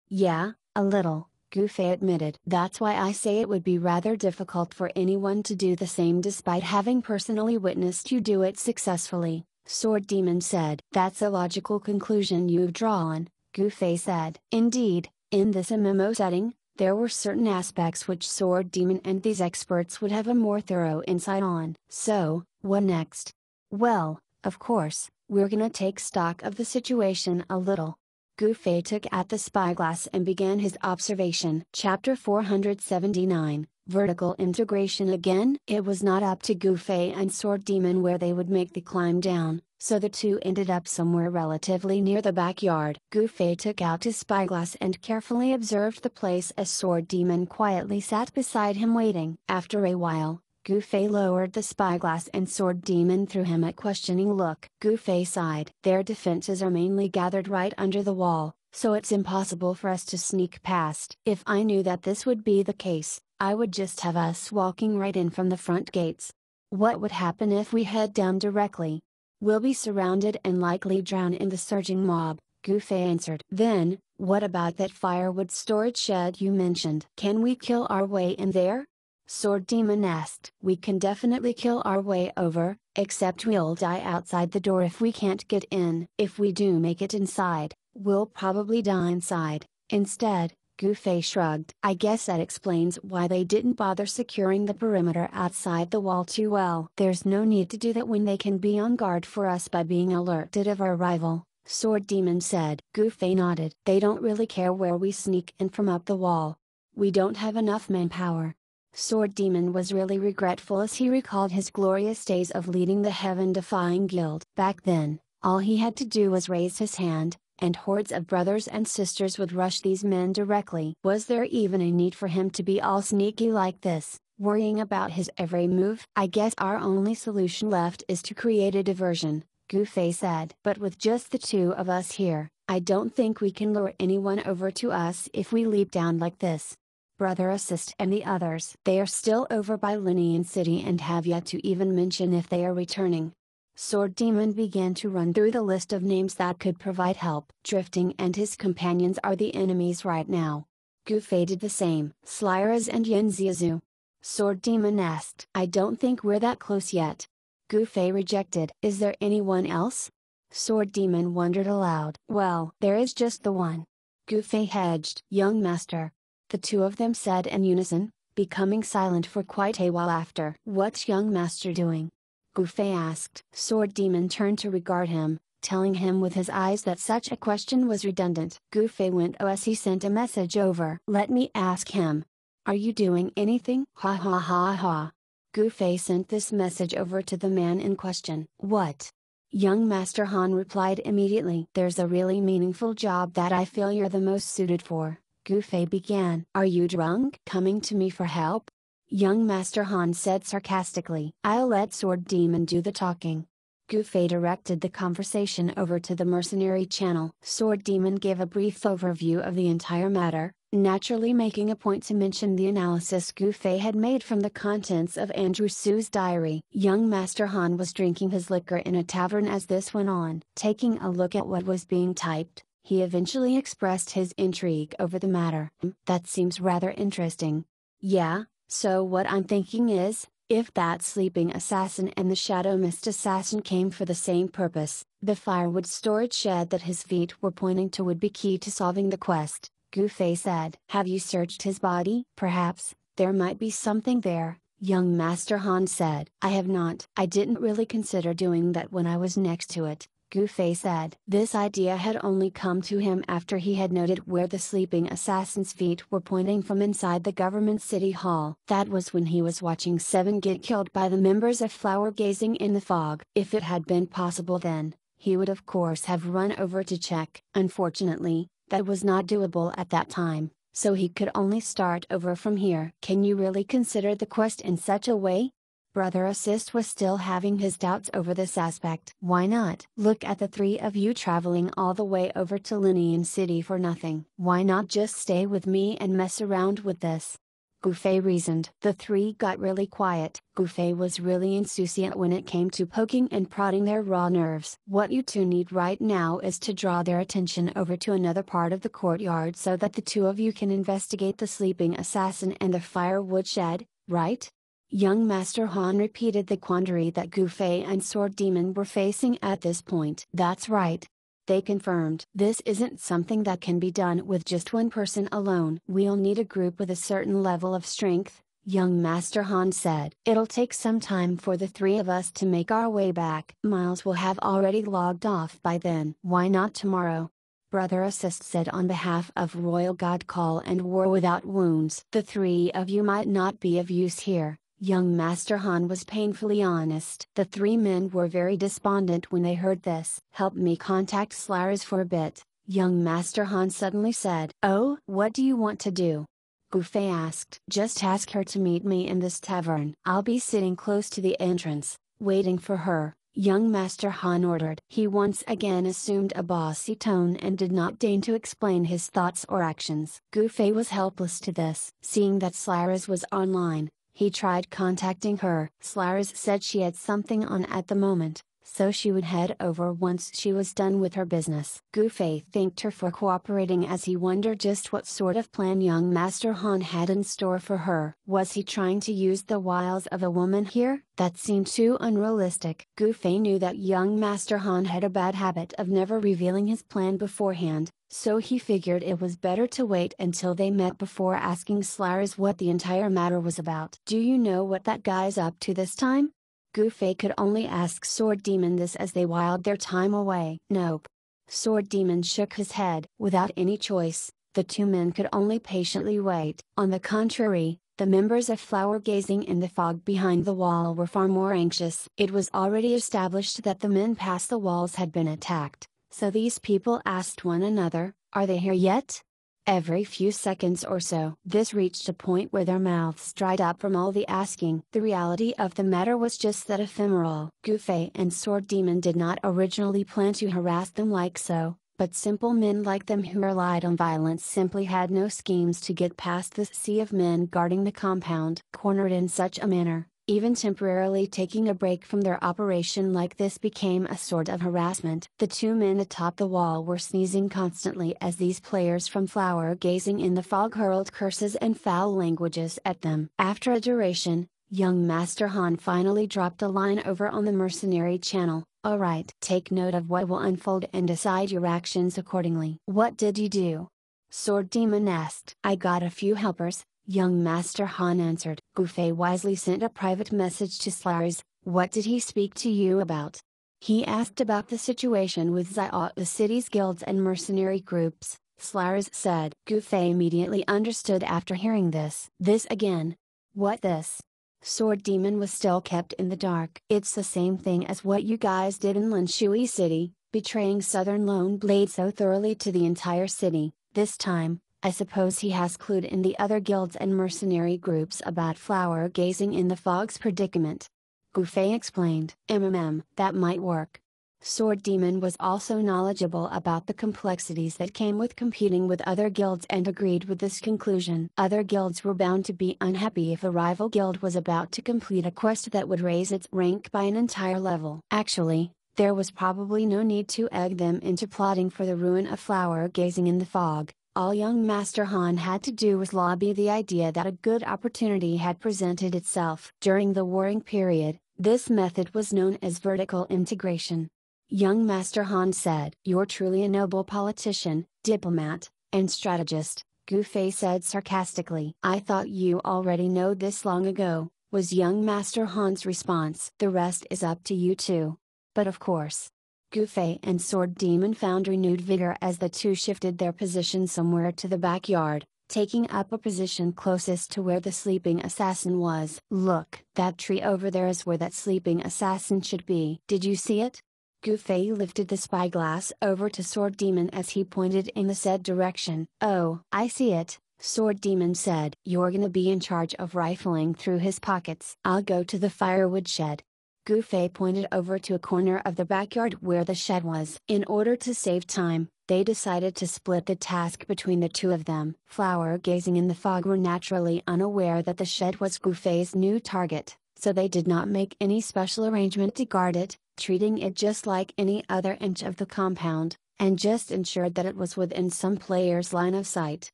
Yeah, a little. Gufei admitted. That's why I say it would be rather difficult for anyone to do the same despite having personally witnessed you do it successfully, Sword Demon said. That's a logical conclusion you've drawn, Gufei said. Indeed, in this MMO setting, there were certain aspects which Sword Demon and these experts would have a more thorough insight on. So, what next? Well, of course, we're gonna take stock of the situation a little. Gufei took out the spyglass and began his observation. Chapter 479, Vertical Integration Again. It was not up to Gufei and Sword Demon where they would make the climb down, so the two ended up somewhere relatively near the backyard. Gufei took out his spyglass and carefully observed the place as Sword Demon quietly sat beside him waiting. After a while, Gufei lowered the spyglass and Sword Demon threw him a questioning look. Gufei sighed. Their defenses are mainly gathered right under the wall, so it's impossible for us to sneak past. If I knew that this would be the case, I would just have us walking right in from the front gates. What would happen if we head down directly? We'll be surrounded and likely drown in the surging mob, Gufei answered. Then, what about that firewood storage shed you mentioned? Can we kill our way in there? Sword Demon asked. We can definitely kill our way over, except we'll die outside the door if we can't get in. If we do make it inside, we'll probably die inside, instead, Gufei shrugged. I guess that explains why they didn't bother securing the perimeter outside the wall too well. There's no need to do that when they can be on guard for us by being alerted of our arrival, Sword Demon said. Gufei nodded. They don't really care where we sneak in from up the wall. We don't have enough manpower. Sword Demon was really regretful as he recalled his glorious days of leading the heaven-defying guild. Back then, all he had to do was raise his hand, and hordes of brothers and sisters would rush these men directly. Was there even a need for him to be all sneaky like this, worrying about his every move? I guess our only solution left is to create a diversion, Gufei said. But with just the two of us here, I don't think we can lure anyone over to us if we leap down like this. Brother Assist and the others. They are still over by Linian City and have yet to even mention if they are returning. Sword Demon began to run through the list of names that could provide help. Drifting and his companions are the enemies right now. Gufei did the same. Slyras and Yenziazu. Sword Demon asked. I don't think we're that close yet. Gufei rejected. Is there anyone else? Sword Demon wondered aloud. Well, there is just the one. Gufei hedged. Young master. The two of them said in unison, becoming silent for quite a while after. What's young master doing? Gufei asked. Sword Demon turned to regard him, telling him with his eyes that such a question was redundant. Gufei went as he sent a message over. Let me ask him. Are you doing anything? Ha ha ha ha. Gufei sent this message over to the man in question. What? Young Master Han replied immediately. There's a really meaningful job that I feel you're the most suited for. Gufei began. Are you drunk? Coming to me for help? Young Master Han said sarcastically. I'll let Sword Demon do the talking. Gufei directed the conversation over to the mercenary channel. Sword Demon gave a brief overview of the entire matter, naturally making a point to mention the analysis Gufei had made from the contents of Andrew Su's diary. Young Master Han was drinking his liquor in a tavern as this went on. Taking a look at what was being typed, he eventually expressed his intrigue over the matter. That seems rather interesting. Yeah, so what I'm thinking is, if that sleeping assassin and the Shadow Mist assassin came for the same purpose, the firewood storage shed that his feet were pointing to would be key to solving the quest, Gufei said. Have you searched his body? Perhaps, there might be something there, young Master Han said. I have not. I didn't really consider doing that when I was next to it, Gufei said. This idea had only come to him after he had noted where the sleeping assassin's feet were pointing from inside the government city hall. That was when he was watching Seven get killed by the members of Flower Gazing in the Fog. If it had been possible then, he would of course have run over to check. Unfortunately, that was not doable at that time, so he could only start over from here. Can you really consider the quest in such a way? Brother Assist was still having his doubts over this aspect. Why not? Look at the three of you traveling all the way over to Linian City for nothing. Why not just stay with me and mess around with this? Gufei reasoned. The three got really quiet. Gufei was really insouciant when it came to poking and prodding their raw nerves. What you two need right now is to draw their attention over to another part of the courtyard so that the two of you can investigate the sleeping assassin and the firewood shed, right? Young Master Han repeated the quandary that Gufei and Sword Demon were facing at this point. That's right. They confirmed. This isn't something that can be done with just one person alone. We'll need a group with a certain level of strength, young Master Han said. It'll take some time for the three of us to make our way back. Miles will have already logged off by then. Why not tomorrow? Brother Assist said on behalf of Royal God Call and War Without Wounds. The three of you might not be of use here. Young Master Han was painfully honest. The three men were very despondent when they heard this. Help me contact Slyras for a bit, young Master Han suddenly said. Oh, what do you want to do? Gufei asked. Just ask her to meet me in this tavern. I'll be sitting close to the entrance, waiting for her, young Master Han ordered. He once again assumed a bossy tone and did not deign to explain his thoughts or actions. Gufei was helpless to this. Seeing that Slyras was online, he tried contacting her. Slyras said she had something on at the moment, so she would head over once she was done with her business. Gufei thanked her for cooperating as he wondered just what sort of plan young Master Han had in store for her. Was he trying to use the wiles of a woman here? That seemed too unrealistic. Gufei knew that young Master Han had a bad habit of never revealing his plan beforehand, so he figured it was better to wait until they met before asking Slyras what the entire matter was about. Do you know what that guy's up to this time? Gufei could only ask Sword Demon this as they whiled their time away. Nope. Sword Demon shook his head. Without any choice, the two men could only patiently wait. On the contrary, the members of Flower Gazing in the Fog behind the wall were far more anxious. It was already established that the men past the walls had been attacked, so these people asked one another, are they here yet? Every few seconds or so. This reached a point where their mouths dried up from all the asking. The reality of the matter was just that ephemeral. Gufei and Sword Demon did not originally plan to harass them like so, but simple men like them who relied on violence simply had no schemes to get past this sea of men guarding the compound. Cornered in such a manner, Even temporarily taking a break from their operation like this became a sort of harassment. The two men atop the wall were sneezing constantly as these players from flower gazing in the fog hurled curses and foul languages at them. After a duration, young Master Han finally dropped a line over on the mercenary channel. "Alright, take note of what will unfold and decide your actions accordingly." "What did you do?" Sword Demon asked. "I got a few helpers," young Master Han answered. Gufei wisely sent a private message to Slars. "What did he speak to you about?" "He asked about the situation with Xiao, the city's guilds and mercenary groups," Slars said. Gufei immediately understood after hearing this. "This again? What this?" Sword Demon was still kept in the dark. "It's the same thing as what you guys did in Linshui City, betraying Southern Lone Blade so thoroughly to the entire city. This time, I suppose he has clued in the other guilds and mercenary groups about flower gazing in the fog's predicament." Gufei explained. That might work." Sword Demon was also knowledgeable about the complexities that came with competing with other guilds and agreed with this conclusion. Other guilds were bound to be unhappy if a rival guild was about to complete a quest that would raise its rank by an entire level. Actually, there was probably no need to egg them into plotting for the ruin of flower gazing in the fog. All young Master Han had to do was lobby the idea that a good opportunity had presented itself. During the warring period, this method was known as vertical integration. Young Master Han said, "You're truly a noble politician, diplomat, and strategist," Gufei said sarcastically. "I thought you already know this long ago," was young Master Han's response. "The rest is up to you too. But of course." Gufei and Sword Demon found renewed vigor as the two shifted their position somewhere to the backyard, taking up a position closest to where the sleeping assassin was. "Look, that tree over there is where that sleeping assassin should be. Did you see it?" Gufei lifted the spyglass over to Sword Demon as he pointed in the said direction. "Oh, I see it," Sword Demon said. "You're gonna be in charge of rifling through his pockets." "I'll go to the firewood shed." Gufei pointed over to a corner of the backyard where the shed was. In order to save time, they decided to split the task between the two of them. Flower gazing in the fog were naturally unaware that the shed was Gufei's new target, so they did not make any special arrangement to guard it, treating it just like any other inch of the compound, and just ensured that it was within some player's line of sight.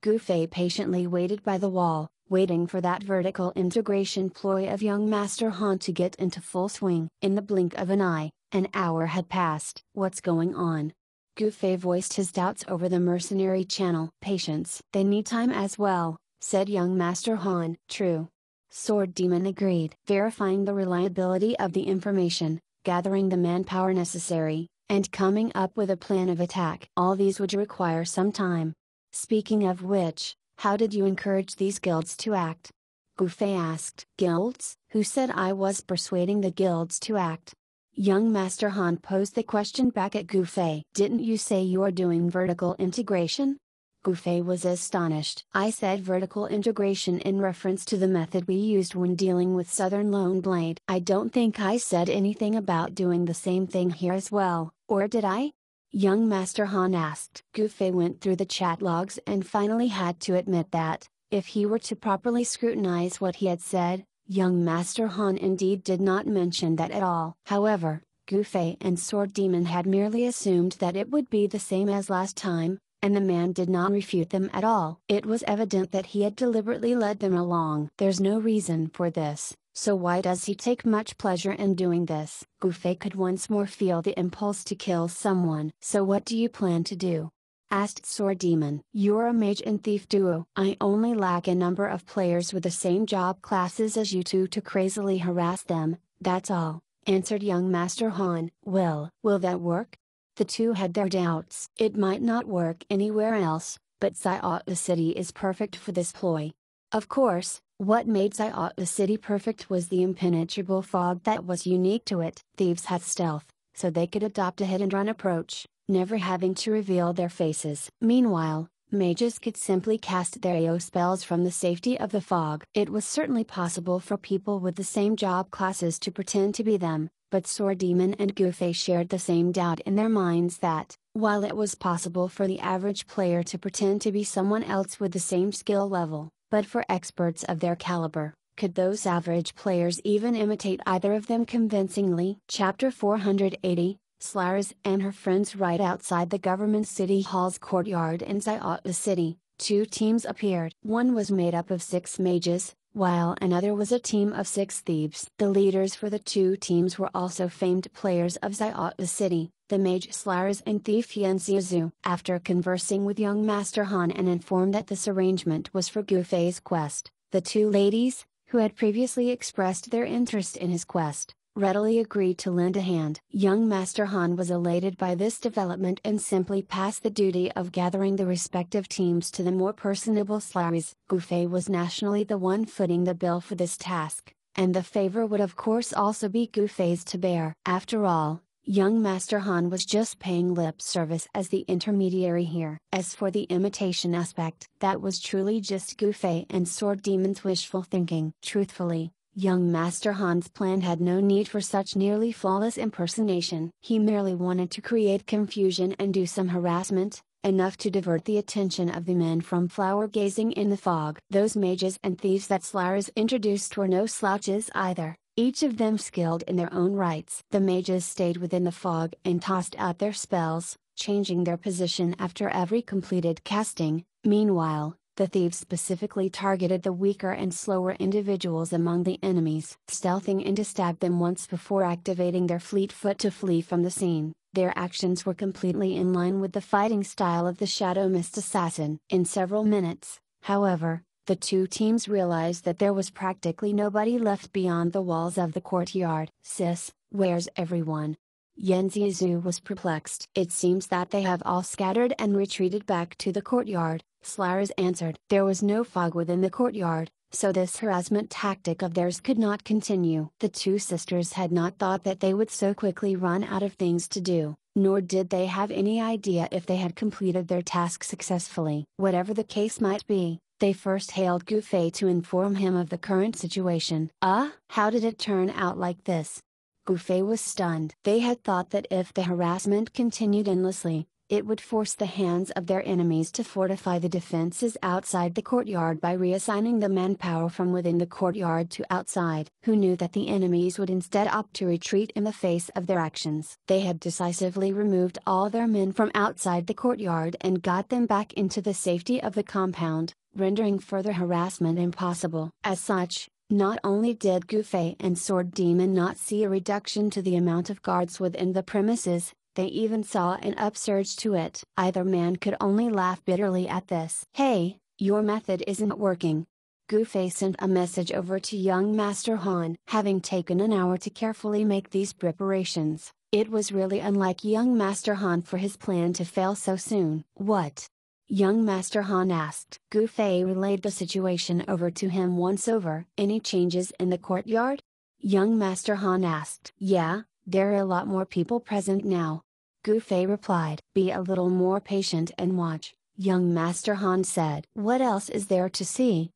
Gufei patiently waited by the wall, waiting for that vertical integration ploy of young Master Han to get into full swing. In the blink of an eye, an hour had passed. "What's going on?" Gufei voiced his doubts over the mercenary channel. "Patience. They need time as well," said young Master Han. "True." Sword Demon agreed. Verifying the reliability of the information, gathering the manpower necessary, and coming up with a plan of attack. All these would require some time. "Speaking of which, how did you encourage these guilds to act?" Gufei asked. "Guilds? Who said I was persuading the guilds to act?" Young Master Han posed the question back at Gufei. "Didn't you say you're doing vertical integration?" Gufei was astonished. "I said vertical integration in reference to the method we used when dealing with Southern Lone Blade. I don't think I said anything about doing the same thing here as well, or did I?" Young Master Han asked. Gufei went through the chat logs and finally had to admit that, if he were to properly scrutinize what he had said, young Master Han indeed did not mention that at all. However, Gufei and Sword Demon had merely assumed that it would be the same as last time, and the man did not refute them at all. It was evident that he had deliberately led them along. "There's no reason for this, so why does he take much pleasure in doing this?" Gufei could once more feel the impulse to kill someone. "So what do you plan to do?" asked Sword Demon. "You're a mage and thief duo. I only lack a number of players with the same job classes as you two to crazily harass them, that's all," answered young Master Han. Will that work?" The two had their doubts. "It might not work anywhere else, but Xiao the city is perfect for this ploy." Of course, what made Xiao the city perfect was the impenetrable fog that was unique to it. Thieves had stealth, so they could adopt a hit-and-run approach, never having to reveal their faces. Meanwhile, mages could simply cast their AO spells from the safety of the fog. It was certainly possible for people with the same job classes to pretend to be them, but Sword Demon and Gufei shared the same doubt in their minds that, while it was possible for the average player to pretend to be someone else with the same skill level, but for experts of their caliber, Could those average players even imitate either of them convincingly? Chapter 480, Slaris and her friends. Right outside the government city hall's courtyard in Xiaotu City, two teams appeared. One was made up of 6 mages, while another was a team of 6 thieves. The leaders for the two teams were also famed players of Xiaotu City, the mage Slaris and thief Yanxiazu. After conversing with young Master Han and informed that this arrangement was for Gufei's quest, the two ladies, who had previously expressed their interest in his quest, readily agreed to lend a hand. Young Master Han was elated by this development and simply passed the duty of gathering the respective teams to the more personable Slaris. Gufei was nationally the one footing the bill for this task, and the favor would of course also be Gufei's to bear. After all, young Master Han was just paying lip service as the intermediary here. As for the imitation aspect, that was truly just Gufei and Sword Demon's wishful thinking. Truthfully, young Master Han's plan had no need for such nearly flawless impersonation. He merely wanted to create confusion and do some harassment, enough to divert the attention of the men from flower gazing in the fog. Those mages and thieves that Slaris introduced were no slouches either, each of them skilled in their own rights. The mages stayed within the fog and tossed out their spells, changing their position after every completed casting. Meanwhile, the thieves specifically targeted the weaker and slower individuals among the enemies, stealthing in to stab them once before activating their fleet foot to flee from the scene. Their actions were completely in line with the fighting style of the Shadow Mist Assassin. In several minutes, however, the two teams realized that there was practically nobody left beyond the walls of the courtyard. "Sis, where's everyone?" Yanxiazu was perplexed. "It seems that they have all scattered and retreated back to the courtyard," Slaris answered. There was no fog within the courtyard, so this harassment tactic of theirs could not continue. The two sisters had not thought that they would so quickly run out of things to do, nor did they have any idea if they had completed their task successfully. Whatever the case might be, they first hailed Gufei to inform him of the current situation. How did it turn out like this?" Gufei was stunned. They had thought that if the harassment continued endlessly, it would force the hands of their enemies to fortify the defenses outside the courtyard by reassigning the manpower from within the courtyard to outside. Who knew that the enemies would instead opt to retreat in the face of their actions? They had decisively removed all their men from outside the courtyard and got them back into the safety of the compound, rendering further harassment impossible. As such, not only did Gufei and Sword Demon not see a reduction to the amount of guards within the premises, they even saw an upsurge to it. Either man could only laugh bitterly at this. "Hey, your method isn't working." Gufei sent a message over to young Master Han. Having taken an hour to carefully make these preparations, it was really unlike young Master Han for his plan to fail so soon. "What?" young Master Han asked. Gufei relayed the situation over to him once over. "Any changes in the courtyard?" young Master Han asked. "Yeah, there are a lot more people present now," Gufei replied. "Be a little more patient and watch," young Master Han said. "What else is there to see?"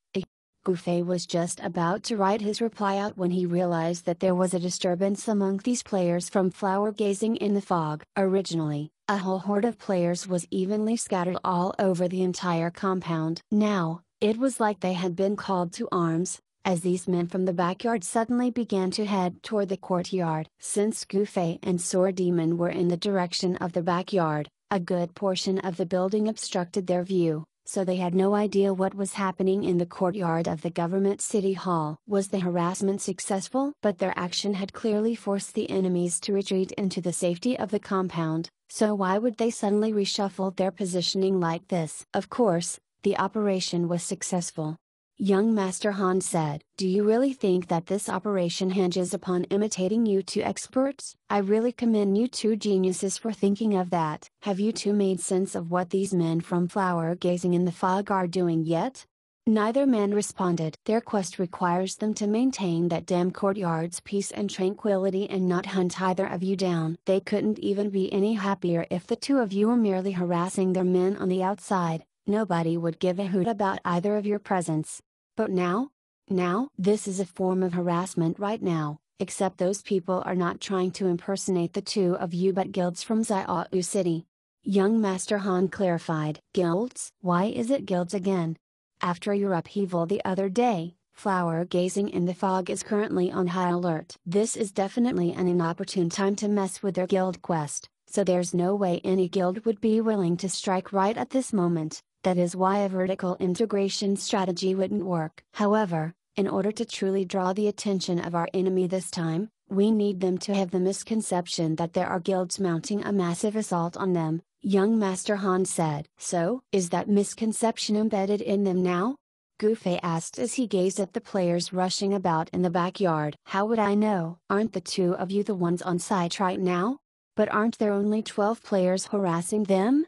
Gufei was just about to write his reply out when he realized that there was a disturbance among these players from flower gazing in the fog. Originally, a whole horde of players was evenly scattered all over the entire compound. Now, it was like they had been called to arms, as these men from the backyard suddenly began to head toward the courtyard. Since Gufei and Sword Demon were in the direction of the backyard, a good portion of the building obstructed their view, so they had no idea what was happening in the courtyard of the government city hall. Was the harassment successful? But their action had clearly forced the enemies to retreat into the safety of the compound, so why would they suddenly reshuffle their positioning like this? Of course, the operation was successful. Young Master Han said. "Do you really think that this operation hinges upon imitating you two experts? I really commend you two geniuses for thinking of that. Have you two made sense of what these men from flower gazing in the fog are doing yet?" Neither man responded. "Their quest requires them to maintain that damn courtyard's peace and tranquility and not hunt either of you down. They couldn't even be any happier if the two of you were merely harassing their men on the outside. Nobody would give a hoot about either of your presence. But now? This is a form of harassment right now, except those people are not trying to impersonate the two of you but guilds from Xiaotu City." Young Master Han clarified. "Guilds? Why is it guilds again? After your upheaval the other day, Flower gazing in the fog is currently on high alert. This is definitely an inopportune time to mess with their guild quest, so there's no way any guild would be willing to strike right at this moment. That is why a vertical integration strategy wouldn't work. However, in order to truly draw the attention of our enemy this time, we need them to have the misconception that there are guilds mounting a massive assault on them, young Master Han said. So, is that misconception embedded in them now? Gufei asked as he gazed at the players rushing about in the backyard. How would I know? Aren't the two of you the ones on site right now? But aren't there only 12 players harassing them?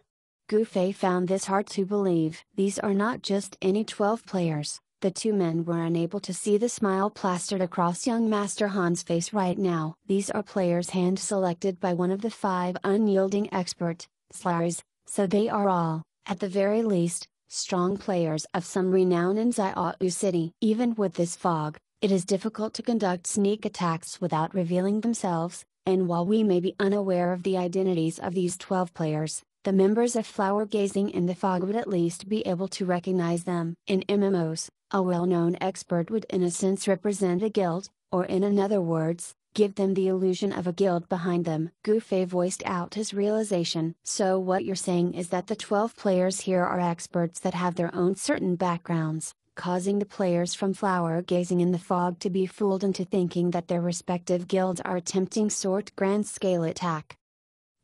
Gufei found this hard to believe. These are not just any 12 players. The two men were unable to see the smile plastered across young Master Han's face right now. These are players hand-selected by one of the 5 unyielding expert Slayers, so they are all, at the very least, strong players of some renown in Xiao City. Even with this fog, it is difficult to conduct sneak attacks without revealing themselves, and while we may be unaware of the identities of these 12 players, the members of Flower Gazing in the Fog would at least be able to recognize them. In MMOs, a well-known expert would in a sense represent a guild, or in other words, give them the illusion of a guild behind them. Gufei voiced out his realization. So what you're saying is that the 12 players here are experts that have their own certain backgrounds, causing the players from Flower Gazing in the Fog to be fooled into thinking that their respective guilds are attempting grand-scale attack.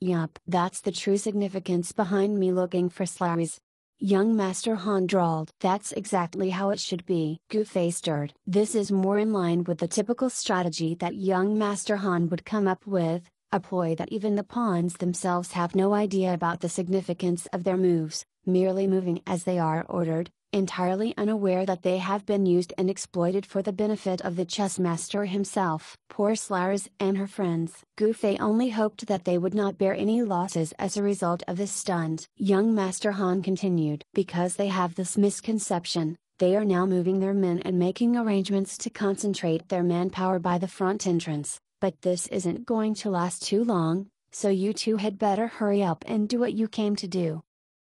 Yup, that's the true significance behind me looking for Slayers. Young Master Han drawled. That's exactly how it should be. Gufei stirred. This is more in line with the typical strategy that young Master Han would come up with, a ploy that even the pawns themselves have no idea about the significance of their moves, merely moving as they are ordered, entirely unaware that they have been used and exploited for the benefit of the chess master himself. Poor Slayers and her friends. Gufei only hoped that they would not bear any losses as a result of this stunt. Young Master Han continued. Because they have this misconception, they are now moving their men and making arrangements to concentrate their manpower by the front entrance, but this isn't going to last too long, so you two had better hurry up and do what you came to do.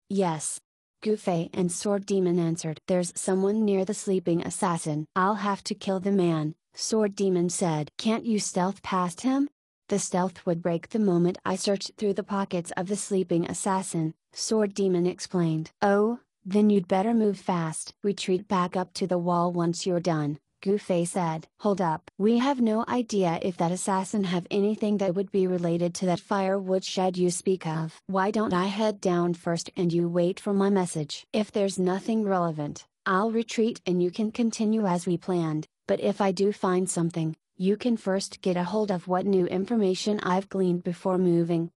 Yes. Gufei and Sword Demon answered. There's someone near the sleeping assassin. I'll have to kill the man, Sword Demon said. Can't you stealth past him? The stealth would break the moment I searched through the pockets of the sleeping assassin, Sword Demon explained. Oh, then you'd better move fast. Retreat back up to the wall once you're done, Gufei said. Hold up. We have no idea if that assassin have anything that would be related to that firewood shed you speak of. Why don't I head down first and you wait for my message? If there's nothing relevant, I'll retreat and you can continue as we planned, but if I do find something, you can first get a hold of what new information I've gleaned before moving.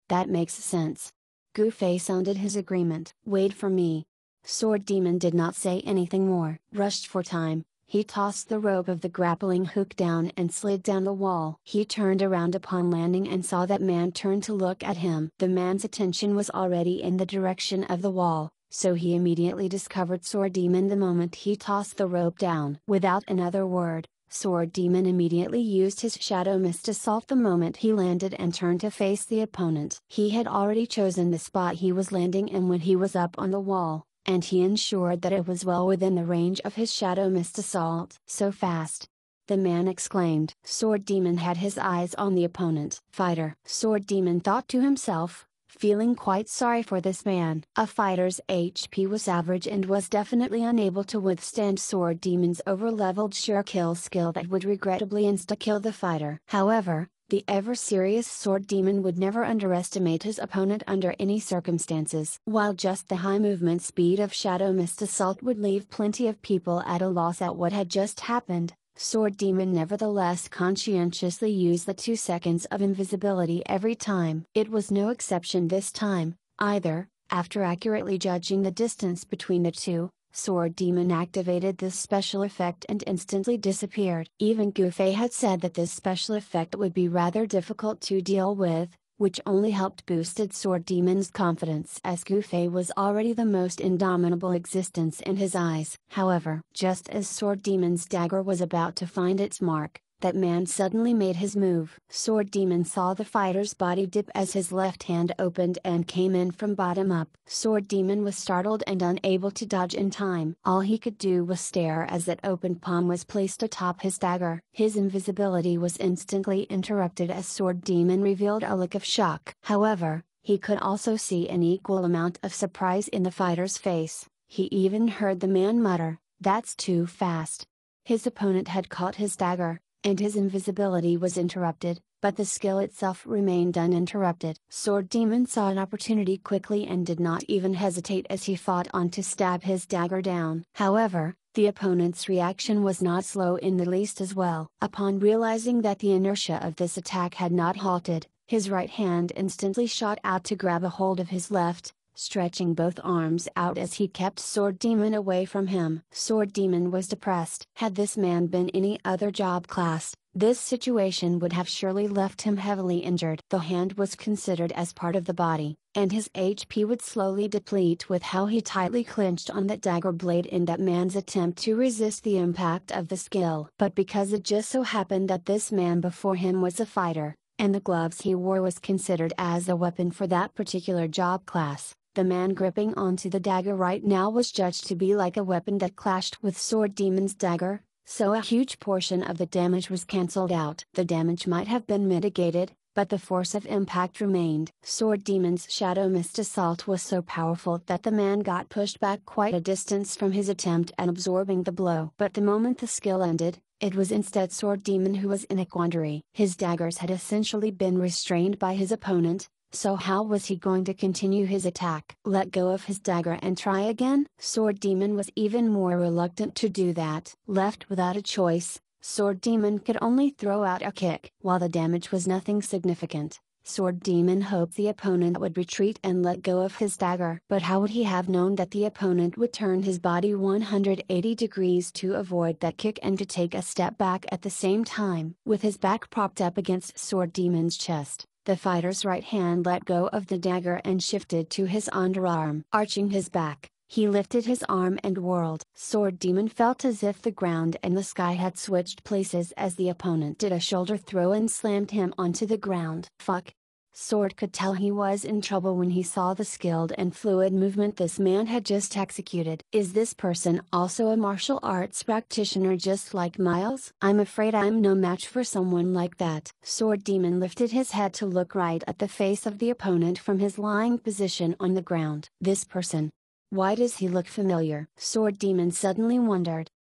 That makes sense. Gufei sounded his agreement. Wait for me. Sword Demon did not say anything more. Rushed for time. He tossed the rope of the grappling hook down and slid down the wall. He turned around upon landing and saw that man turn to look at him. The man's attention was already in the direction of the wall, so he immediately discovered Sword Demon the moment he tossed the rope down. Without another word, Sword Demon immediately used his Shadow Mist Assault the moment he landed and turned to face the opponent. He had already chosen the spot he was landing in when he was up on the wall, and he ensured that it was well within the range of his Shadow Mist Assault. So fast! The man exclaimed. Sword Demon had his eyes on the opponent. Fighter. Sword Demon thought to himself, feeling quite sorry for this man. A fighter's HP was average and was definitely unable to withstand Sword Demon's over-leveled sure kill skill that would regrettably insta-kill the fighter. However, the ever-serious Sword Demon would never underestimate his opponent under any circumstances. While just the high movement speed of Shadow Mist Assault would leave plenty of people at a loss at what had just happened, Sword Demon nevertheless conscientiously used the 2 seconds of invisibility every time. It was no exception this time, either. After accurately judging the distance between the two, Sword Demon activated this special effect and instantly disappeared. Even Gufei had said that this special effect would be rather difficult to deal with, which only helped boosted Sword Demon's confidence as Gufei was already the most indomitable existence in his eyes. However, just as Sword Demon's dagger was about to find its mark, that man suddenly made his move. Sword Demon saw the fighter's body dip as his left hand opened and came in from bottom up. Sword Demon was startled and unable to dodge in time. All he could do was stare as that open palm was placed atop his dagger. His invisibility was instantly interrupted as Sword Demon revealed a look of shock. However, he could also see an equal amount of surprise in the fighter's face. He even heard the man mutter, "That's too fast." His opponent had caught his dagger, and his invisibility was interrupted, but the skill itself remained uninterrupted. Sword Demon saw an opportunity quickly and did not even hesitate as he fought on to stab his dagger down. However, the opponent's reaction was not slow in the least as well. Upon realizing that the inertia of this attack had not halted, his right hand instantly shot out to grab a hold of his left, stretching both arms out as he kept Sword Demon away from him. Sword Demon was depressed. Had this man been any other job class, this situation would have surely left him heavily injured. The hand was considered as part of the body, and his HP would slowly deplete with how he tightly clenched on that dagger blade in that man's attempt to resist the impact of the skill. But because it just so happened that this man before him was a fighter, and the gloves he wore was considered as a weapon for that particular job class, the man gripping onto the dagger right now was judged to be like a weapon that clashed with Sword Demon's dagger, so a huge portion of the damage was cancelled out. The damage might have been mitigated, but the force of impact remained. Sword Demon's Shadow Mist assault was so powerful that the man got pushed back quite a distance from his attempt at absorbing the blow. But the moment the skill ended, it was instead Sword Demon who was in a quandary. His daggers had essentially been restrained by his opponent, so how was he going to continue his attack? Let go of his dagger and try again? Sword Demon was even more reluctant to do that. Left without a choice, Sword Demon could only throw out a kick. While the damage was nothing significant, Sword Demon hoped the opponent would retreat and let go of his dagger. But how would he have known that the opponent would turn his body 180 degrees to avoid that kick and to take a step back at the same time? With his back propped up against Sword Demon's chest, the fighter's right hand let go of the dagger and shifted to his underarm. Arching his back, he lifted his arm and whirled. Sword Demon felt as if the ground and the sky had switched places as the opponent did a shoulder throw and slammed him onto the ground. Fuck. Sword could tell he was in trouble when he saw the skilled and fluid movement this man had just executed. Is this person also a martial arts practitioner just like Miles? I'm afraid I'm no match for someone like that. Sword Demon lifted his head to look right at the face of the opponent from his lying position on the ground. This person. Why does he look familiar? Sword Demon suddenly wondered.